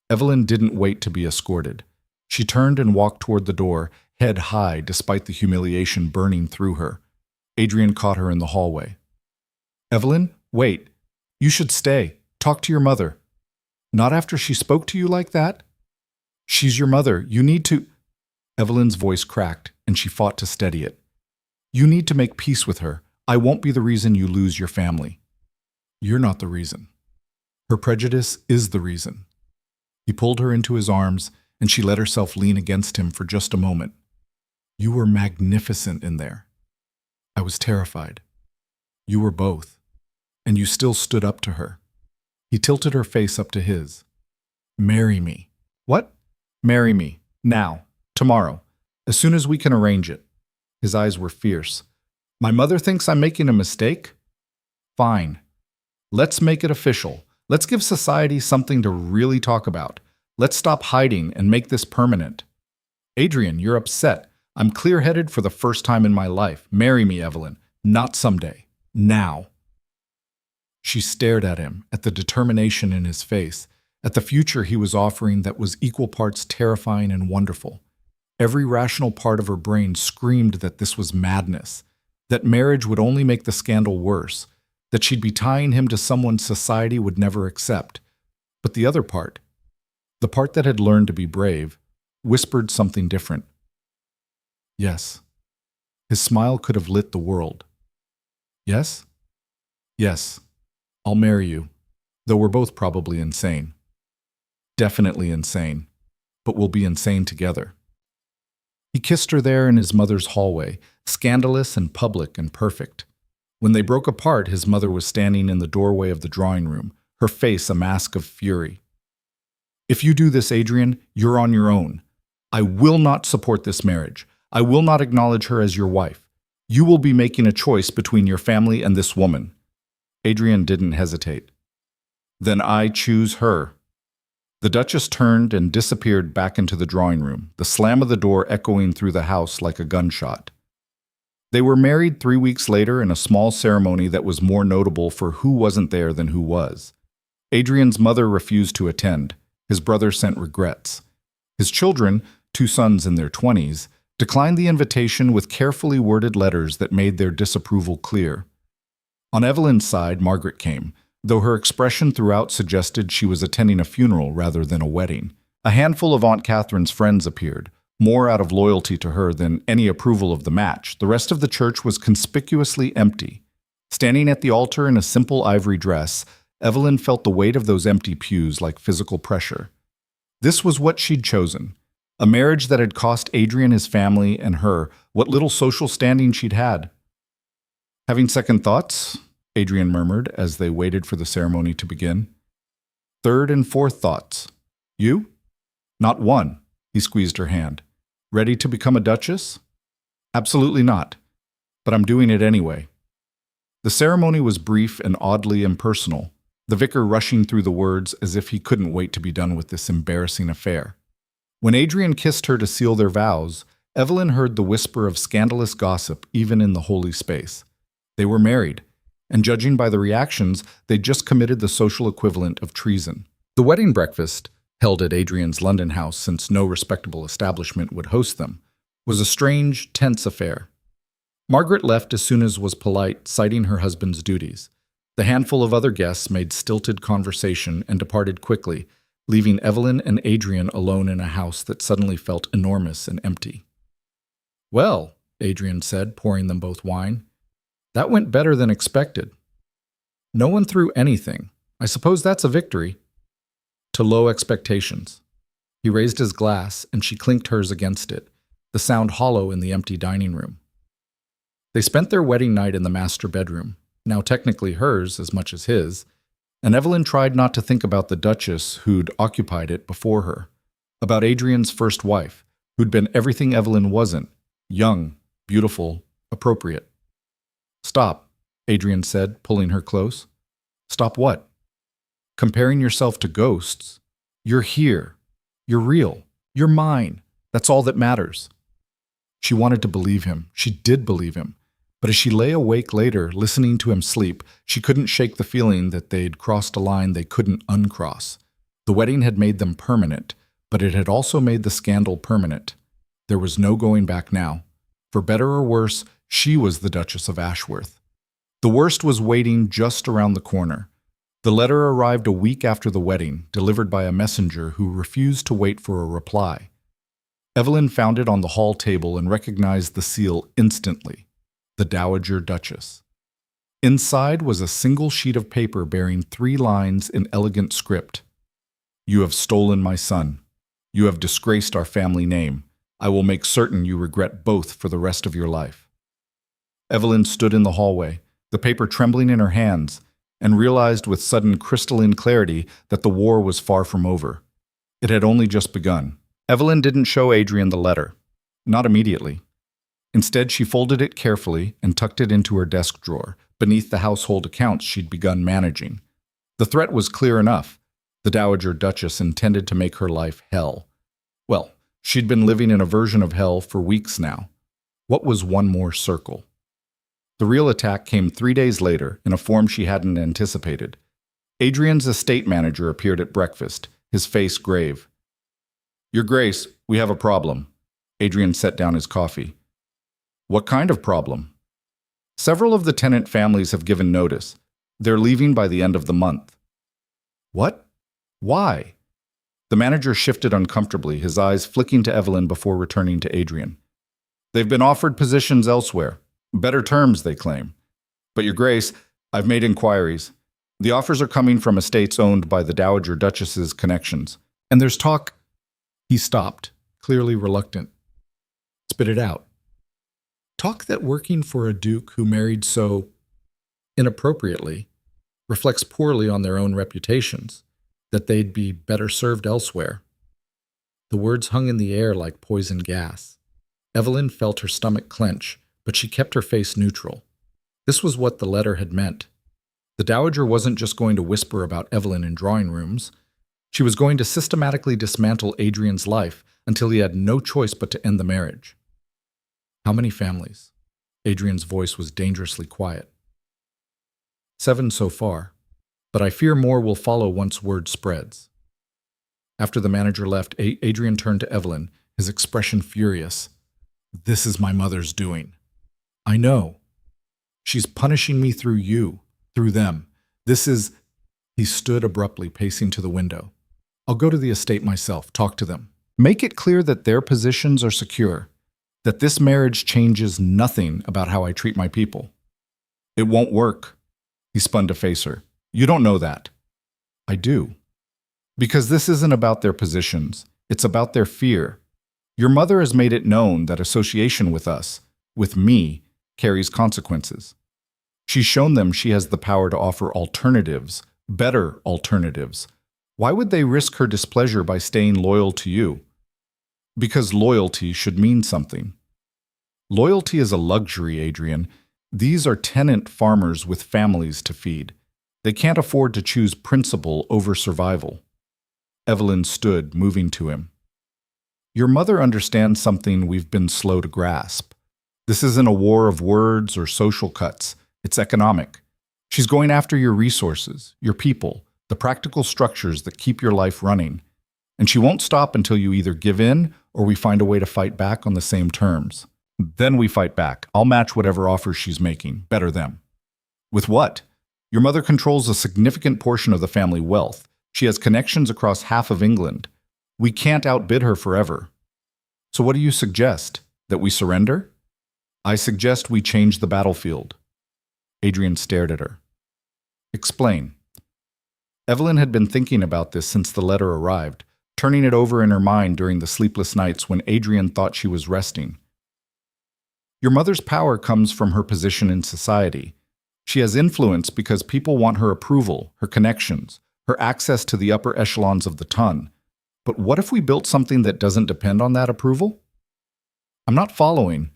Evelyn didn't wait to be escorted. She turned and walked toward the door, head high despite the humiliation burning through her. Adrian caught her in the hallway. Evelyn, wait. You should stay. Talk to your mother. Not after she spoke to you like that? She's your mother. You need to... Evelyn's voice cracked, and she fought to steady it. You need to make peace with her. I won't be the reason you lose your family. You're not the reason. Her prejudice is the reason. He pulled her into his arms, and she let herself lean against him for just a moment. You were magnificent in there. I was terrified. You were both. And you still stood up to her. He tilted her face up to his. Marry me. What? Marry me. Now. Tomorrow. As soon as we can arrange it. His eyes were fierce. My mother thinks I'm making a mistake? Fine. Let's make it official. Let's give society something to really talk about. Let's stop hiding and make this permanent. Adrian, you're upset. I'm clear-headed for the first time in my life. Marry me, Evelyn. Not someday. Now. She stared at him, at the determination in his face, at the future he was offering that was equal parts terrifying and wonderful. Every rational part of her brain screamed that this was madness, that marriage would only make the scandal worse, that she'd be tying him to someone society would never accept. But the other part, the part that had learned to be brave, whispered something different. Yes. His smile could have lit the world. Yes? Yes. I'll marry you, though we're both probably insane. Definitely insane, but we'll be insane together. He kissed her there in his mother's hallway, scandalous and public and perfect. When they broke apart, his mother was standing in the doorway of the drawing room, her face a mask of fury. If you do this, Adrian, you're on your own. I will not support this marriage. I will not acknowledge her as your wife. You will be making a choice between your family and this woman. Adrian didn't hesitate. Then I choose her. The Duchess turned and disappeared back into the drawing room, the slam of the door echoing through the house like a gunshot. They were married 3 weeks later in a small ceremony that was more notable for who wasn't there than who was. Adrian's mother refused to attend. His brother sent regrets. His children, 2 sons in their 20s, declined the invitation with carefully worded letters that made their disapproval clear. On Evelyn's side, Margaret came, though her expression throughout suggested she was attending a funeral rather than a wedding. A handful of Aunt Catherine's friends appeared, more out of loyalty to her than any approval of the match. The rest of the church was conspicuously empty. Standing at the altar in a simple ivory dress, Evelyn felt the weight of those empty pews like physical pressure. This was what she'd chosen. A marriage that had cost Adrian his family and her what little social standing she'd had. Having second thoughts, Adrian murmured as they waited for the ceremony to begin. Third and fourth thoughts. You? Not one. He squeezed her hand. Ready to become a duchess? Absolutely not. But I'm doing it anyway. The ceremony was brief and oddly impersonal, the vicar rushing through the words as if he couldn't wait to be done with this embarrassing affair. When Adrian kissed her to seal their vows, Evelyn heard the whisper of scandalous gossip even in the holy space. They were married, and judging by the reactions, they'd just committed the social equivalent of treason. The wedding breakfast, held at Adrian's London house since no respectable establishment would host them, was a strange, tense affair. Margaret left as soon as was polite, citing her husband's duties. The handful of other guests made stilted conversation and departed quickly, leaving Evelyn and Adrian alone in a house that suddenly felt enormous and empty. Well, Adrian said, pouring them both wine, that went better than expected. No one threw anything. I suppose that's a victory. To low expectations. He raised his glass, and she clinked hers against it, the sound hollow in the empty dining room. They spent their wedding night in the master bedroom, now technically hers as much as his, and Evelyn tried not to think about the Duchess who'd occupied it before her, about Adrian's first wife, who'd been everything Evelyn wasn't, young, beautiful, appropriate. Stop, Adrian said, pulling her close. Stop what? Comparing yourself to ghosts. You're here. You're real. You're mine. That's all that matters. She wanted to believe him. She did believe him. But as she lay awake later, listening to him sleep, she couldn't shake the feeling that they'd crossed a line they couldn't uncross. The wedding had made them permanent, but it had also made the scandal permanent. There was no going back now. For better or worse, she was the Duchess of Ashworth. The worst was waiting just around the corner. The letter arrived a week after the wedding, delivered by a messenger who refused to wait for a reply. Evelyn found it on the hall table and recognized the seal instantly. The Dowager Duchess. Inside was a single sheet of paper bearing 3 lines in elegant script. You have stolen my son. You have disgraced our family name. I will make certain you regret both for the rest of your life. Evelyn stood in the hallway, the paper trembling in her hands, and realized with sudden crystalline clarity that the war was far from over. It had only just begun. Evelyn didn't show Adrian the letter. Not immediately. Instead, she folded it carefully and tucked it into her desk drawer, beneath the household accounts she'd begun managing. The threat was clear enough. The Dowager Duchess intended to make her life hell. Well, she'd been living in a version of hell for weeks now. What was one more circle? The real attack came 3 days later, in a form she hadn't anticipated. Adrian's estate manager appeared at breakfast, his face grave. Your Grace, we have a problem. Adrian set down his coffee. What kind of problem? Several of the tenant families have given notice. They're leaving by the end of the month. What? Why? The manager shifted uncomfortably, his eyes flicking to Evelyn before returning to Adrian. They've been offered positions elsewhere. Better terms, they claim. But Your Grace, I've made inquiries. The offers are coming from estates owned by the Dowager Duchess's connections. And there's talk... He stopped, clearly reluctant. Spit it out. Talk that working for a duke who married so inappropriately reflects poorly on their own reputations, that they'd be better served elsewhere. The words hung in the air like poison gas. Evelyn felt her stomach clench, but she kept her face neutral. This was what the letter had meant. The Dowager wasn't just going to whisper about Evelyn in drawing rooms. She was going to systematically dismantle Adrian's life until he had no choice but to end the marriage. How many families? Adrian's voice was dangerously quiet. 7 so far, but I fear more will follow once word spreads. After the manager left, Adrian turned to Evelyn, his expression furious. This is my mother's doing. I know. She's punishing me through you. through them. This is... He stood abruptly, pacing to the window. I'll go to the estate myself, talk to them. Make it clear that their positions are secure, that this marriage changes nothing about how I treat my people. It won't work. He spun to face her. You don't know that. I do. Because this isn't about their positions. It's about their fear. Your mother has made it known that association with us, with me, carries consequences. She's shown them she has the power to offer alternatives, better alternatives. Why would they risk her displeasure by staying loyal to you? Because loyalty should mean something. Loyalty is a luxury, Adrian. These are tenant farmers with families to feed. They can't afford to choose principle over survival. Evelyn stood, moving to him. Your mother understands something we've been slow to grasp. This isn't a war of words or social cuts. It's economic. She's going after your resources, your people, the practical structures that keep your life running. And she won't stop until you either give in or we find a way to fight back on the same terms. Then we fight back. I'll match whatever offers she's making. Better them. With what? Your mother controls a significant portion of the family wealth. She has connections across half of England. We can't outbid her forever. So what do you suggest? That we surrender? I suggest we change the battlefield. Adrian stared at her. Explain. Evelyn had been thinking about this since the letter arrived, turning it over in her mind during the sleepless nights when Adrian thought she was resting. Your mother's power comes from her position in society. She has influence because people want her approval, her connections, her access to the upper echelons of the ton. But what if we built something that doesn't depend on that approval? I'm not following.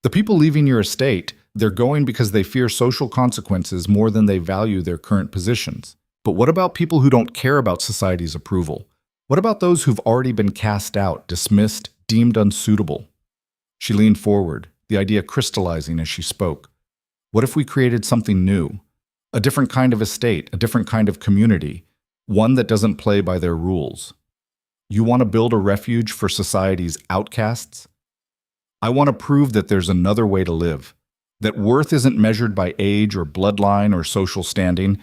The people leaving your estate, they're going because they fear social consequences more than they value their current positions. But what about people who don't care about society's approval? What about those who've already been cast out, dismissed, deemed unsuitable? She leaned forward, the idea crystallizing as she spoke. What if we created something new? A different kind of estate, a different kind of community, one that doesn't play by their rules. You want to build a refuge for society's outcasts? I want to prove that there's another way to live, that worth isn't measured by age or bloodline or social standing,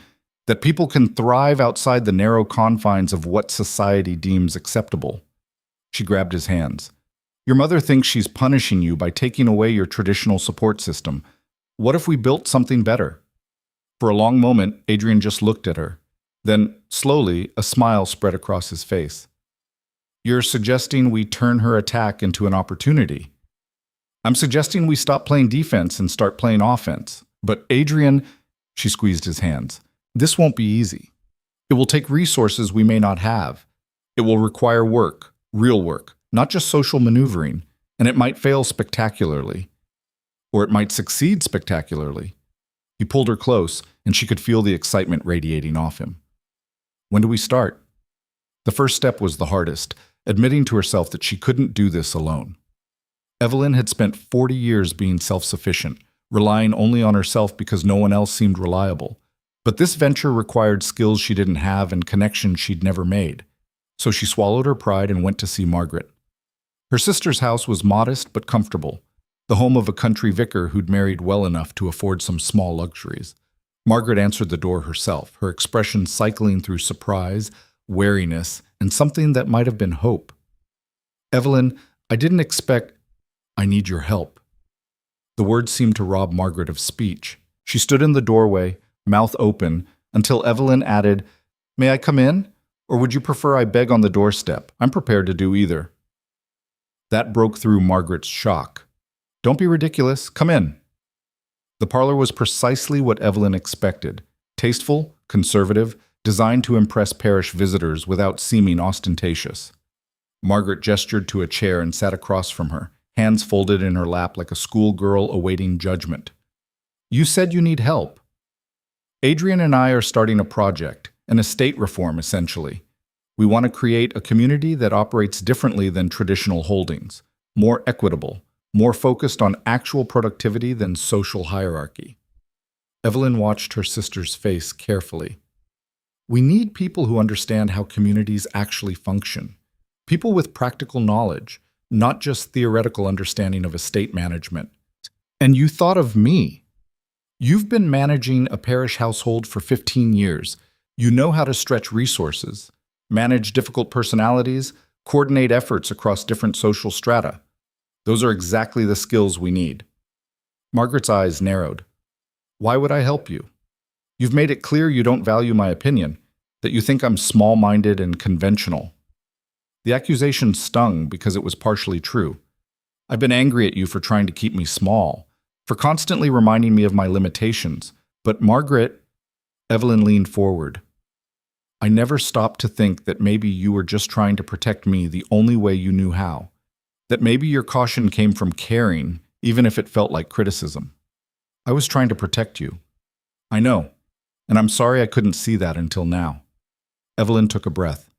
that people can thrive outside the narrow confines of what society deems acceptable. She grabbed his hands. Your mother thinks she's punishing you by taking away your traditional support system. What if we built something better? For a long moment, Adrian just looked at her. Then, slowly, a smile spread across his face. You're suggesting we turn her attack into an opportunity. I'm suggesting we stop playing defense and start playing offense. But Adrian, she squeezed his hands, this won't be easy. It will take resources we may not have. It will require work, real work, not just social maneuvering, and it might fail spectacularly. Or it might succeed spectacularly. He pulled her close, and she could feel the excitement radiating off him. When do we start? The first step was the hardest, admitting to herself that she couldn't do this alone. Evelyn had spent 40 years being self-sufficient, relying only on herself because no one else seemed reliable. But this venture required skills she didn't have and connections she'd never made. So she swallowed her pride and went to see Margaret. Her sister's house was modest but comfortable, the home of a country vicar who'd married well enough to afford some small luxuries. Margaret answered the door herself, her expression cycling through surprise, wariness, and something that might have been hope. Evelyn, I didn't expect... I need your help. The words seemed to rob Margaret of speech. She stood in the doorway, mouth open, until Evelyn added, May I come in? Or would you prefer I beg on the doorstep? I'm prepared to do either. That broke through Margaret's shock. Don't be ridiculous. Come in. The parlor was precisely what Evelyn expected. Tasteful, conservative, designed to impress parish visitors without seeming ostentatious. Margaret gestured to a chair and sat across from her, hands folded in her lap like a schoolgirl awaiting judgment. You said you need help. Adrian and I are starting a project, an estate reform essentially. We want to create a community that operates differently than traditional holdings, more equitable, more focused on actual productivity than social hierarchy. Evelyn watched her sister's face carefully. We need people who understand how communities actually function, people with practical knowledge, not just theoretical understanding of estate management. And you thought of me. You've been managing a parish household for 15 years. You know how to stretch resources, manage difficult personalities, coordinate efforts across different social strata. Those are exactly the skills we need. Margaret's eyes narrowed. Why would I help you? You've made it clear you don't value my opinion, that you think I'm small-minded and conventional. The accusation stung because it was partially true. I've been angry at you for trying to keep me small, for constantly reminding me of my limitations. But Margaret, Evelyn leaned forward. I never stopped to think that maybe you were just trying to protect me the only way you knew how. That maybe your caution came from caring, even if it felt like criticism. I was trying to protect you. I know, and I'm sorry I couldn't see that until now. Evelyn took a breath.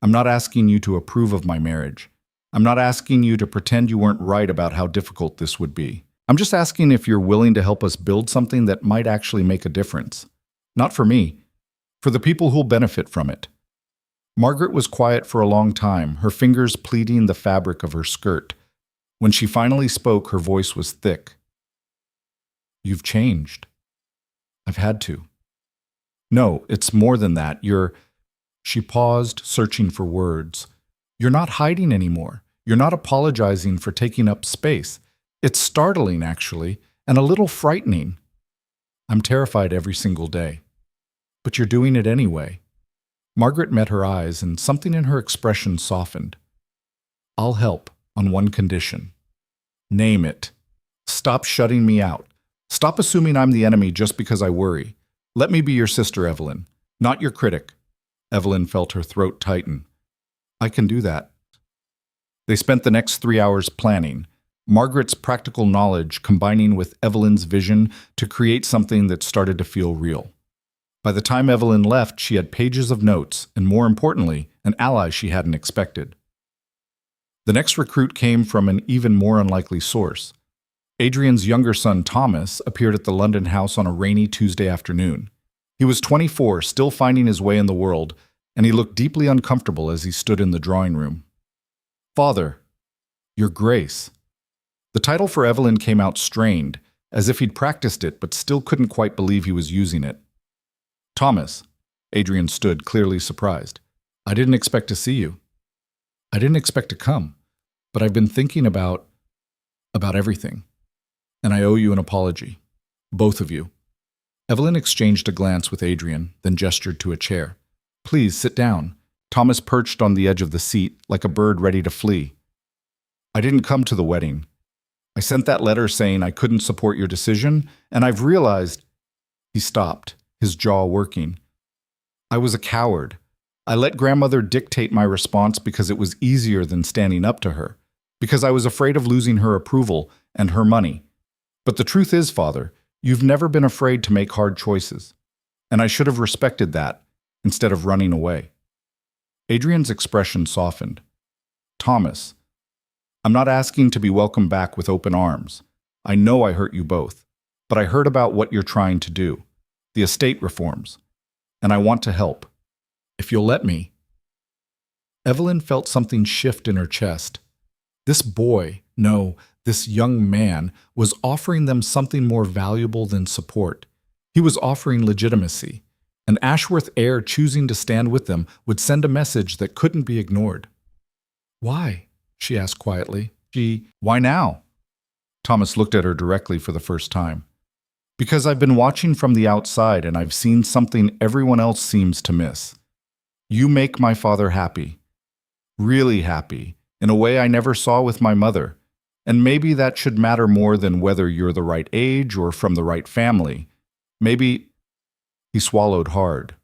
I'm not asking you to approve of my marriage. I'm not asking you to pretend you weren't right about how difficult this would be. I'm just asking if you're willing to help us build something that might actually make a difference. Not for me, for the people who'll benefit from it. Margaret was quiet for a long time, her fingers pleating the fabric of her skirt. When she finally spoke, her voice was thick. You've changed. I've had to. No, it's more than that. She paused, searching for words. You're not hiding anymore. You're not apologizing for taking up space. It's startling, actually, and a little frightening. I'm terrified every single day. But you're doing it anyway. Margaret met her eyes, and something in her expression softened. I'll help, on one condition. Name it. Stop shutting me out. Stop assuming I'm the enemy just because I worry. Let me be your sister, Evelyn, not your critic. Evelyn felt her throat tighten. I can do that. They spent the next 3 hours planning, Margaret's practical knowledge combining with Evelyn's vision to create something that started to feel real. By the time Evelyn left, she had pages of notes, and more importantly, an ally she hadn't expected. The next recruit came from an even more unlikely source. Adrian's younger son, Thomas, appeared at the London house on a rainy Tuesday afternoon. He was 24, still finding his way in the world, and he looked deeply uncomfortable as he stood in the drawing room. Father, Your Grace. The title for Evelyn came out strained, as if he'd practiced it but still couldn't quite believe he was using it. Thomas, Adrian stood, clearly surprised. I didn't expect to see you. I didn't expect to come, but I've been thinking about everything, and I owe you an apology. Both of you. Evelyn exchanged a glance with Adrian, then gestured to a chair. Please sit down. Thomas perched on the edge of the seat, like a bird ready to flee. I didn't come to the wedding. I sent that letter saying I couldn't support your decision, and I've realized... He stopped, his jaw working. I was a coward. I let grandmother dictate my response because it was easier than standing up to her, because I was afraid of losing her approval and her money. But the truth is, Father, you've never been afraid to make hard choices, and I should have respected that instead of running away. Adrian's expression softened. Thomas, I'm not asking to be welcomed back with open arms. I know I hurt you both, but I heard about what you're trying to do, the estate reforms, and I want to help. If you'll let me. Evelyn felt something shift in her chest. This boy, no, this young man, was offering them something more valuable than support. He was offering legitimacy. An Ashworth heir choosing to stand with them would send a message that couldn't be ignored. Why? She asked quietly. Why now? Thomas looked at her directly for the first time. Because I've been watching from the outside and I've seen something everyone else seems to miss. You make my father happy. Really happy, in a way I never saw with my mother. And maybe that should matter more than whether you're the right age or from the right family. Maybe... He swallowed hard.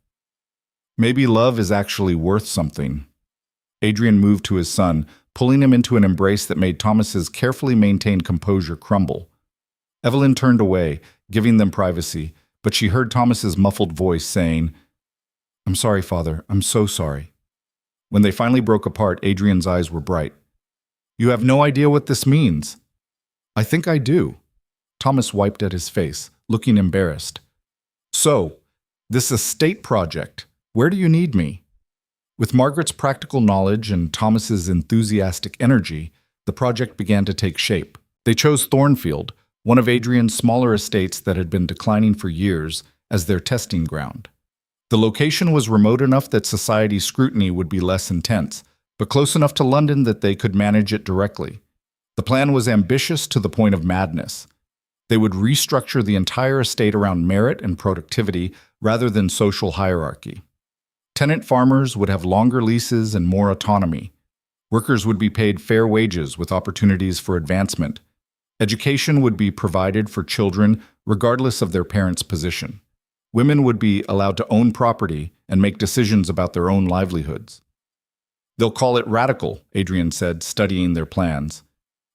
Maybe love is actually worth something. Adrian moved to his son, pulling him into an embrace that made Thomas's carefully maintained composure crumble. Evelyn turned away, giving them privacy, but she heard Thomas's muffled voice saying, I'm sorry, Father, I'm so sorry. When they finally broke apart, Adrian's eyes were bright. You have no idea what this means. I think I do. Thomas wiped at his face, looking embarrassed. So, this estate project, where do you need me? With Margaret's practical knowledge and Thomas's enthusiastic energy, the project began to take shape. They chose Thornfield, one of Adrian's smaller estates that had been declining for years, as their testing ground. The location was remote enough that society's scrutiny would be less intense, but close enough to London that they could manage it directly. The plan was ambitious to the point of madness. They would restructure the entire estate around merit and productivity rather than social hierarchy. Tenant farmers would have longer leases and more autonomy. Workers would be paid fair wages with opportunities for advancement. Education would be provided for children regardless of their parents' position. Women would be allowed to own property and make decisions about their own livelihoods. "They'll call it radical," Adrian said, studying their plans.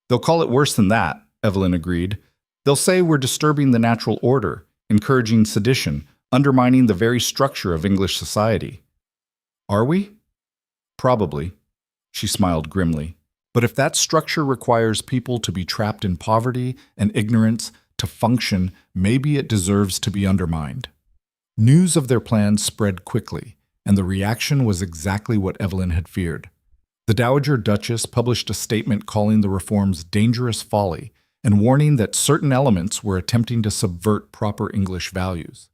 "They'll call it worse than that," Evelyn agreed. "They'll say we're disturbing the natural order, encouraging sedition, undermining the very structure of English society." "Are we?" "Probably," she smiled grimly. "But if that structure requires people to be trapped in poverty and ignorance to function, maybe it deserves to be undermined." News of their plans spread quickly, and the reaction was exactly what Evelyn had feared. The Dowager Duchess published a statement calling the reforms dangerous folly and warning that certain elements were attempting to subvert proper English values.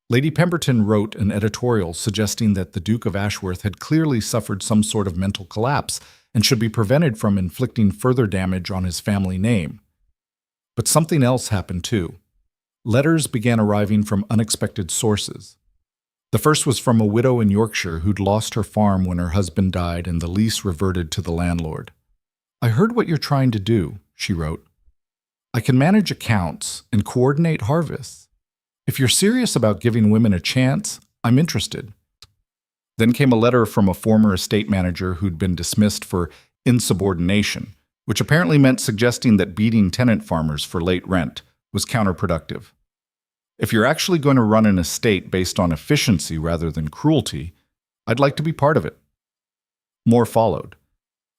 Lady Pemberton wrote an editorial suggesting that the Duke of Ashworth had clearly suffered some sort of mental collapse and should be prevented from inflicting further damage on his family name. But something else happened too. Letters began arriving from unexpected sources. The first was from a widow in Yorkshire who'd lost her farm when her husband died and the lease reverted to the landlord. "I heard what you're trying to do," she wrote. "I can manage accounts and coordinate harvests. If you're serious about giving women a chance, I'm interested." Then came a letter from a former estate manager who'd been dismissed for insubordination, which apparently meant suggesting that beating tenant farmers for late rent was counterproductive. "If you're actually going to run an estate based on efficiency rather than cruelty, I'd like to be part of it." More followed.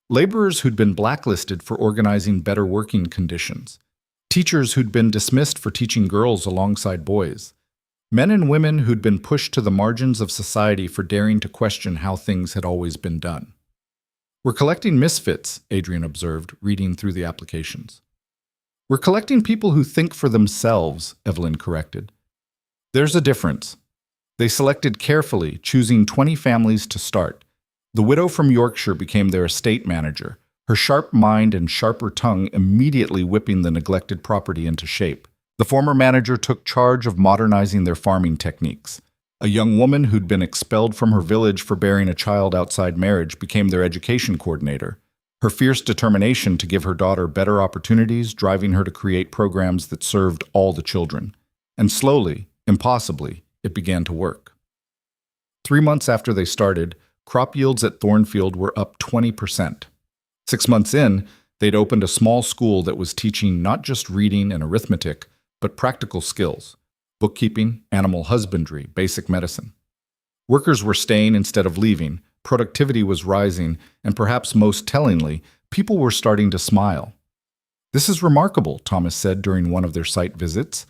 Laborers who'd been blacklisted for organizing better working conditions. Teachers who'd been dismissed for teaching girls alongside boys. Men and women who'd been pushed to the margins of society for daring to question how things had always been done. "We're collecting misfits," Adrian observed, reading through the applications. "We're collecting people who think for themselves," Evelyn corrected. "There's a difference." They selected carefully, choosing 20 families to start. The widow from Yorkshire became their estate manager, her sharp mind and sharper tongue immediately whipping the neglected property into shape. The former manager took charge of modernizing their farming techniques. A young woman who'd been expelled from her village for bearing a child outside marriage became their education coordinator, her fierce determination to give her daughter better opportunities driving her to create programs that served all the children. And slowly, impossibly, it began to work. 3 months after they started, crop yields at Thornfield were up 20%. 6 months in, they'd opened a small school that was teaching not just reading and arithmetic, but practical skills: bookkeeping, animal husbandry, basic medicine. Workers were staying instead of leaving, productivity was rising, and perhaps most tellingly, people were starting to smile. "This is remarkable," Thomas said during one of their site visits.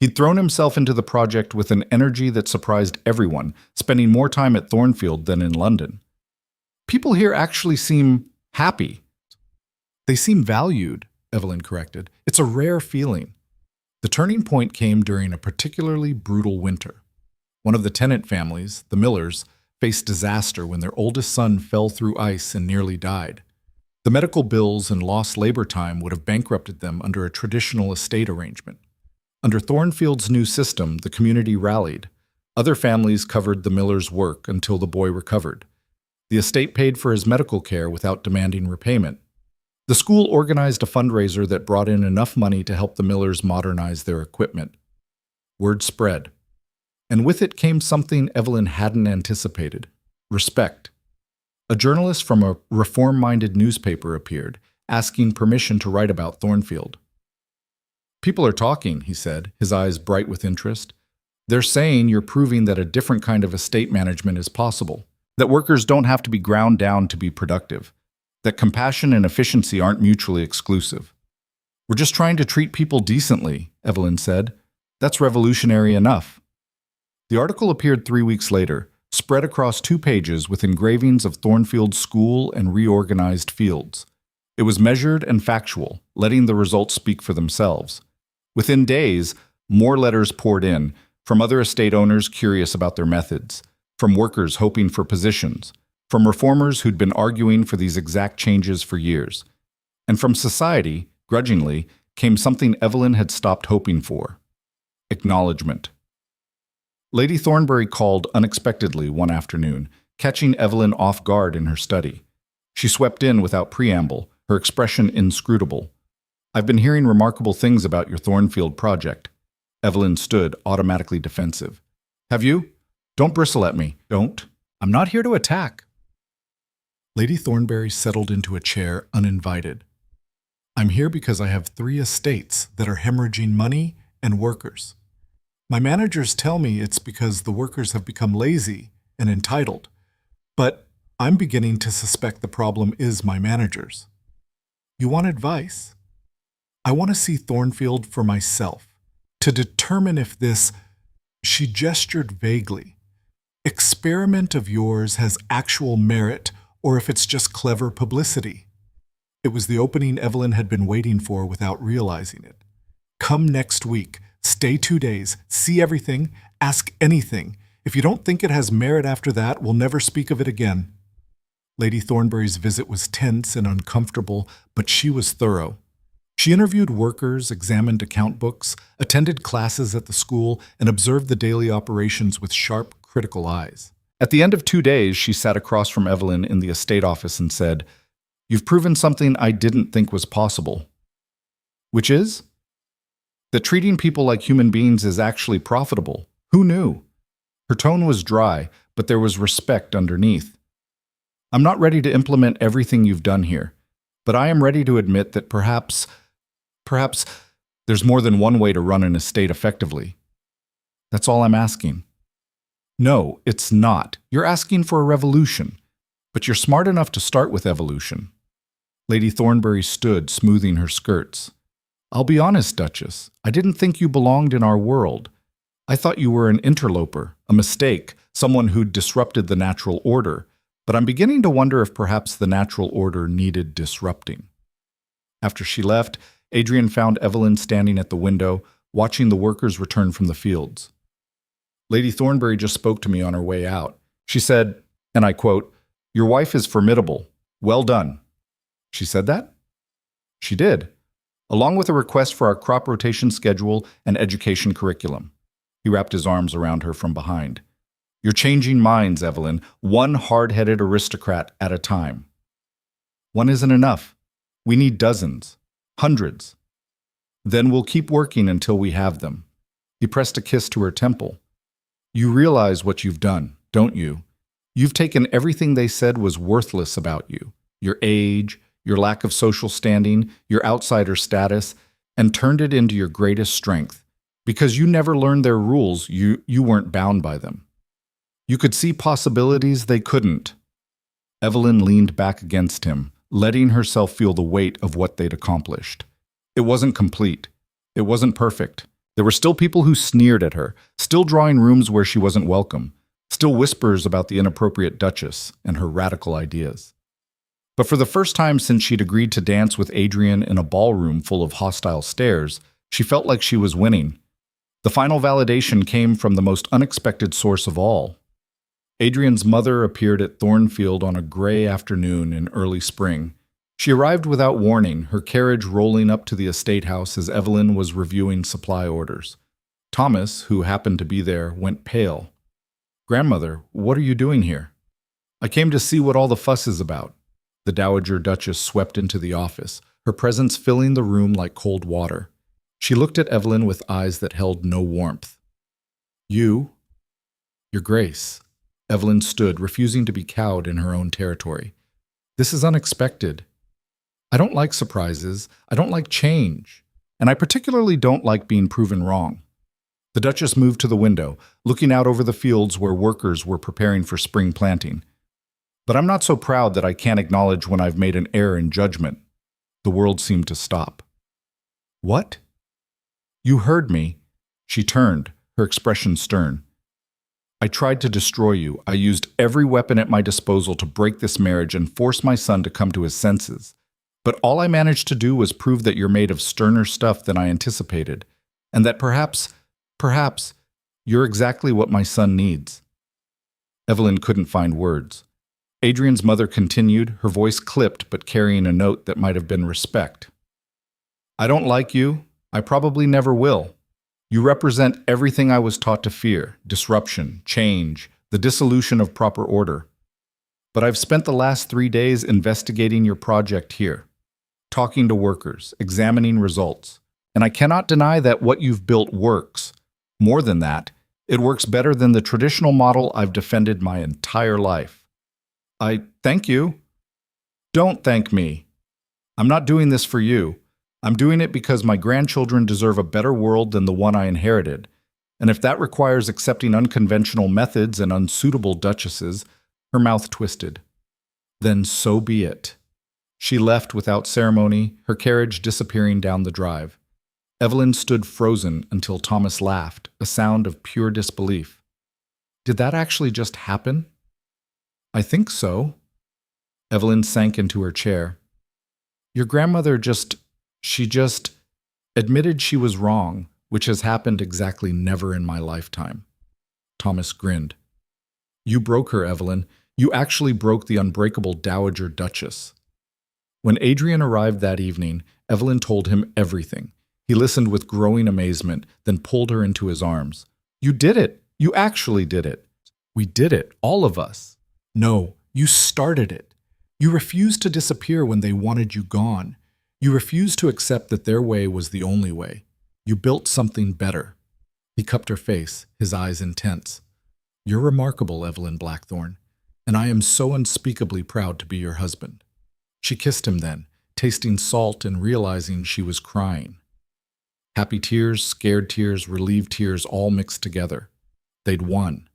He'd thrown himself into the project with an energy that surprised everyone, spending more time at Thornfield than in London. "People here actually seem happy." "They seem valued," Evelyn corrected. "It's a rare feeling." The turning point came during a particularly brutal winter. One of the tenant families, the Millers, faced disaster when their oldest son fell through ice and nearly died. The medical bills and lost labor time would have bankrupted them under a traditional estate arrangement. Under Thornfield's new system, the community rallied. Other families covered the Millers' work until the boy recovered. The estate paid for his medical care without demanding repayment. The school organized a fundraiser that brought in enough money to help the Millers modernize their equipment. Word spread. And with it came something Evelyn hadn't anticipated: respect. A journalist from a reform-minded newspaper appeared, asking permission to write about Thornfield. "People are talking," he said, his eyes bright with interest. "They're saying you're proving that a different kind of estate management is possible, that workers don't have to be ground down to be productive, that compassion and efficiency aren't mutually exclusive." "We're just trying to treat people decently," Evelyn said. "That's revolutionary enough." The article appeared 3 weeks later, spread across 2 pages with engravings of Thornfield's school and reorganized fields. It was measured and factual, letting the results speak for themselves. Within days, more letters poured in, from other estate owners curious about their methods, from workers hoping for positions, from reformers who'd been arguing for these exact changes for years. And from society, grudgingly, came something Evelyn had stopped hoping for: acknowledgement. Lady Thornbury called unexpectedly one afternoon, catching Evelyn off guard in her study. She swept in without preamble, her expression inscrutable. "I've been hearing remarkable things about your Thornfield project." Evelyn stood, automatically defensive. "Have you? Don't bristle at me. Don't. I'm not here to attack." Lady Thornbury settled into a chair, uninvited. "I'm here because I have 3 estates that are hemorrhaging money and workers. My managers tell me it's because the workers have become lazy and entitled, but I'm beginning to suspect the problem is my managers. You want advice? I want to see Thornfield for myself, to determine if this," she gestured vaguely, "experiment of yours has actual merit or if it's just clever publicity." It was the opening Evelyn had been waiting for without realizing it. "Come next week, stay 2 days, see everything, ask anything. If you don't think it has merit after that, we'll never speak of it again." Lady Thornbury's visit was tense and uncomfortable, but she was thorough. She interviewed workers, examined account books, attended classes at the school, and observed the daily operations with sharp, critical eyes. At the end of 2 days, she sat across from Evelyn in the estate office and said, "You've proven something I didn't think was possible." "Which is?" "That treating people like human beings is actually profitable. Who knew?" Her tone was dry, but there was respect underneath. "I'm not ready to implement everything you've done here, but I am ready to admit that perhaps there's more than one way to run an estate effectively. That's all I'm asking." "No, it's not. You're asking for a revolution, but you're smart enough to start with evolution." Lady Thornbury stood, smoothing her skirts. "I'll be honest, Duchess. I didn't think you belonged in our world. I thought you were an interloper, a mistake, someone who'd disrupted the natural order. But I'm beginning to wonder if perhaps the natural order needed disrupting." After she left, Adrian found Evelyn standing at the window, watching the workers return from the fields. "Lady Thornbury just spoke to me on her way out. She said, and I quote, 'Your wife is formidable. Well done.'" "She said that?" "She did, along with a request for our crop rotation schedule and education curriculum." He wrapped his arms around her from behind. "You're changing minds, Evelyn, one hard-headed aristocrat at a time." "One isn't enough. We need dozens, hundreds. Then we'll keep working until we have them." He pressed a kiss to her temple. "You realize what you've done, don't you? You've taken everything they said was worthless about you, your age, your lack of social standing, your outsider status, and turned it into your greatest strength. Because you never learned their rules, you weren't bound by them. You could see possibilities they couldn't." Evelyn leaned back against him, letting herself feel the weight of what they'd accomplished. It wasn't complete. It wasn't perfect. There were still people who sneered at her, still drawing rooms where she wasn't welcome, still whispers about the inappropriate Duchess and her radical ideas. But for the first time since she'd agreed to dance with Adrian in a ballroom full of hostile stares, she felt like she was winning. The final validation came from the most unexpected source of all. Adrian's mother appeared at Thornfield on a gray afternoon in early spring. She arrived without warning, her carriage rolling up to the estate house as Evelyn was reviewing supply orders. Thomas, who happened to be there, went pale. "Grandmother, what are you doing here?" "I came to see what all the fuss is about." The Dowager Duchess swept into the office, her presence filling the room like cold water. She looked at Evelyn with eyes that held no warmth. "You, Your Grace." Evelyn stood, refusing to be cowed in her own territory. "This is unexpected. I don't like surprises. I don't like change. And I particularly don't like being proven wrong." The Duchess moved to the window, looking out over the fields where workers were preparing for spring planting. "But I'm not so proud that I can't acknowledge when I've made an error in judgment." The world seemed to stop. "What?" "You heard me." She turned, her expression stern. "I tried to destroy you. I used every weapon at my disposal to break this marriage and force my son to come to his senses. But all I managed to do was prove that you're made of sterner stuff than I anticipated. and that perhaps, you're exactly what my son needs. Evelyn couldn't find words. Adrian's mother continued, her voice clipped but carrying a note that might have been respect. I don't like you. I probably never will. You represent everything I was taught to fear: disruption, change, the dissolution of proper order. But I've spent the last 3 days investigating your project here, talking to workers, examining results, and I cannot deny that what you've built works. More than that, it works better than the traditional model I've defended my entire life. I thank you. Don't thank me. I'm not doing this for you. I'm doing it because my grandchildren deserve a better world than the one I inherited. And if that requires accepting unconventional methods and unsuitable duchesses, her mouth twisted. Then so be it. She left without ceremony, her carriage disappearing down the drive. Evelyn stood frozen until Thomas laughed, a sound of pure disbelief. Did that actually just happen? I think so. Evelyn sank into her chair. Your grandmother she just admitted she was wrong, which has happened exactly never in my lifetime. Thomas grinned. You broke her, Evelyn. You actually broke the unbreakable Dowager Duchess. When Adrian arrived that evening, Evelyn told him everything. He listened with growing amazement, then pulled her into his arms. You did it! You actually did it! We did it, all of us. No, you started it. You refused to disappear when they wanted you gone. You refused to accept that their way was the only way. You built something better. He cupped her face, his eyes intense. You're remarkable, Evelyn Blackthorne, and I am so unspeakably proud to be your husband. She kissed him then, tasting salt and realizing she was crying. Happy tears, scared tears, relieved tears all mixed together. They'd won.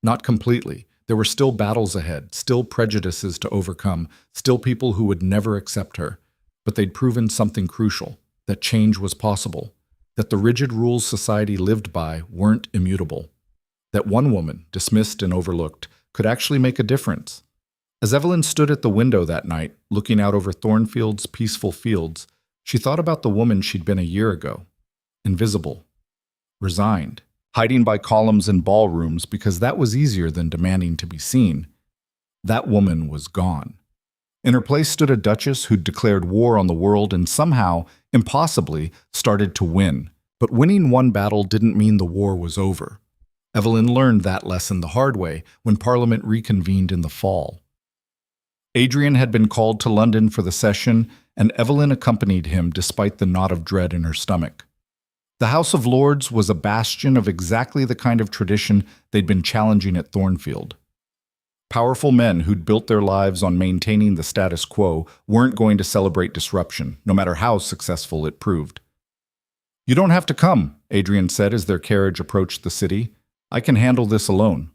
Not completely. There were still battles ahead, still prejudices to overcome, still people who would never accept her. But they'd proven something crucial, that change was possible, that the rigid rules society lived by weren't immutable, that one woman, dismissed and overlooked, could actually make a difference. As Evelyn stood at the window that night, looking out over Thornfield's peaceful fields, she thought about the woman she'd been a year ago. Invisible. Resigned. Hiding by columns in ballrooms because that was easier than demanding to be seen. That woman was gone. In her place stood a duchess who'd declared war on the world and somehow, impossibly, started to win. But winning one battle didn't mean the war was over. Evelyn learned that lesson the hard way when Parliament reconvened in the fall. Adrian had been called to London for the session, and Evelyn accompanied him despite the knot of dread in her stomach. The House of Lords was a bastion of exactly the kind of tradition they'd been challenging at Thornfield. Powerful men who'd built their lives on maintaining the status quo weren't going to celebrate disruption, no matter how successful it proved. You don't have to come, Adrian said as their carriage approached the city. I can handle this alone.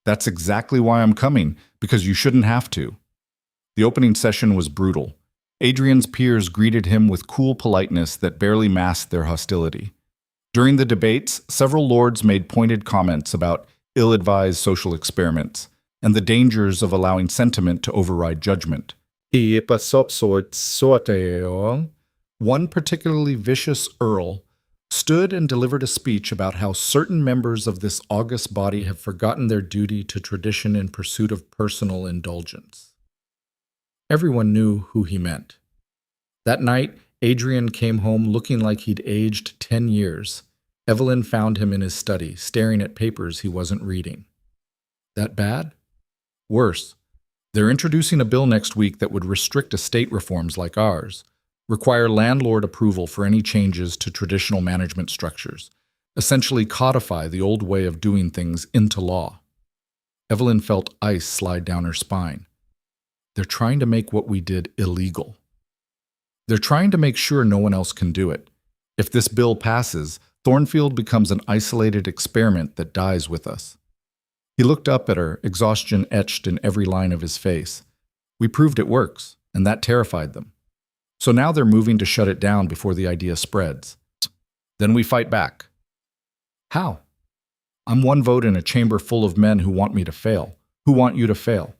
That's exactly why I'm coming, because you shouldn't have to. The opening session was brutal. Adrian's peers greeted him with cool politeness that barely masked their hostility. During the debates, several lords made pointed comments about ill-advised social experiments and the dangers of allowing sentiment to override judgment. One particularly vicious earl stood and delivered a speech about how certain members of this august body have forgotten their duty to tradition in pursuit of personal indulgence. Everyone knew who he meant. That night, Adrian came home looking like he'd aged 10 years. Evelyn found him in his study, staring at papers he wasn't reading. That bad? Worse. They're introducing a bill next week that would restrict estate reforms like ours, require landlord approval for any changes to traditional management structures, essentially codify the old way of doing things into law. Evelyn felt ice slide down her spine. They're trying to make what we did illegal. They're trying to make sure no one else can do it. If this bill passes, Thornfield becomes an isolated experiment that dies with us. He looked up at her, exhaustion etched in every line of his face. We proved it works, and that terrified them. So now they're moving to shut it down before the idea spreads. Then we fight back. How? I'm one vote in a chamber full of men who want me to fail, who want you to fail.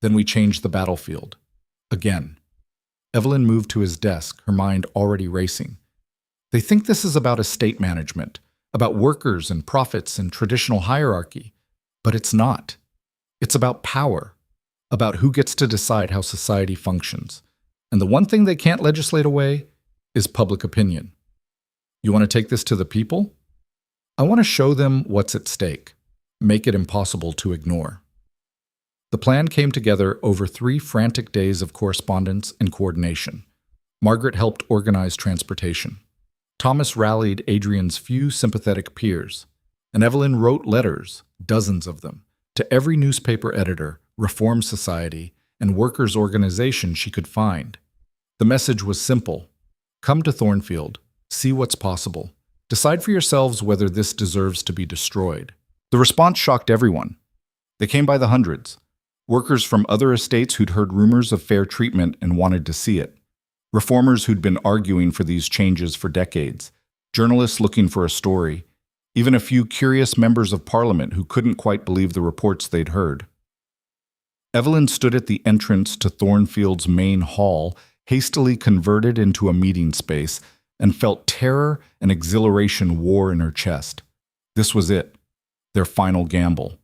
Then we change the battlefield. Again. Evelyn moved to his desk, her mind already racing. They think this is about estate management, about workers and profits and traditional hierarchy, but it's not. It's about power, about who gets to decide how society functions. And the one thing they can't legislate away is public opinion. You want to take this to the people? I want to show them what's at stake, make it impossible to ignore. The plan came together over 3 frantic days of correspondence and coordination. Margaret helped organize transportation. Thomas rallied Adrian's few sympathetic peers, and Evelyn wrote letters, dozens of them, to every newspaper editor, reform society, and workers' organization she could find. The message was simple. Come to Thornfield, see what's possible. Decide for yourselves whether this deserves to be destroyed. The response shocked everyone. They came by the hundreds. Workers from other estates who'd heard rumors of fair treatment and wanted to see it. Reformers who'd been arguing for these changes for decades. Journalists looking for a story. Even a few curious members of parliament who couldn't quite believe the reports they'd heard. Evelyn stood at the entrance to Thornfield's main hall, hastily converted into a meeting space, and felt terror and exhilaration war in her chest. This was it, their final gamble.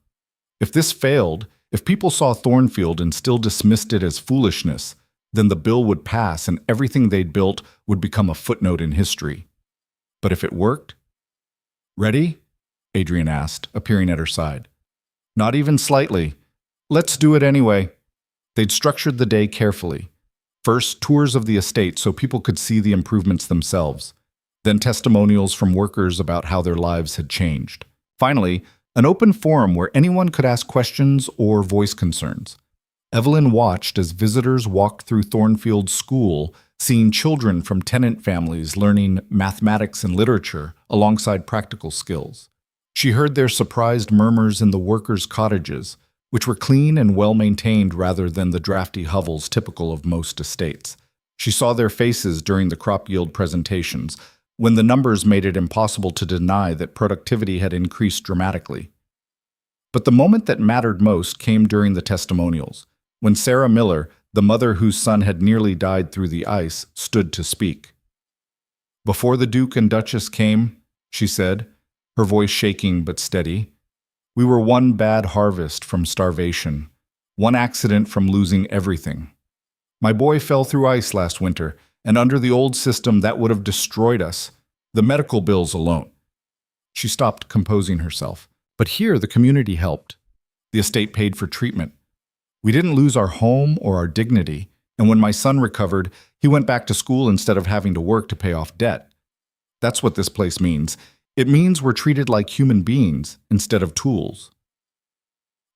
If this failed, if people saw Thornfield and still dismissed it as foolishness, then the bill would pass and everything they'd built would become a footnote in history. But if it worked? Ready? Adrian asked, appearing at her side. Not even slightly. Let's do it anyway. They'd structured the day carefully. First, tours of the estate so people could see the improvements themselves. Then testimonials from workers about how their lives had changed. Finally, an open forum where anyone could ask questions or voice concerns. Evelyn watched as visitors walked through Thornfield's school, seeing children from tenant families learning mathematics and literature alongside practical skills. She heard their surprised murmurs in the workers' cottages, which were clean and well-maintained rather than the drafty hovels typical of most estates. She saw their faces during the crop yield presentations, when the numbers made it impossible to deny that productivity had increased dramatically. But the moment that mattered most came during the testimonials, when Sarah Miller, the mother whose son had nearly died through the ice, stood to speak. Before the Duke and Duchess came, she said, her voice shaking but steady, we were one bad harvest from starvation, one accident from losing everything. My boy fell through ice last winter, and under the old system that would have destroyed us, the medical bills alone. She stopped composing herself. But here the community helped. The estate paid for treatment. We didn't lose our home or our dignity, and when my son recovered, he went back to school instead of having to work to pay off debt. That's what this place means. It means we're treated like human beings instead of tools.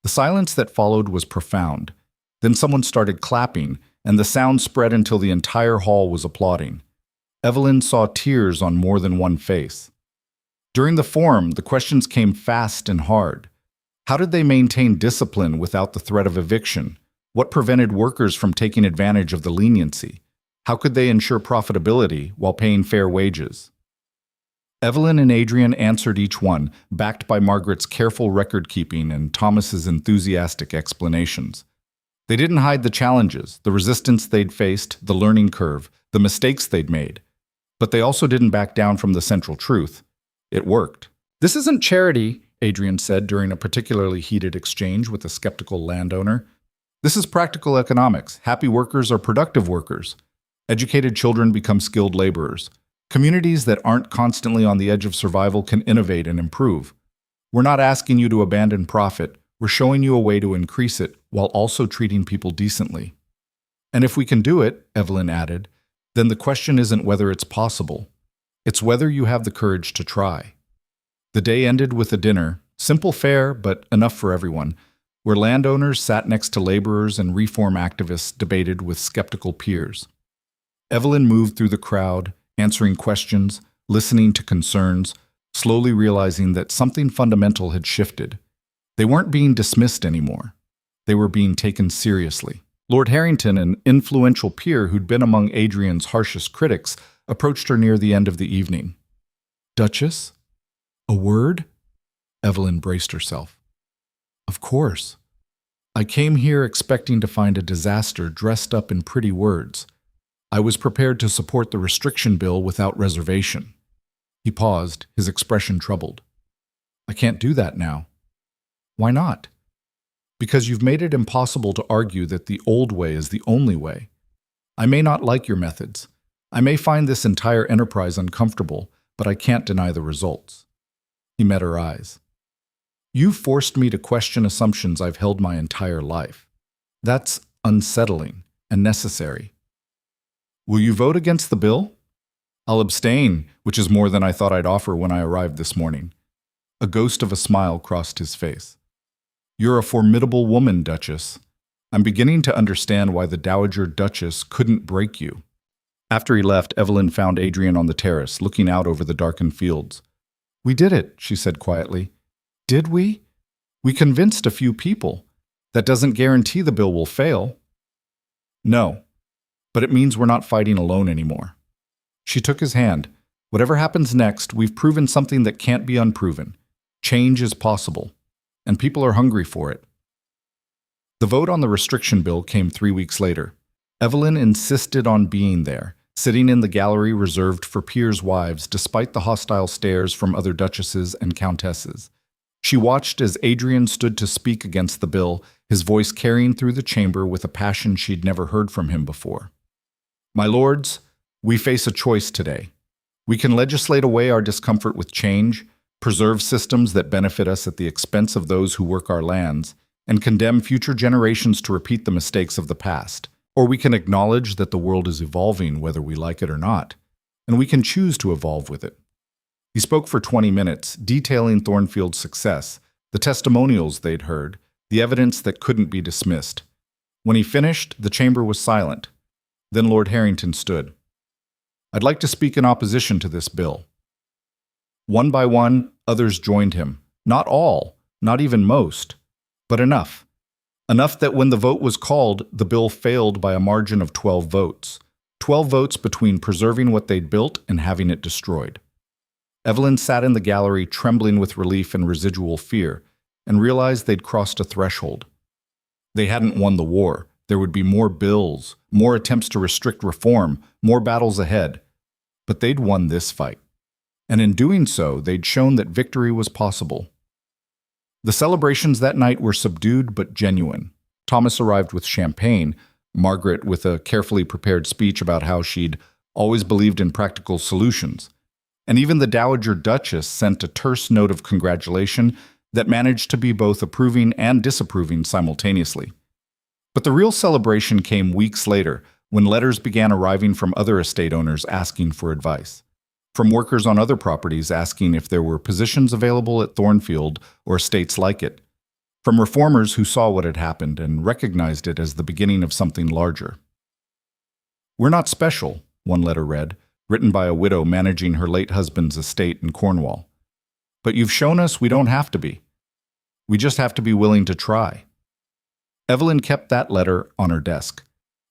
The silence that followed was profound. Then someone started clapping, and the sound spread until the entire hall was applauding. Evelyn saw tears on more than one face. During the forum, the questions came fast and hard. How did they maintain discipline without the threat of eviction? What prevented workers from taking advantage of the leniency? How could they ensure profitability while paying fair wages? Evelyn and Adrian answered each one, backed by Margaret's careful record-keeping and Thomas's enthusiastic explanations. They didn't hide the challenges, the resistance they'd faced, the learning curve, the mistakes they'd made. But they also didn't back down from the central truth. It worked. This isn't charity, Adrian said during a particularly heated exchange with a skeptical landowner. This is practical economics. Happy workers are productive workers. Educated children become skilled laborers. Communities that aren't constantly on the edge of survival can innovate and improve. We're not asking you to abandon profit. We're showing you a way to increase it while also treating people decently. And if we can do it, Evelyn added, then the question isn't whether it's possible. It's whether you have the courage to try. The day ended with a dinner, simple fare but enough for everyone, where landowners sat next to laborers and reform activists debated with skeptical peers. Evelyn moved through the crowd, answering questions, listening to concerns, slowly realizing that something fundamental had shifted. They weren't being dismissed anymore. They were being taken seriously. Lord Harrington, an influential peer who'd been among Adrian's harshest critics, approached her near the end of the evening. Duchess? A word? Evelyn braced herself. Of course. I came here expecting to find a disaster dressed up in pretty words. I was prepared to support the restriction bill without reservation. He paused, his expression troubled. I can't do that now. Why not? Because you've made it impossible to argue that the old way is the only way. I may not like your methods. I may find this entire enterprise uncomfortable, but I can't deny the results. He met her eyes. You forced me to question assumptions I've held my entire life. That's unsettling and necessary. Will you vote against the bill? I'll abstain, which is more than I thought I'd offer when I arrived this morning. A ghost of a smile crossed his face. You're a formidable woman, Duchess. I'm beginning to understand why the Dowager Duchess couldn't break you. After he left, Evelyn found Adrian on the terrace, looking out over the darkened fields. We did it, she said quietly. Did we? We convinced a few people. That doesn't guarantee the bill will fail. No, but it means we're not fighting alone anymore. She took his hand. Whatever happens next, we've proven something that can't be unproven. Change is possible, and people are hungry for it. The vote on the restriction bill came 3 weeks later. Evelyn insisted on being there, sitting in the gallery reserved for peers' wives despite the hostile stares from other duchesses and countesses. She watched as Adrian stood to speak against the bill, his voice carrying through the chamber with a passion she'd never heard from him before. My lords, we face a choice today. We can legislate away our discomfort with change, preserve systems that benefit us at the expense of those who work our lands, and condemn future generations to repeat the mistakes of the past. Or we can acknowledge that the world is evolving whether we like it or not, and we can choose to evolve with it. He spoke for 20 minutes, detailing Thornfield's success, the testimonials they'd heard, the evidence that couldn't be dismissed. When he finished, the chamber was silent. Then Lord Harrington stood. I'd like to speak in opposition to this bill. One by one, others joined him. Not all, not even most, but enough. Enough that when the vote was called, the bill failed by a margin of 12 votes. 12 votes between preserving what they'd built and having it destroyed. Evelyn sat in the gallery trembling with relief and residual fear, and realized they'd crossed a threshold. They hadn't won the war. There would be more bills, more attempts to restrict reform, more battles ahead. But they'd won this fight. And in doing so, they'd shown that victory was possible. The celebrations that night were subdued but genuine. Thomas arrived with champagne, Margaret with a carefully prepared speech about how she'd always believed in practical solutions. And even the Dowager Duchess sent a terse note of congratulation that managed to be both approving and disapproving simultaneously. But the real celebration came weeks later, when letters began arriving from other estate owners asking for advice. From workers on other properties asking if there were positions available at Thornfield or estates like it. From reformers who saw what had happened and recognized it as the beginning of something larger. We're not special, one letter read, written by a widow managing her late husband's estate in Cornwall. But you've shown us we don't have to be. We just have to be willing to try. Evelyn kept that letter on her desk,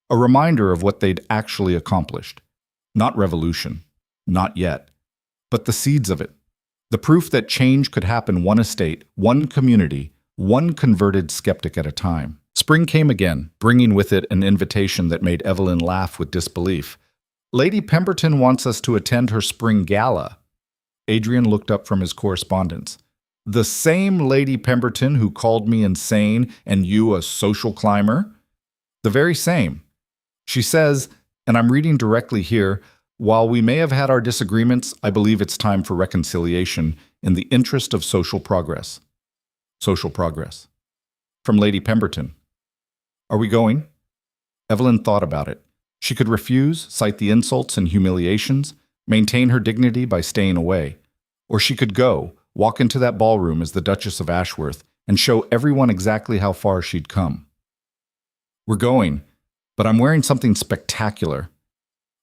a reminder of what they'd actually accomplished. Not revolution, not yet, but the seeds of it. The proof that change could happen one estate, one community, one converted skeptic at a time. Spring came again, bringing with it an invitation that made Evelyn laugh with disbelief. Lady Pemberton wants us to attend her spring gala. Adrian looked up from his correspondence. The same Lady Pemberton who called me insane and you a social climber? The very same. She says, and I'm reading directly here, while we may have had our disagreements, I believe it's time for reconciliation in the interest of social progress. Social progress. From Lady Pemberton. Are we going? Evelyn thought about it. She could refuse, cite the insults and humiliations, maintain her dignity by staying away. Or she could go, walk into that ballroom as the Duchess of Ashworth, and show everyone exactly how far she'd come. We're going, but I'm wearing something spectacular.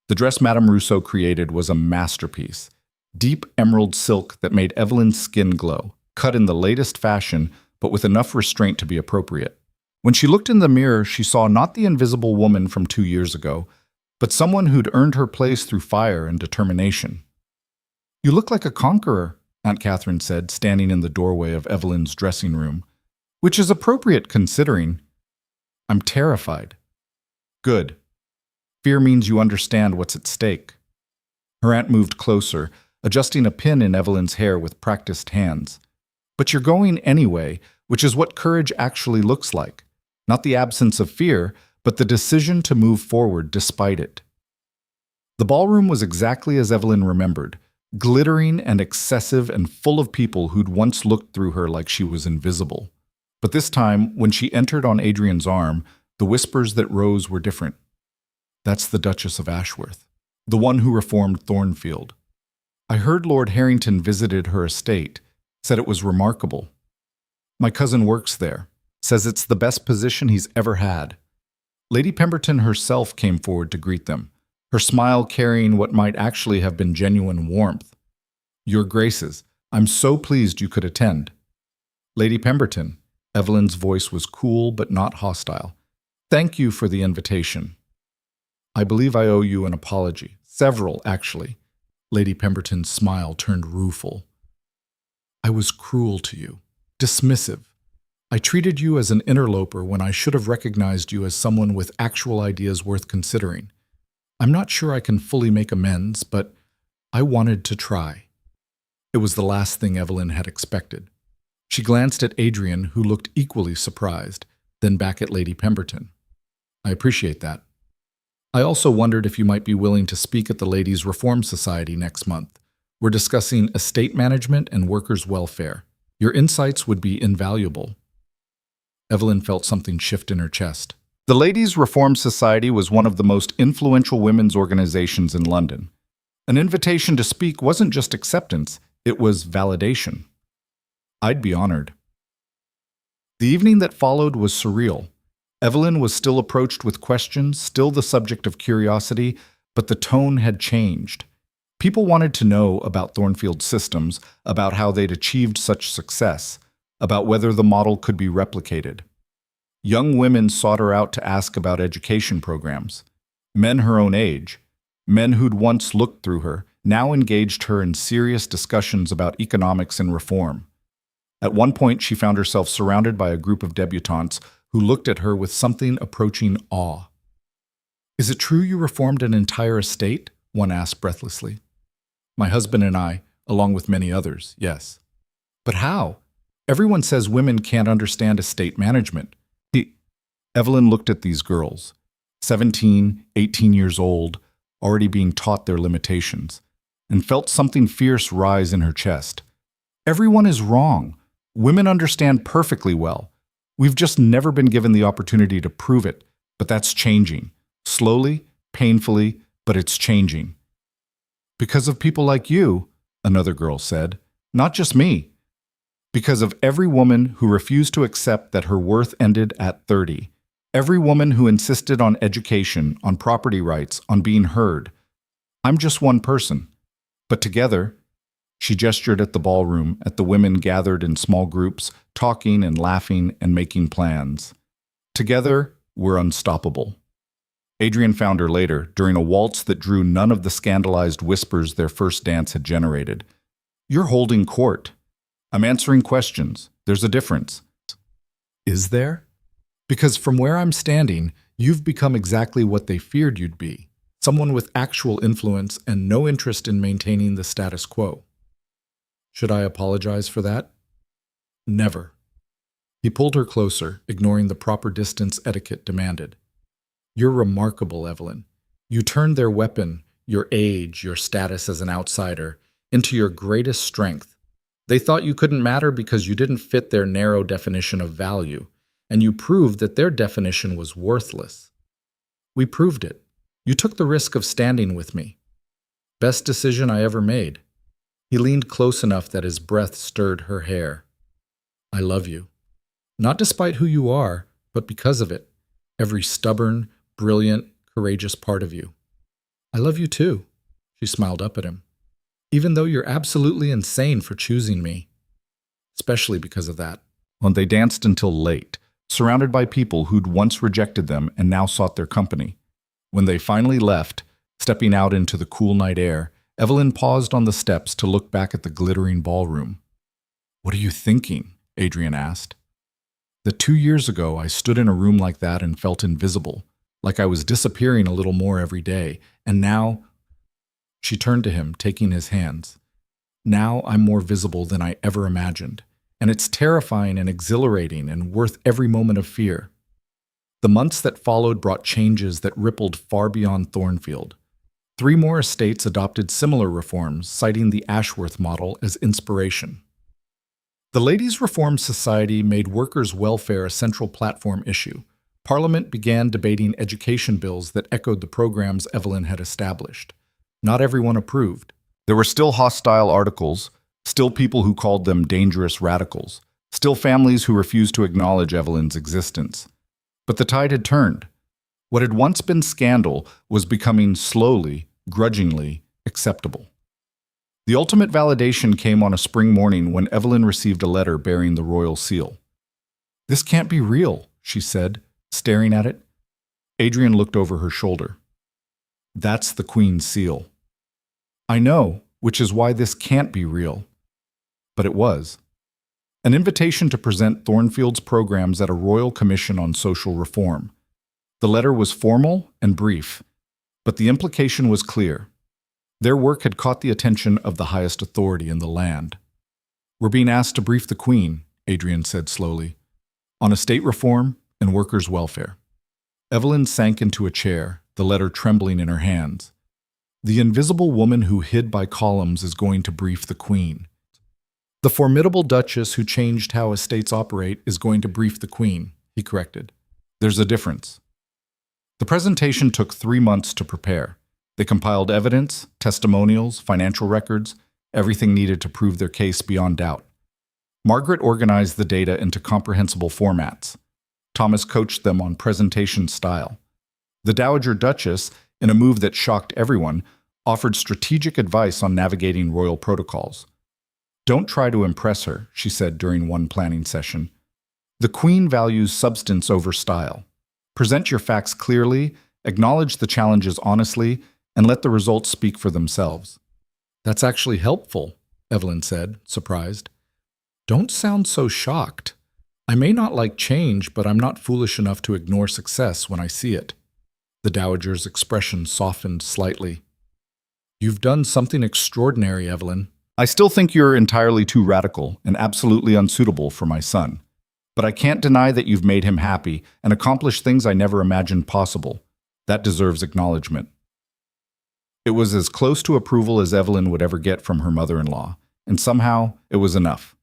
The dress Madame Rousseau created was a masterpiece. Deep emerald silk that made Evelyn's skin glow, cut in the latest fashion, but with enough restraint to be appropriate. When she looked in the mirror, she saw not the invisible woman from 2 years ago, but someone who'd earned her place through fire and determination. You look like a conqueror, Aunt Catherine said, standing in the doorway of Evelyn's dressing room, which is appropriate considering. I'm terrified. Good. Fear means you understand what's at stake. Her aunt moved closer, adjusting a pin in Evelyn's hair with practiced hands. But you're going anyway, which is what courage actually looks like. Not the absence of fear, but the decision to move forward despite it. The ballroom was exactly as Evelyn remembered, glittering and excessive and full of people who'd once looked through her like she was invisible. But this time, when she entered on Adrian's arm, the whispers that rose were different. That's the Duchess of Ashworth, the one who reformed Thornfield. I heard Lord Harrington visited her estate, said it was remarkable. My cousin works there, says it's the best position he's ever had. Lady Pemberton herself came forward to greet them, her smile carrying what might actually have been genuine warmth. Your Graces, I'm so pleased you could attend. Lady Pemberton, Evelyn's voice was cool but not hostile. Thank you for the invitation. I believe I owe you an apology. Several, actually. Lady Pemberton's smile turned rueful. I was cruel to you, dismissive. I treated you as an interloper when I should have recognized you as someone with actual ideas worth considering. I'm not sure I can fully make amends, but I wanted to try. It was the last thing Evelyn had expected. She glanced at Adrian, who looked equally surprised, then back at Lady Pemberton. I appreciate that. I also wondered if you might be willing to speak at the Ladies' Reform Society next month. We're discussing estate management and workers' welfare. Your insights would be invaluable. Evelyn felt something shift in her chest. The Ladies' Reform Society was one of the most influential women's organizations in London. An invitation to speak wasn't just acceptance, it was validation. I'd be honored. The evening that followed was surreal. Evelyn was still approached with questions, still the subject of curiosity, but the tone had changed. People wanted to know about Thornfield's systems, about how they'd achieved such success, about whether the model could be replicated. Young women sought her out to ask about education programs. Men her own age, men who'd once looked through her, now engaged her in serious discussions about economics and reform. At one point, she found herself surrounded by a group of debutantes who looked at her with something approaching awe. Is it true you reformed an entire estate? One asked breathlessly. My husband and I, along with many others, yes. But how? Everyone says women can't understand estate management. Evelyn looked at these girls, 17, 18 years old, already being taught their limitations, and felt something fierce rise in her chest. Everyone is wrong. Women understand perfectly well. We've just never been given the opportunity to prove it, but that's changing. Slowly, painfully, but it's changing. Because of people like you, another girl said, not just me. Because of every woman who refused to accept that her worth ended at 30. Every woman who insisted on education, on property rights, on being heard. I'm just one person. But together, she gestured at the ballroom, at the women gathered in small groups, talking and laughing and making plans. Together, we're unstoppable. Adrian found her later, during a waltz that drew none of the scandalized whispers their first dance had generated. You're holding court. I'm answering questions. There's a difference. Is there? Because from where I'm standing, you've become exactly what they feared you'd be. Someone with actual influence and no interest in maintaining the status quo. Should I apologize for that? Never. He pulled her closer, ignoring the proper distance etiquette demanded. You're remarkable, Evelyn. You turned their weapon, your age, your status as an outsider, into your greatest strength. They thought you couldn't matter because you didn't fit their narrow definition of value, and you proved that their definition was worthless. We proved it. You took the risk of standing with me. Best decision I ever made. He leaned close enough that his breath stirred her hair. I love you. Not despite who you are, but because of it. Every stubborn, brilliant, courageous part of you. I love you too. She smiled up at him. Even though you're absolutely insane for choosing me. Especially because of that. Well, they danced until late, surrounded by people who'd once rejected them and now sought their company. When they finally left, stepping out into the cool night air, Evelyn paused on the steps to look back at the glittering ballroom. What are you thinking? Adrian asked. That 2 years ago I stood in a room like that and felt invisible, like I was disappearing a little more every day, and now... She turned to him, taking his hands. Now I'm more visible than I ever imagined, and it's terrifying and exhilarating and worth every moment of fear. The months that followed brought changes that rippled far beyond Thornfield. 3 more estates adopted similar reforms, citing the Ashworth model as inspiration. The Ladies' Reform Society made workers' welfare a central platform issue. Parliament began debating education bills that echoed the programs Evelyn had established. Not everyone approved. There were still hostile articles, still people who called them dangerous radicals, still families who refused to acknowledge Evelyn's existence. But the tide had turned. What had once been scandal was becoming slowly, grudgingly, acceptable. The ultimate validation came on a spring morning when Evelyn received a letter bearing the royal seal. "This can't be real," she said, staring at it. Adrian looked over her shoulder. "That's the Queen's seal." "I know, which is why this can't be real." But it was. An invitation to present Thornfield's programs at a Royal Commission on Social Reform. The letter was formal and brief, but the implication was clear. Their work had caught the attention of the highest authority in the land. "We're being asked to brief the Queen," Adrian said slowly, "on estate reform and workers' welfare." Evelyn sank into a chair, the letter trembling in her hands. "The invisible woman who hid by columns is going to brief the Queen. The formidable Duchess who changed how estates operate is going to brief the Queen," he corrected. "There's a difference." The presentation took 3 months to prepare. They compiled evidence, testimonials, financial records, everything needed to prove their case beyond doubt. Margaret organized the data into comprehensible formats. Thomas coached them on presentation style. The Dowager Duchess, in a move that shocked everyone, offered strategic advice on navigating royal protocols. "Don't try to impress her," she said during one planning session. "The Queen values substance over style. Present your facts clearly, acknowledge the challenges honestly, and let the results speak for themselves." "That's actually helpful," Evelyn said, surprised. "Don't sound so shocked. I may not like change, but I'm not foolish enough to ignore success when I see it." The Dowager's expression softened slightly. "You've done something extraordinary, Evelyn." "I still think you're entirely too radical and absolutely unsuitable for my son. But I can't deny that you've made him happy and accomplished things I never imagined possible. That deserves acknowledgement." It was as close to approval as Evelyn would ever get from her mother-in-law, and somehow it was enough.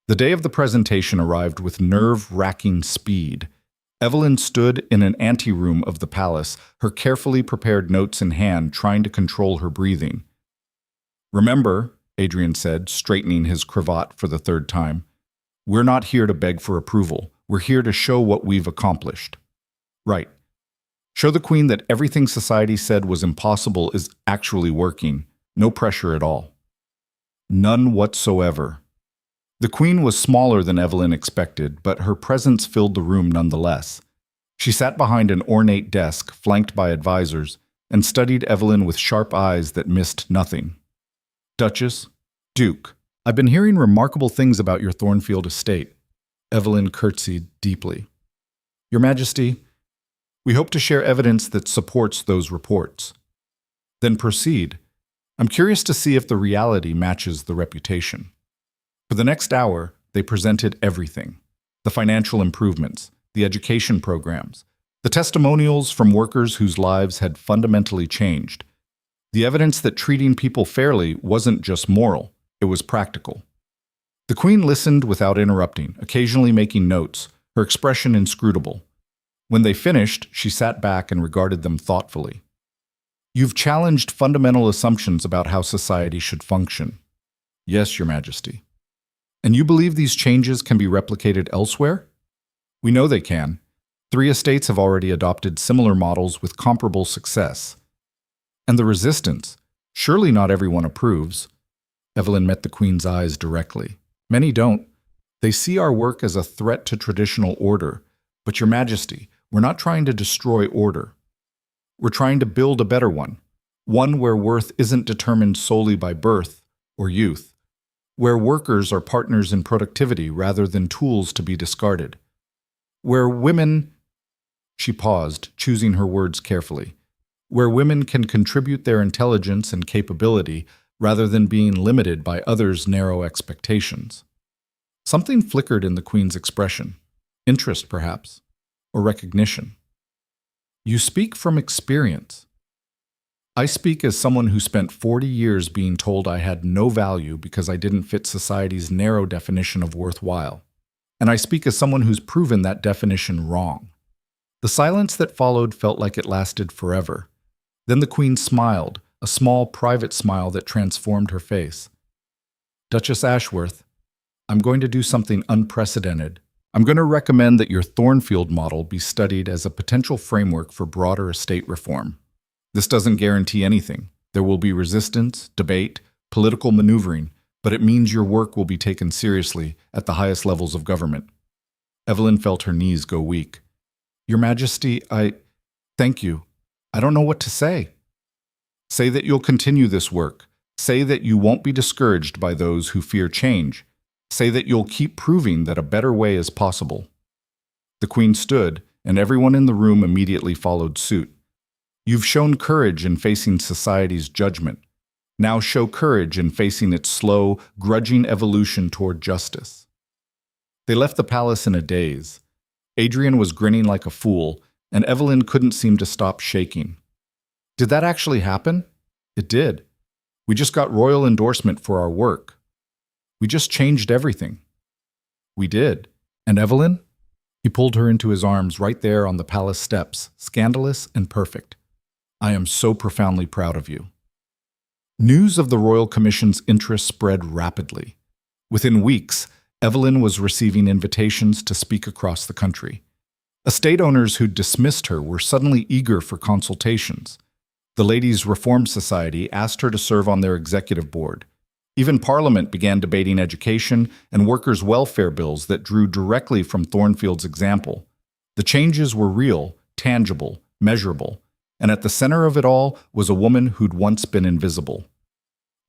The day of the presentation arrived with nerve-wracking speed. Evelyn stood in an anteroom of the palace, her carefully prepared notes in hand, trying to control her breathing. "Remember," Adrian said, straightening his cravat for the 3rd time, "we're not here to beg for approval. We're here to show what we've accomplished." "Right. Show the Queen that everything society said was impossible is actually working. No pressure at all." "None whatsoever." The Queen was smaller than Evelyn expected, but her presence filled the room nonetheless. She sat behind an ornate desk, flanked by advisors, and studied Evelyn with sharp eyes that missed nothing. "Duchess, Duke, I've been hearing remarkable things about your Thornfield estate." Evelyn curtsied deeply. "Your Majesty, we hope to share evidence that supports those reports." "Then proceed. I'm curious to see if the reality matches the reputation." For the next hour, they presented everything: the financial improvements, the education programs, the testimonials from workers whose lives had fundamentally changed, the evidence that treating people fairly wasn't just moral, it was practical. The Queen listened without interrupting, occasionally making notes, her expression inscrutable. When they finished, she sat back and regarded them thoughtfully. "You've challenged fundamental assumptions about how society should function." "Yes, Your Majesty." "And you believe these changes can be replicated elsewhere?" "We know they can. 3 estates have already adopted similar models with comparable success." "And the resistance? Surely not everyone approves." Evelyn met the Queen's eyes directly. "Many don't. They see our work as a threat to traditional order. But Your Majesty, we're not trying to destroy order. We're trying to build a better one where worth isn't determined solely by birth or youth, where workers are partners in productivity rather than tools to be discarded, where women—" She paused, choosing her words carefully. "Where women can contribute their intelligence and capability rather than being limited by others' narrow expectations. Something flickered in the Queen's expression. Interest, perhaps, or recognition. You speak from experience. I speak as someone who spent 40 years being told I had no value because I didn't fit society's narrow definition of worthwhile. And I speak as someone who's proven that definition wrong. The silence that followed felt like it lasted forever. Then the Queen smiled, a small, private smile that transformed her face. Duchess Ashworth, I'm going to do something unprecedented. I'm going to recommend that your Thornfield model be studied as a potential framework for broader estate reform. This doesn't guarantee anything. There will be resistance, debate, political maneuvering, but it means your work will be taken seriously at the highest levels of government. Evelyn felt her knees go weak. Your Majesty, thank you. I don't know what to say. Say that you'll continue this work. Say that you won't be discouraged by those who fear change. Say that you'll keep proving that a better way is possible. The Queen stood, and everyone in the room immediately followed suit. You've shown courage in facing society's judgment. Now show courage in facing its slow, grudging evolution toward justice. They left the palace in a daze. Adrian was grinning like a fool, and Evelyn couldn't seem to stop shaking. Did that actually happen? It did. We just got royal endorsement for our work. We just changed everything. We did. And Evelyn? He pulled her into his arms right there on the palace steps, scandalous and perfect. I am so profoundly proud of you. News of the Royal Commission's interest spread rapidly. Within weeks, Evelyn was receiving invitations to speak across the country. Estate owners who'd dismissed her were suddenly eager for consultations. The Ladies' Reform Society asked her to serve on their executive board. Even Parliament began debating education and workers' welfare bills that drew directly from Thornfield's example. The changes were real, tangible, measurable, and at the center of it all was a woman who'd once been invisible.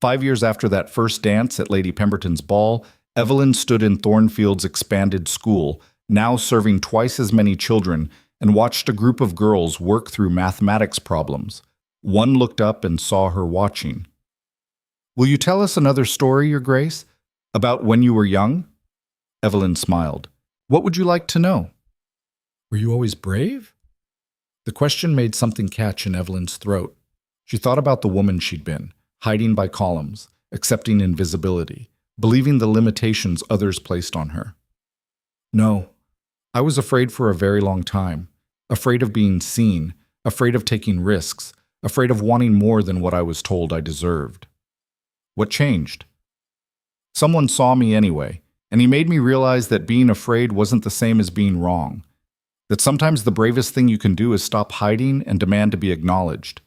5 years after that first dance at Lady Pemberton's ball, Evelyn stood in Thornfield's expanded school, now serving twice as many children, and watched a group of girls work through mathematics problems. One looked up and saw her watching. Will you tell us another story, Your Grace? About when you were young? Evelyn smiled. What would you like to know? Were you always brave? The question made something catch in Evelyn's throat. She thought about the woman she'd been, hiding by columns, accepting invisibility, believing the limitations others placed on her. No, I was afraid for a very long time, afraid of being seen, afraid of taking risks, afraid of wanting more than what I was told I deserved. What changed? Someone saw me anyway, and he made me realize that being afraid wasn't the same as being wrong. That sometimes the bravest thing you can do is stop hiding and demand to be acknowledged.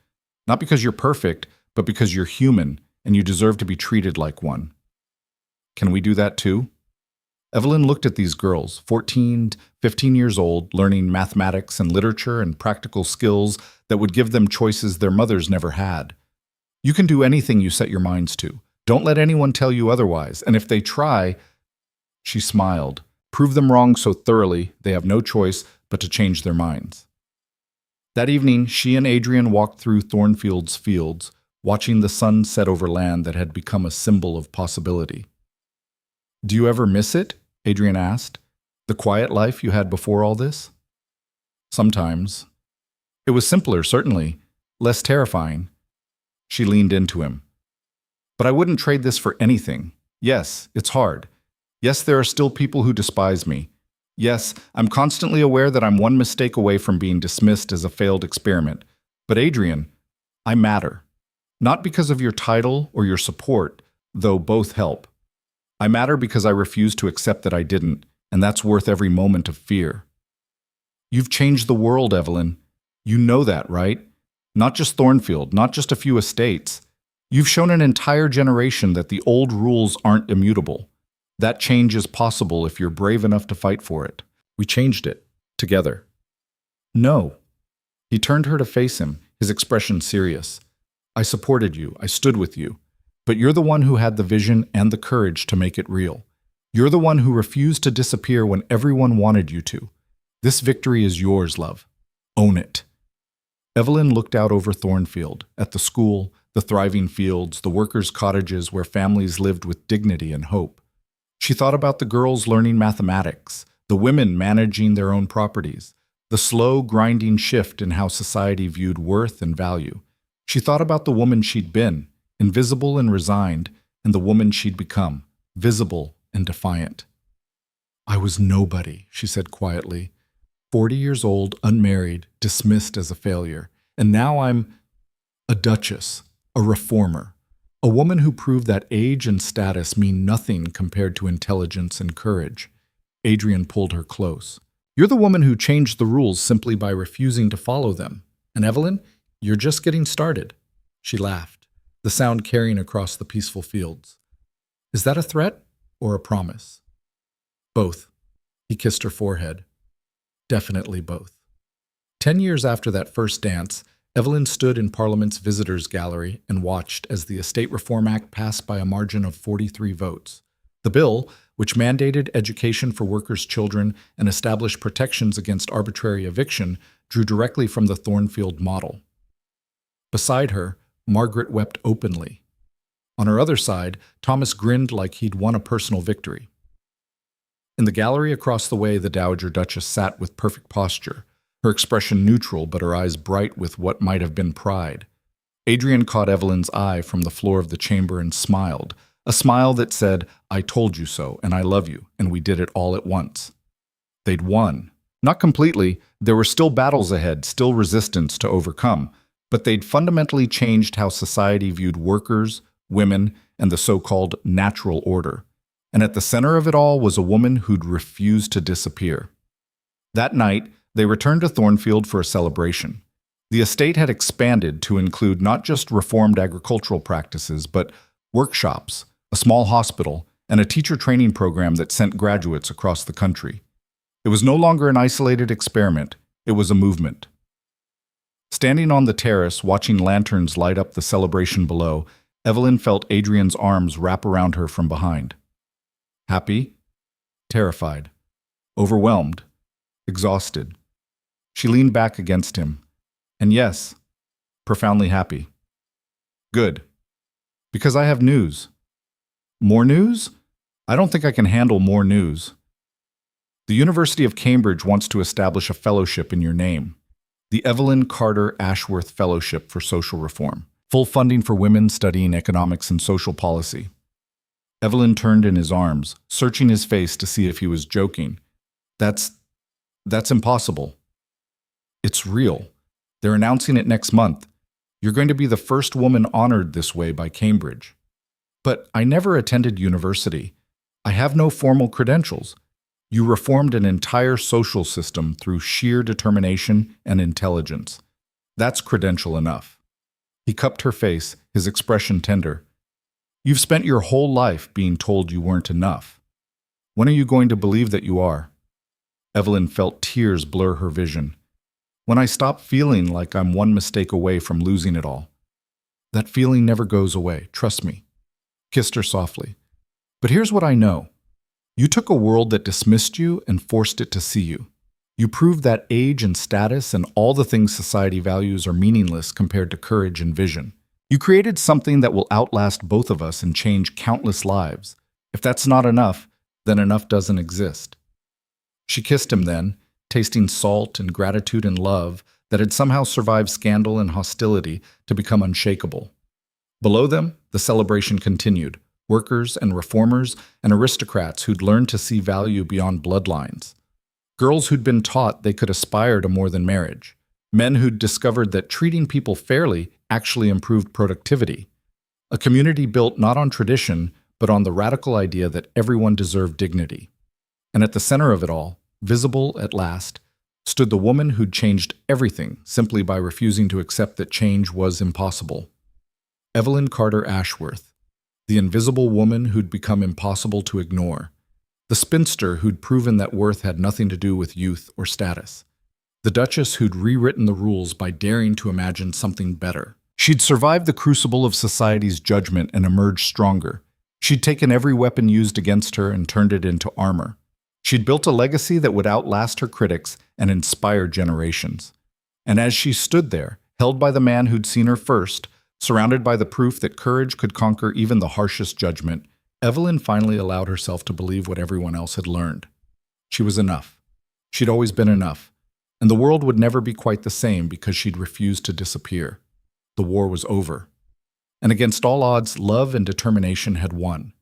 Not because you're perfect, but because you're human and you deserve to be treated like one. Can we do that too? Evelyn looked at these girls, 14, 15 years old, learning mathematics and literature and practical skills that would give them choices their mothers never had. You can do anything you set your minds to. Don't let anyone tell you otherwise, and if they try, she smiled, prove them wrong so thoroughly they have no choice but to change their minds. That evening, she and Adrian walked through Thornfield's fields, watching the sun set over land that had become a symbol of possibility. Do you ever miss it? Adrian asked. The quiet life you had before all this? Sometimes. It was simpler, certainly, less terrifying. She leaned into him. But I wouldn't trade this for anything. Yes, it's hard. Yes, there are still people who despise me. Yes, I'm constantly aware that I'm one mistake away from being dismissed as a failed experiment. But Adrian, I matter. Not because of your title or your support, though both help. I matter because I refuse to accept that I didn't, and that's worth every moment of fear. You've changed the world, Evelyn. You know that, right? Not just Thornfield, not just a few estates. You've shown an entire generation that the old rules aren't immutable. That change is possible if you're brave enough to fight for it. We changed it, together. No. He turned her to face him, his expression serious. I supported you, I stood with you. But you're the one who had the vision and the courage to make it real. You're the one who refused to disappear when everyone wanted you to. This victory is yours, love. Own it. Evelyn looked out over Thornfield, at the school, The thriving fields, the workers' cottages where families lived with dignity and hope. She thought about the girls learning mathematics, the women managing their own properties, the slow, grinding shift in how society viewed worth and value. She thought about the woman she'd been, invisible and resigned, and the woman she'd become, visible and defiant. "I was nobody," she said quietly. 40 years old, unmarried, dismissed as a failure. And now I'm a duchess, a reformer, a woman who proved that age and status mean nothing compared to intelligence and courage. Adrian pulled her close. "You're the woman who changed the rules simply by refusing to follow them. And Evelyn, you're just getting started." She laughed, the sound carrying across the peaceful fields. "Is that a threat or a promise?" "Both." He kissed her forehead. "Definitely both." 10 years after that first dance, Evelyn stood in Parliament's Visitors' Gallery and watched as the Estate Reform Act passed by a margin of 43 votes. The bill, which mandated education for workers' children and established protections against arbitrary eviction, drew directly from the Thornfield model. Beside her, Margaret wept openly. On her other side, Thomas grinned like he'd won a personal victory. In the gallery across the way, the Dowager Duchess sat with perfect posture, her expression neutral but her eyes bright with what might have been pride. Adrian caught Evelyn's eye from the floor of the chamber and smiled, a smile that said, "I told you so, and I love you, and we did it all at once." They'd won. Not completely, there were still battles ahead, still resistance to overcome, but they'd fundamentally changed how society viewed workers, women, and the so-called natural order. And at the center of it all was a woman who'd refused to disappear. That night, they returned to Thornfield for a celebration. The estate had expanded to include not just reformed agricultural practices, but workshops, a small hospital, and a teacher training program that sent graduates across the country. It was no longer an isolated experiment, it was a movement. Standing on the terrace, watching lanterns light up the celebration below, Evelyn felt Adrian's arms wrap around her from behind. Happy, terrified, overwhelmed, exhausted. She leaned back against him. And yes, profoundly happy. Good. Because I have news. More news? I don't think I can handle more news. The University of Cambridge wants to establish a fellowship in your name. The Evelyn Carter Ashworth Fellowship for Social Reform. Full funding for women studying economics and social policy. Evelyn turned in his arms, searching his face to see if he was joking. That's impossible. It's real. They're announcing it next month. You're going to be the first woman honored this way by Cambridge. But I never attended university. I have no formal credentials. You reformed an entire social system through sheer determination and intelligence. That's credential enough. He cupped her face, his expression tender. You've spent your whole life being told you weren't enough. When are you going to believe that you are? Evelyn felt tears blur her vision. When I stop feeling like I'm one mistake away from losing it all. That feeling never goes away, trust me. Kissed her softly. But here's what I know. You took a world that dismissed you and forced it to see you. You proved that age and status and all the things society values are meaningless compared to courage and vision. You created something that will outlast both of us and change countless lives. If that's not enough, then enough doesn't exist. She kissed him then, tasting salt and gratitude and love that had somehow survived scandal and hostility to become unshakable. Below them, the celebration continued. Workers and reformers and aristocrats who'd learned to see value beyond bloodlines. Girls who'd been taught they could aspire to more than marriage. Men who'd discovered that treating people fairly actually improved productivity. A community built not on tradition, but on the radical idea that everyone deserved dignity. And at the center of it all, visible at last, stood the woman who'd changed everything simply by refusing to accept that change was impossible. Evelyn Carter Ashworth, the invisible woman who'd become impossible to ignore. The spinster who'd proven that worth had nothing to do with youth or status. The duchess who'd rewritten the rules by daring to imagine something better. She'd survived the crucible of society's judgment and emerged stronger. She'd taken every weapon used against her and turned it into armor. She'd built a legacy that would outlast her critics and inspire generations. And as she stood there, held by the man who'd seen her first, Surrounded by the proof that courage could conquer even the harshest judgment, Evelyn finally allowed herself to believe what everyone else had learned. She was enough. She'd always been enough, and the world would never be quite the same because she'd refused to disappear. The war was over. And against all odds, love and determination had won.